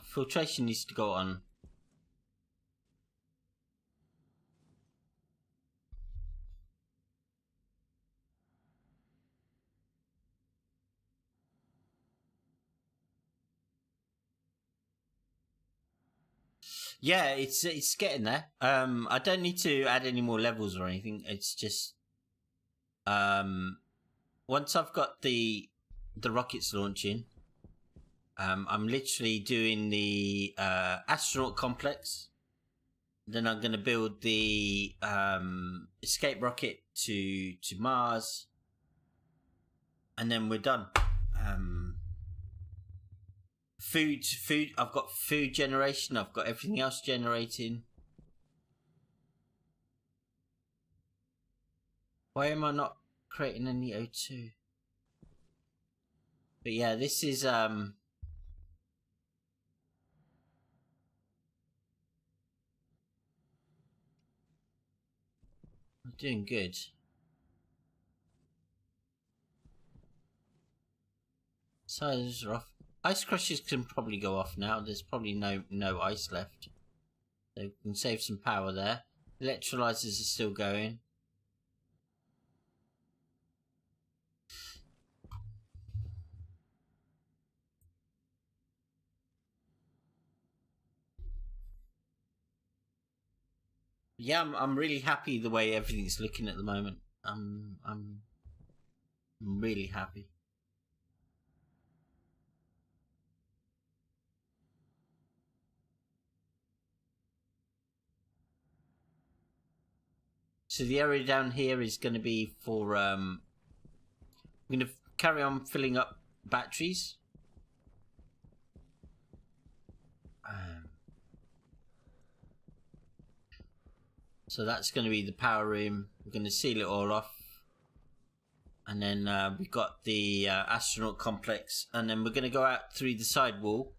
Filtration needs to go on. Yeah, it's getting there. I don't need to add any more levels or anything. It's just once I've got the rockets launching, I'm literally doing the astronaut complex. Then I'm going to build the escape rocket to Mars, and then we're done. Food. I've got food generation. I've got everything else generating. Why am I not creating any O2? But yeah, this is doing good. Sizes are off. Ice crushers can probably go off now. There's probably no ice left. So we can save some power there. Electrolyzers are still going. Yeah, I'm really happy the way everything's looking at the moment. I'm really happy. So the area down here is going to be for I'm going to carry on filling up batteries. So that's going to be the power room. We're going to seal it all off. And then we've got the astronaut complex. And then we're going to go out through the side wall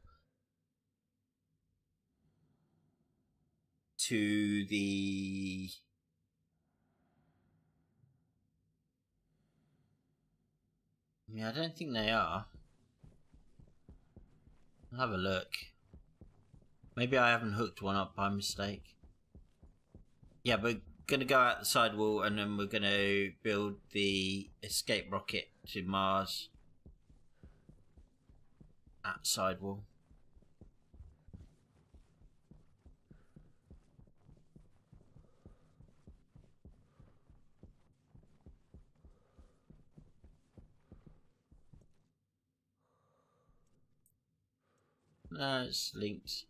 to the... I don't think they are. I'll have a look. Maybe I haven't hooked one up by mistake. Yeah, we're going to go out the side wall and then we're going to build the escape rocket to Mars at side wall. No, it's linked.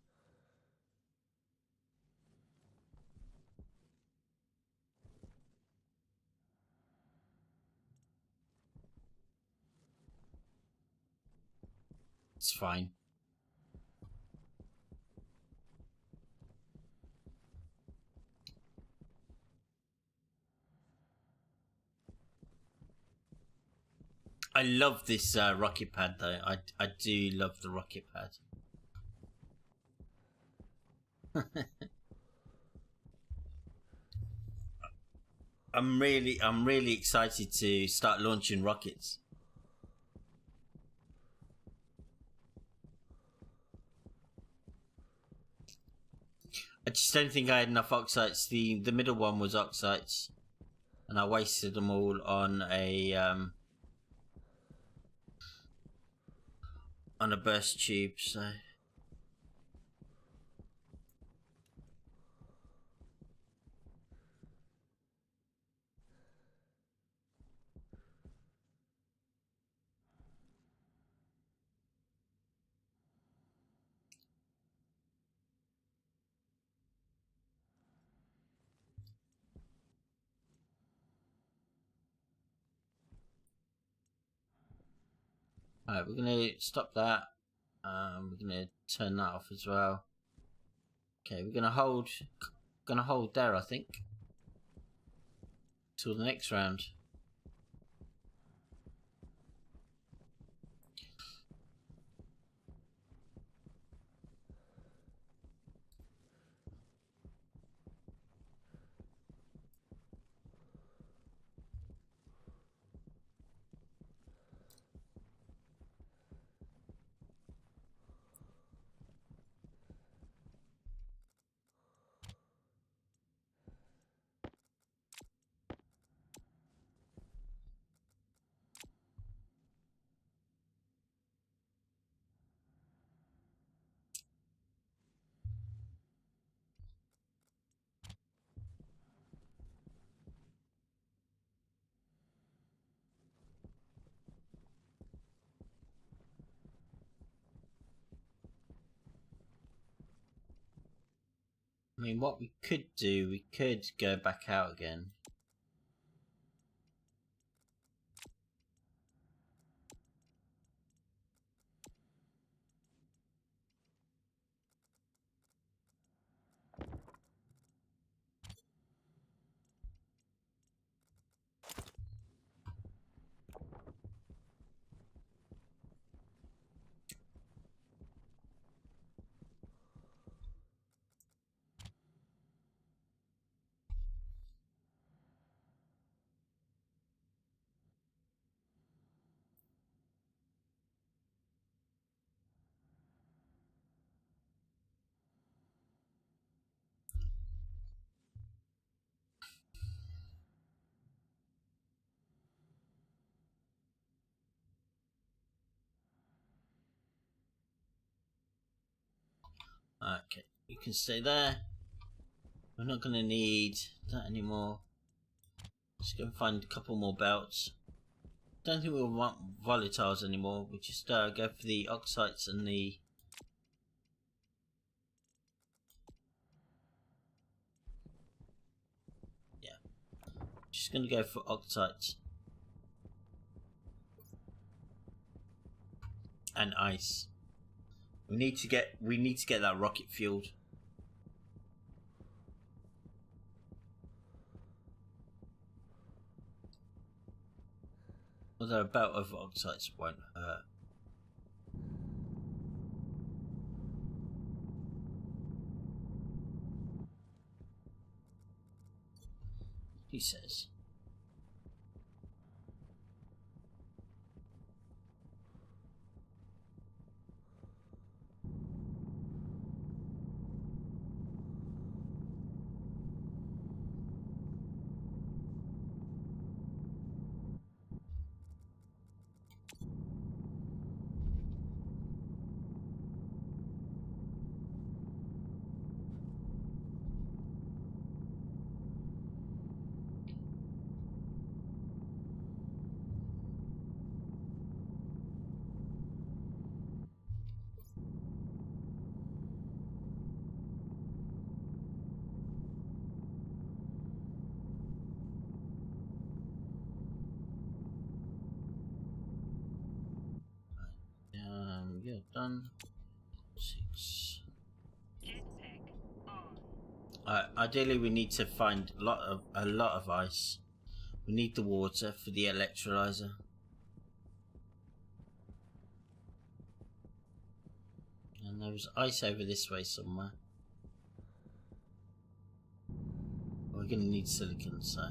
It's fine. I love this rocket pad though. I do love the rocket pad. I'm really excited to start launching rockets. I just don't think I had enough oxides. The middle one was oxides, and I wasted them all on a burst tube. So alright, we're gonna stop that. We're gonna turn that off as well. Okay, we're gonna hold there, I think, till the next round. I mean, what we could do, we could go back out again. Okay, you can stay there. We're not going to need that anymore. Let's go and find a couple more belts. Don't think we'll want volatiles anymore. We just go for the oxites and the... Yeah, just going to go for oxites and ice. We need to get that rocket fueled. Although a belt of oxites won't hurt. He says. Yeah, done. 6. Jetpack on. Ideally, we need to find a lot of ice. We need the water for the electrolyzer. And there was ice over this way somewhere. We're going to need silicon, so...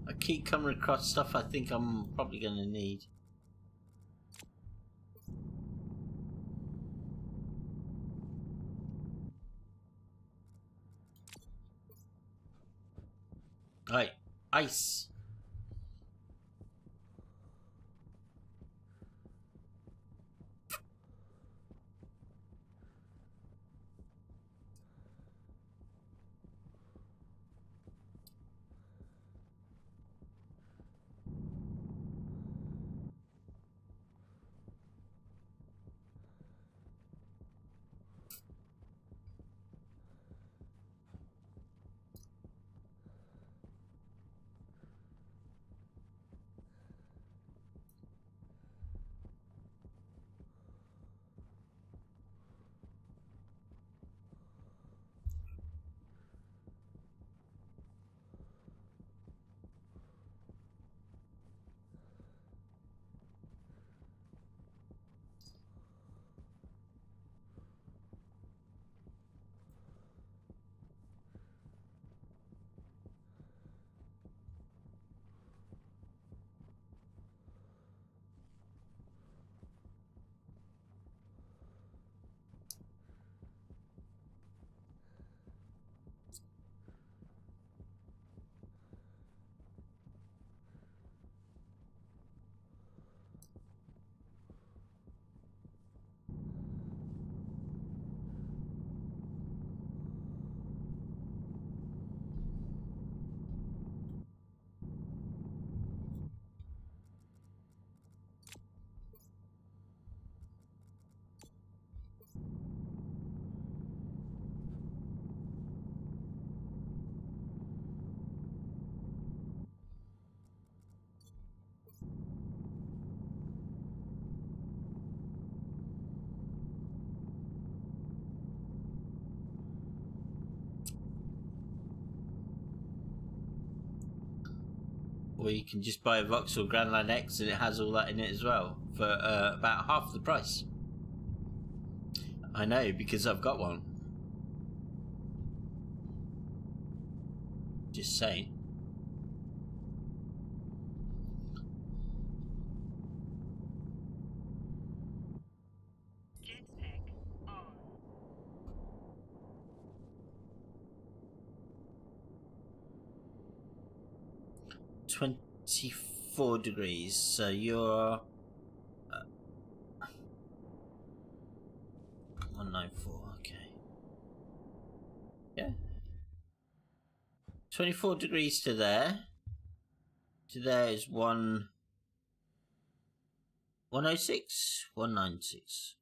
I keep coming across stuff I think I'm probably going to need. Right, ice. Or you can just buy a Vauxhall Grand Line X and it has all that in it as well for about half the price. I know, because I've got one. Just saying. 24 degrees. So you're 194. Okay. Yeah. 24 degrees to there. To there is 106, 196.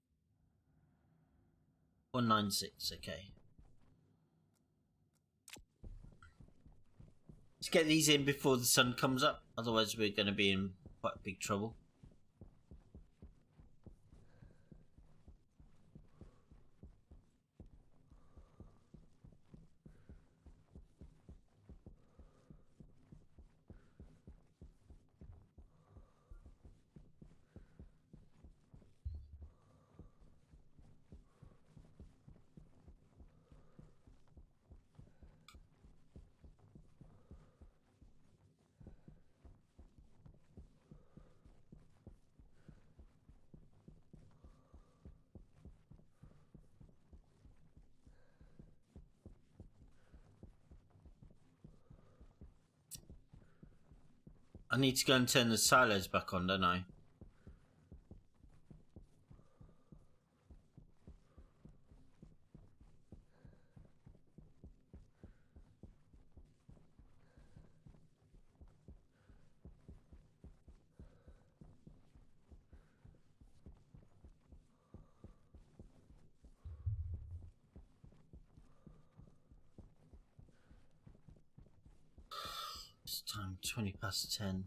196, okay. Let's get these in before the sun comes up, otherwise we're going to be in quite big trouble. I need to go and turn the silos back on, don't I? It's time 20 past 10.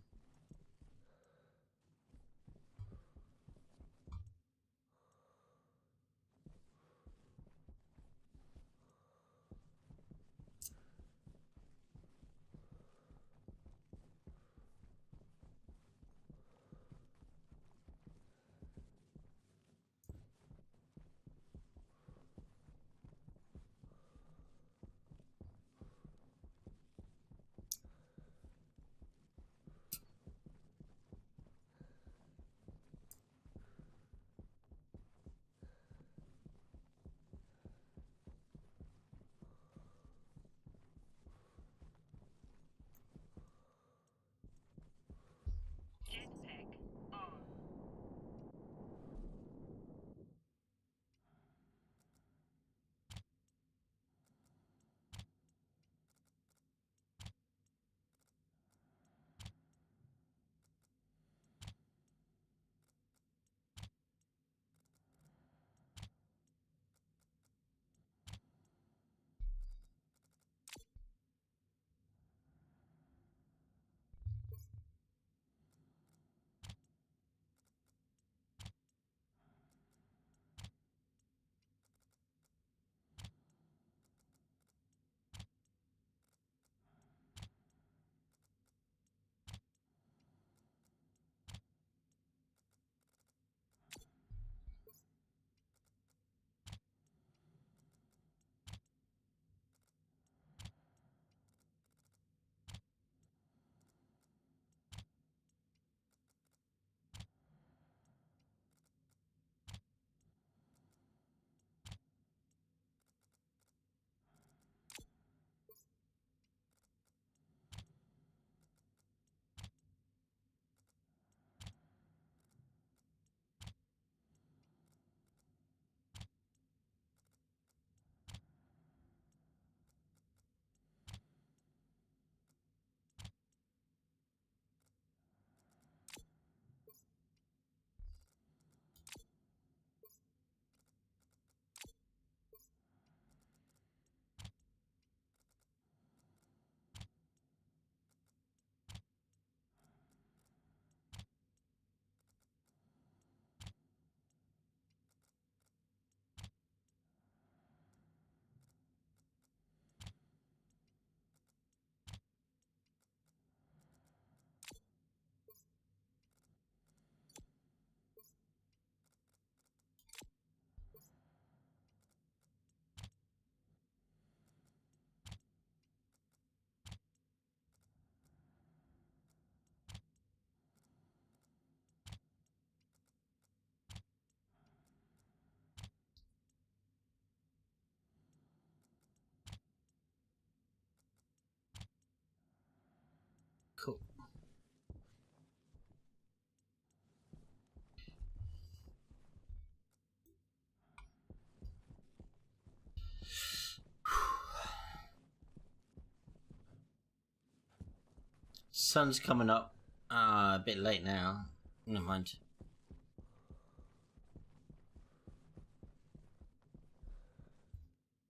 Sun's coming up. A bit late now. Never mind.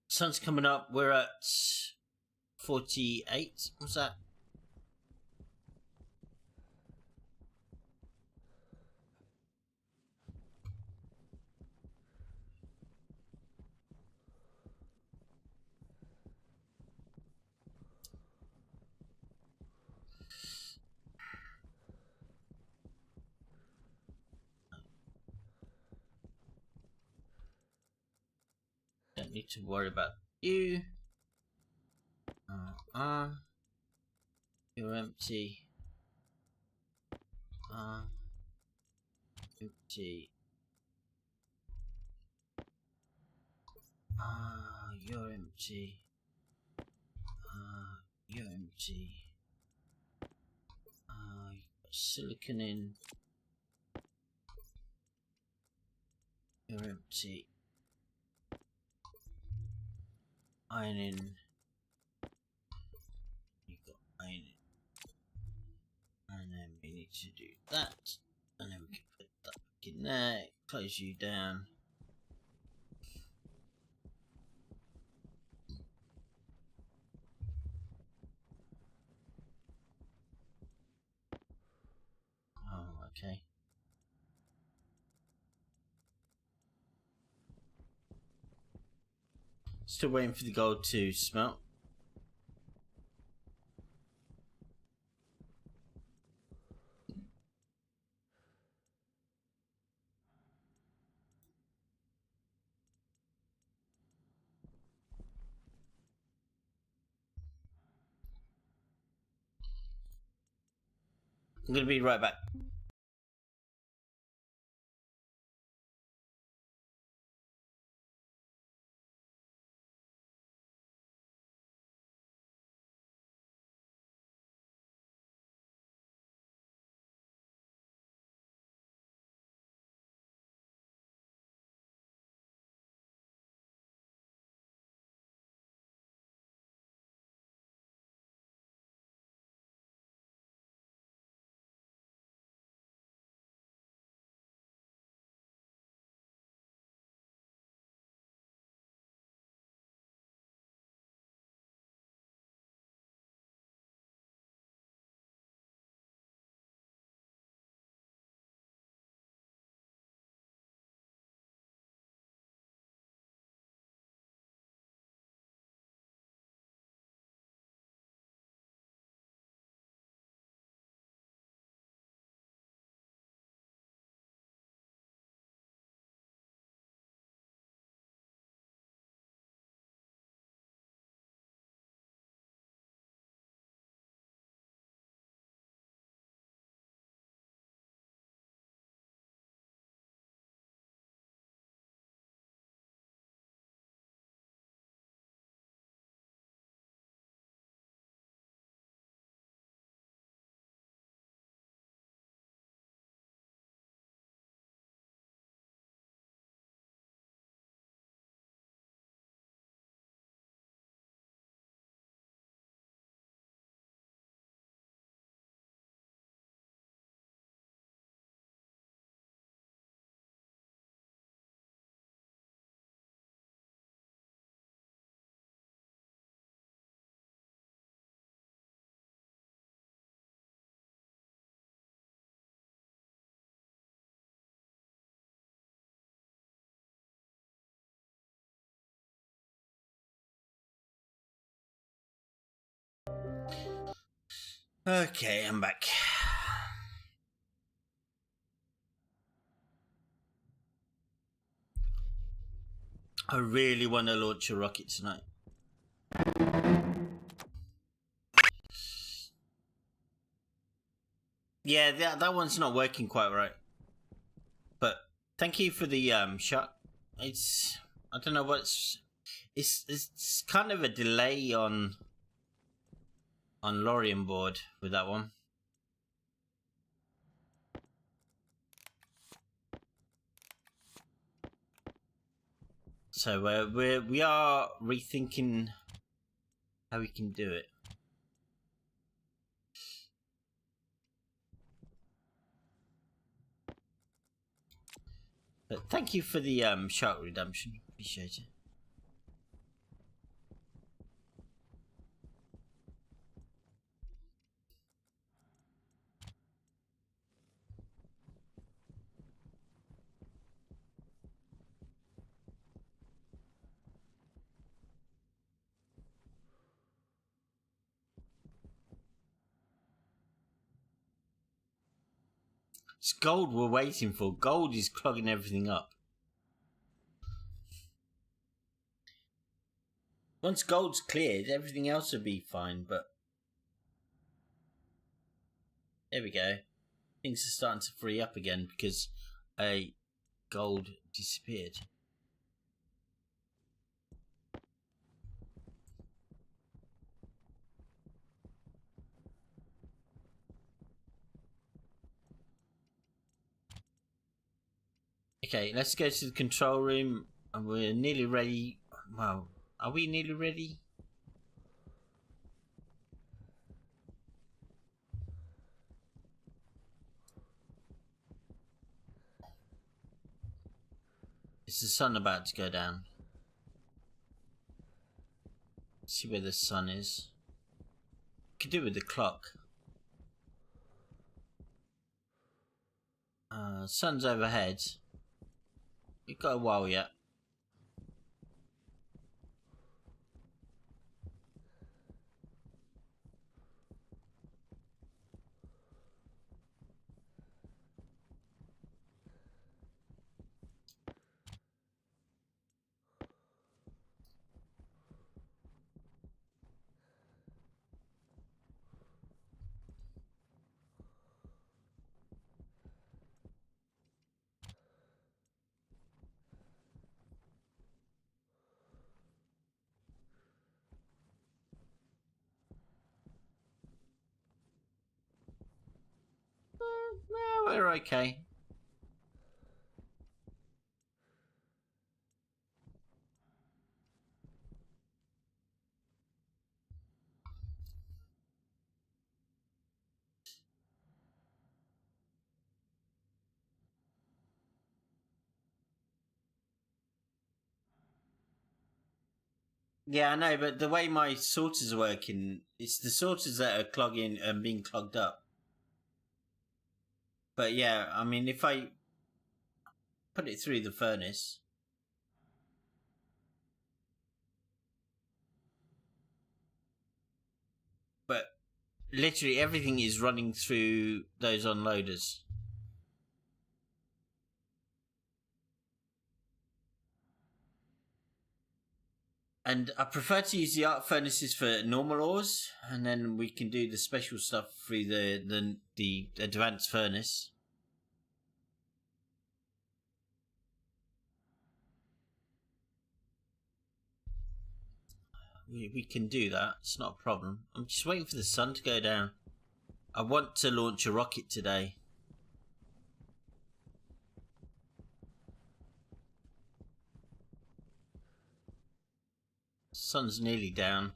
Sun's coming up. We're at 48. What's that? Don't need to worry about you. You're empty. Empty. You're empty. You're empty. You've got silicon in. You're empty. Iron in. You've got iron in. And then we need to do that. And then we can put that back in there. Close you down. Oh, okay. Still waiting for the gold to smelt. I'm gonna be right back. Okay, I'm back. I really want to launch a rocket tonight. Yeah, that one's not working quite right. But thank you for the shot. It's, I don't know what's, it's kind of a delay on Lorien board with that one. So we are rethinking how we can do it. But thank you for the shark redemption. Appreciate it. It's gold we're waiting for. Gold is clogging everything up. Once gold's cleared, everything else will be fine, but... There we go. Things are starting to free up again because gold disappeared. Okay, let's go to the control room, and we're nearly ready. Well, are we nearly ready? Is the sun about to go down? Let's see where the sun is. Could do with the clock. Sun's overhead. We've got a while yet. No, we're okay. Yeah, I know, but the way my sorters are working, it's the sorters that are clogging and being clogged up. But yeah, I mean, if I put it through the furnace... But literally everything is running through those unloaders. And I prefer to use the arc furnaces for normal ores, and then we can do the special stuff through the advanced furnace. We can do that. It's not a problem. I'm just waiting for the sun to go down. I want to launch a rocket today. Sun's nearly down.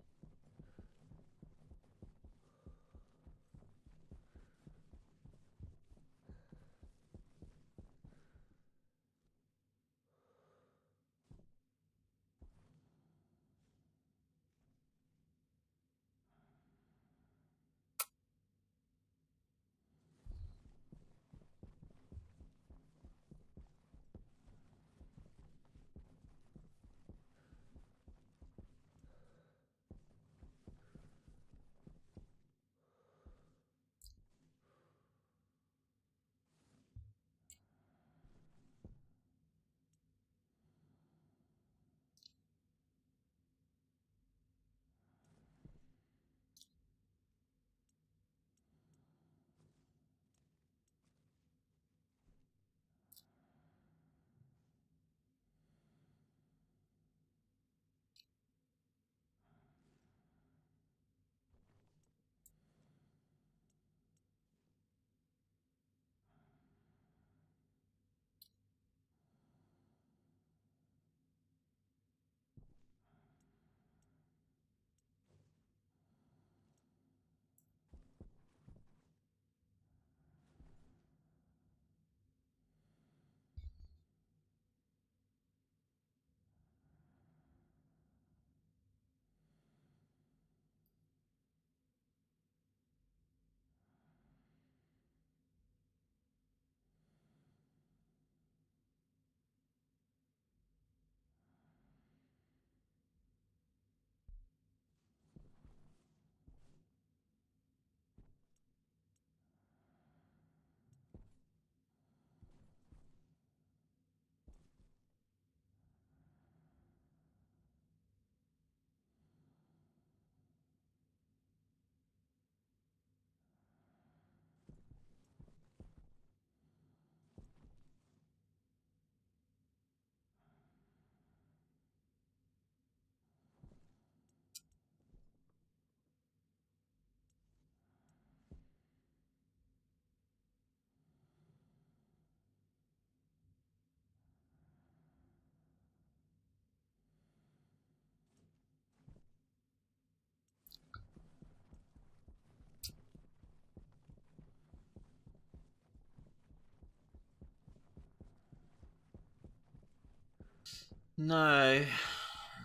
No,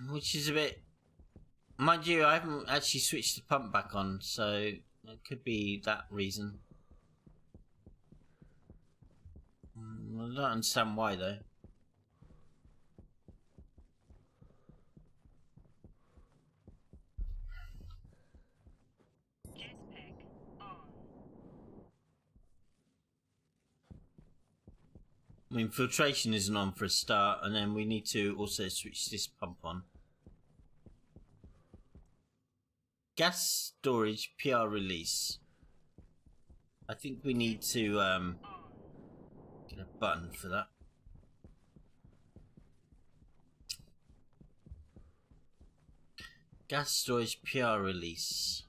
which is a bit. Mind you, I haven't actually switched the pump back on, so it could be that reason. I don't understand why though. Jetpack on. I mean, filtration isn't on for a start, and then we need to also switch this pump on. Gas storage PR release. I think we need to get a button for that. Gas storage PR release.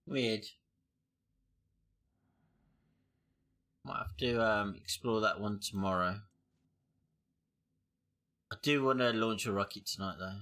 Weird. Might have to explore that one tomorrow. I do want to launch a rocket tonight though.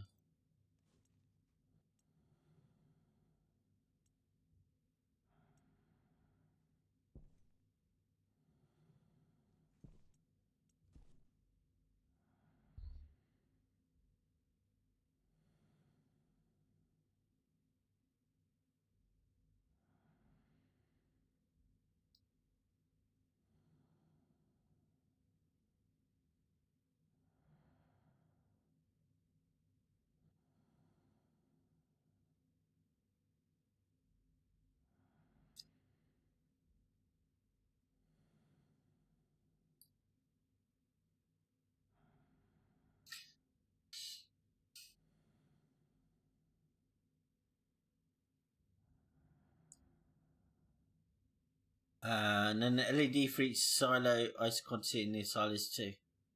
And then the LED for each silo ice quantity in the silos too.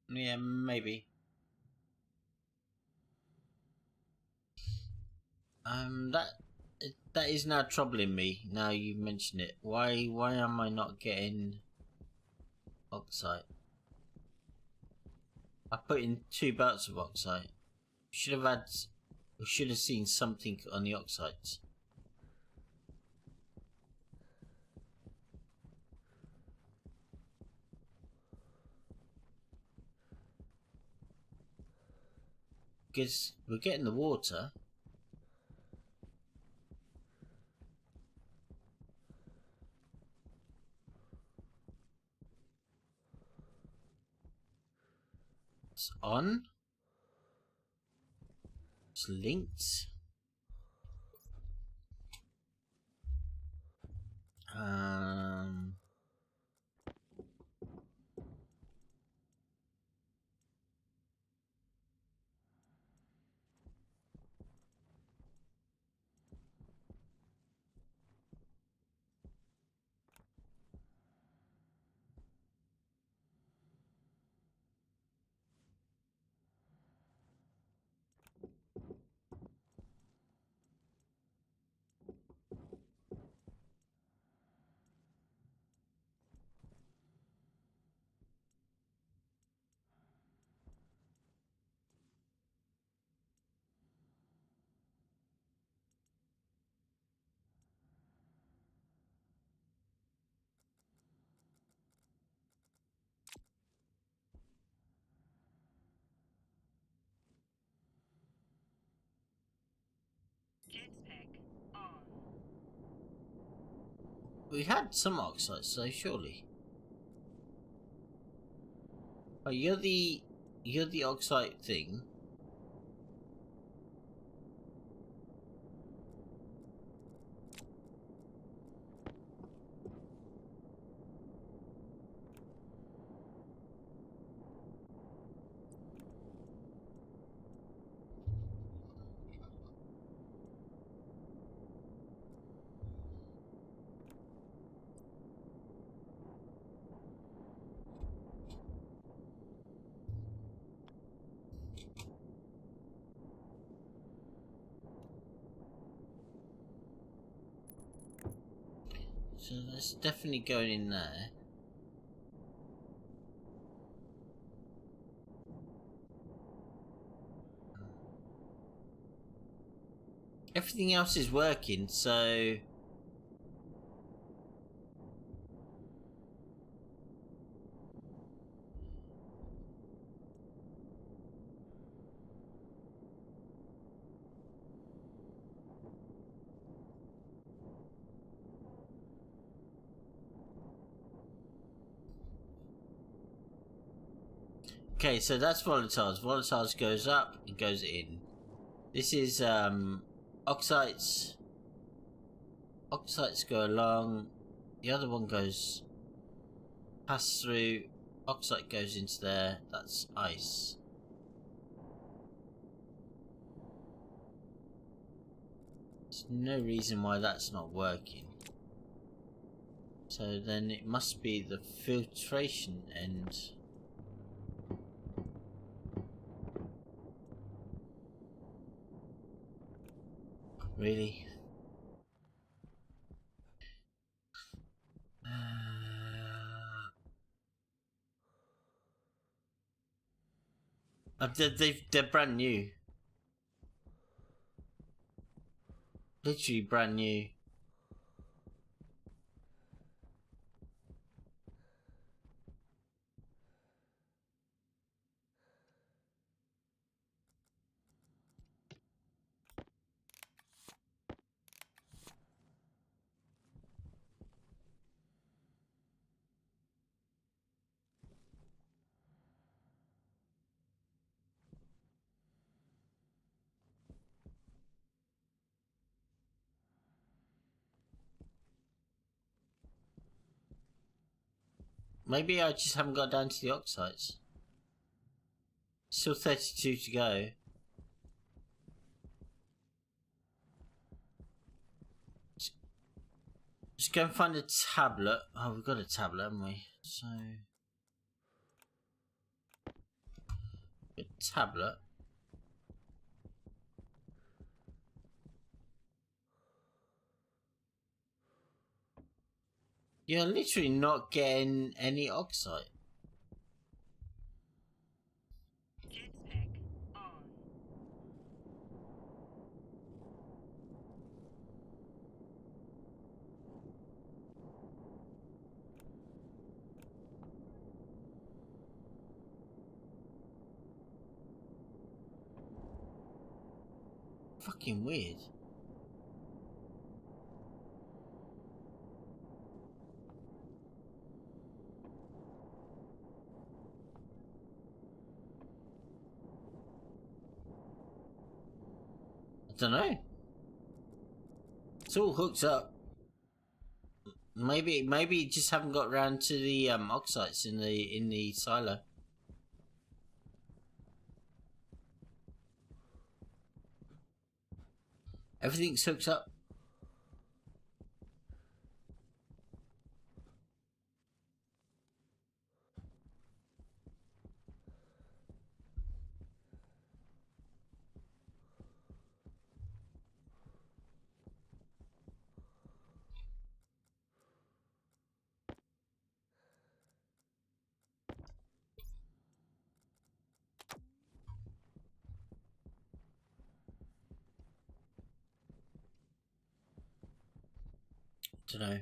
Yeah, maybe. That is now troubling me. Now you mention it. Why am I not getting oxide? I put in 2 belts of oxide. We should have seen something on the oxides. Because we're getting the water. It's on. It's linked. Um, We had some oxides, so surely. Oh, you're the oxide thing. So that's definitely going in there. Everything else is working, so... Okay, so that's volatiles. Volatiles goes up and goes in. This is oxides. Oxides go along. The other one goes pass through. Oxide goes into there. That's ice. There's no reason why that's not working. So then it must be the filtration end. Really? They're brand new. Literally brand new. Maybe I just haven't got down to the oxides. Still 32 to go. Just go and find a tablet. Oh, we've got a tablet, haven't we? So... a tablet. You're literally not getting any oxide. Jetpack on. Fucking weird. I don't know. It's all hooked up. Maybe you just haven't got around to the oxides in the silo. Everything's hooked up. Don't know.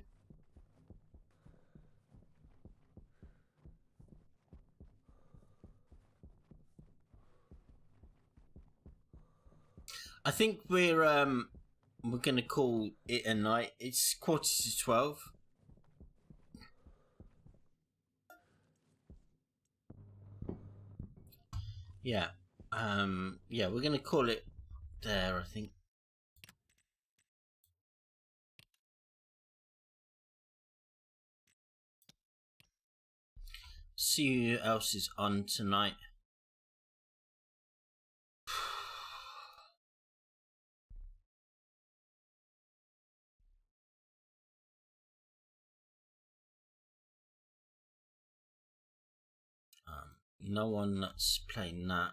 I think we're gonna call it a night. It's 11:45. Yeah. Yeah, we're going to call it there, I think. See who else is on tonight. No one that's playing that.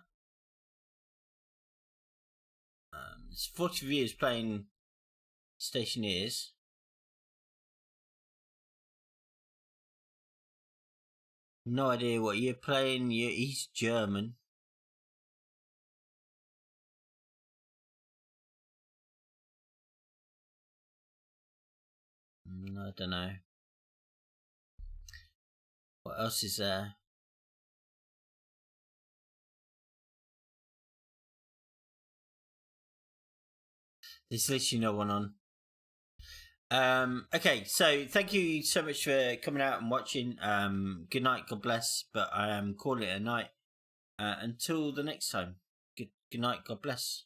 It's 40 viewers playing Stationeers. No idea what you're playing. He's German. I don't know. What else is there? There's literally no one on. Okay, so thank you so much for coming out and watching. Good night, God bless. But I am calling it a night. Until the next time. Good night, God bless.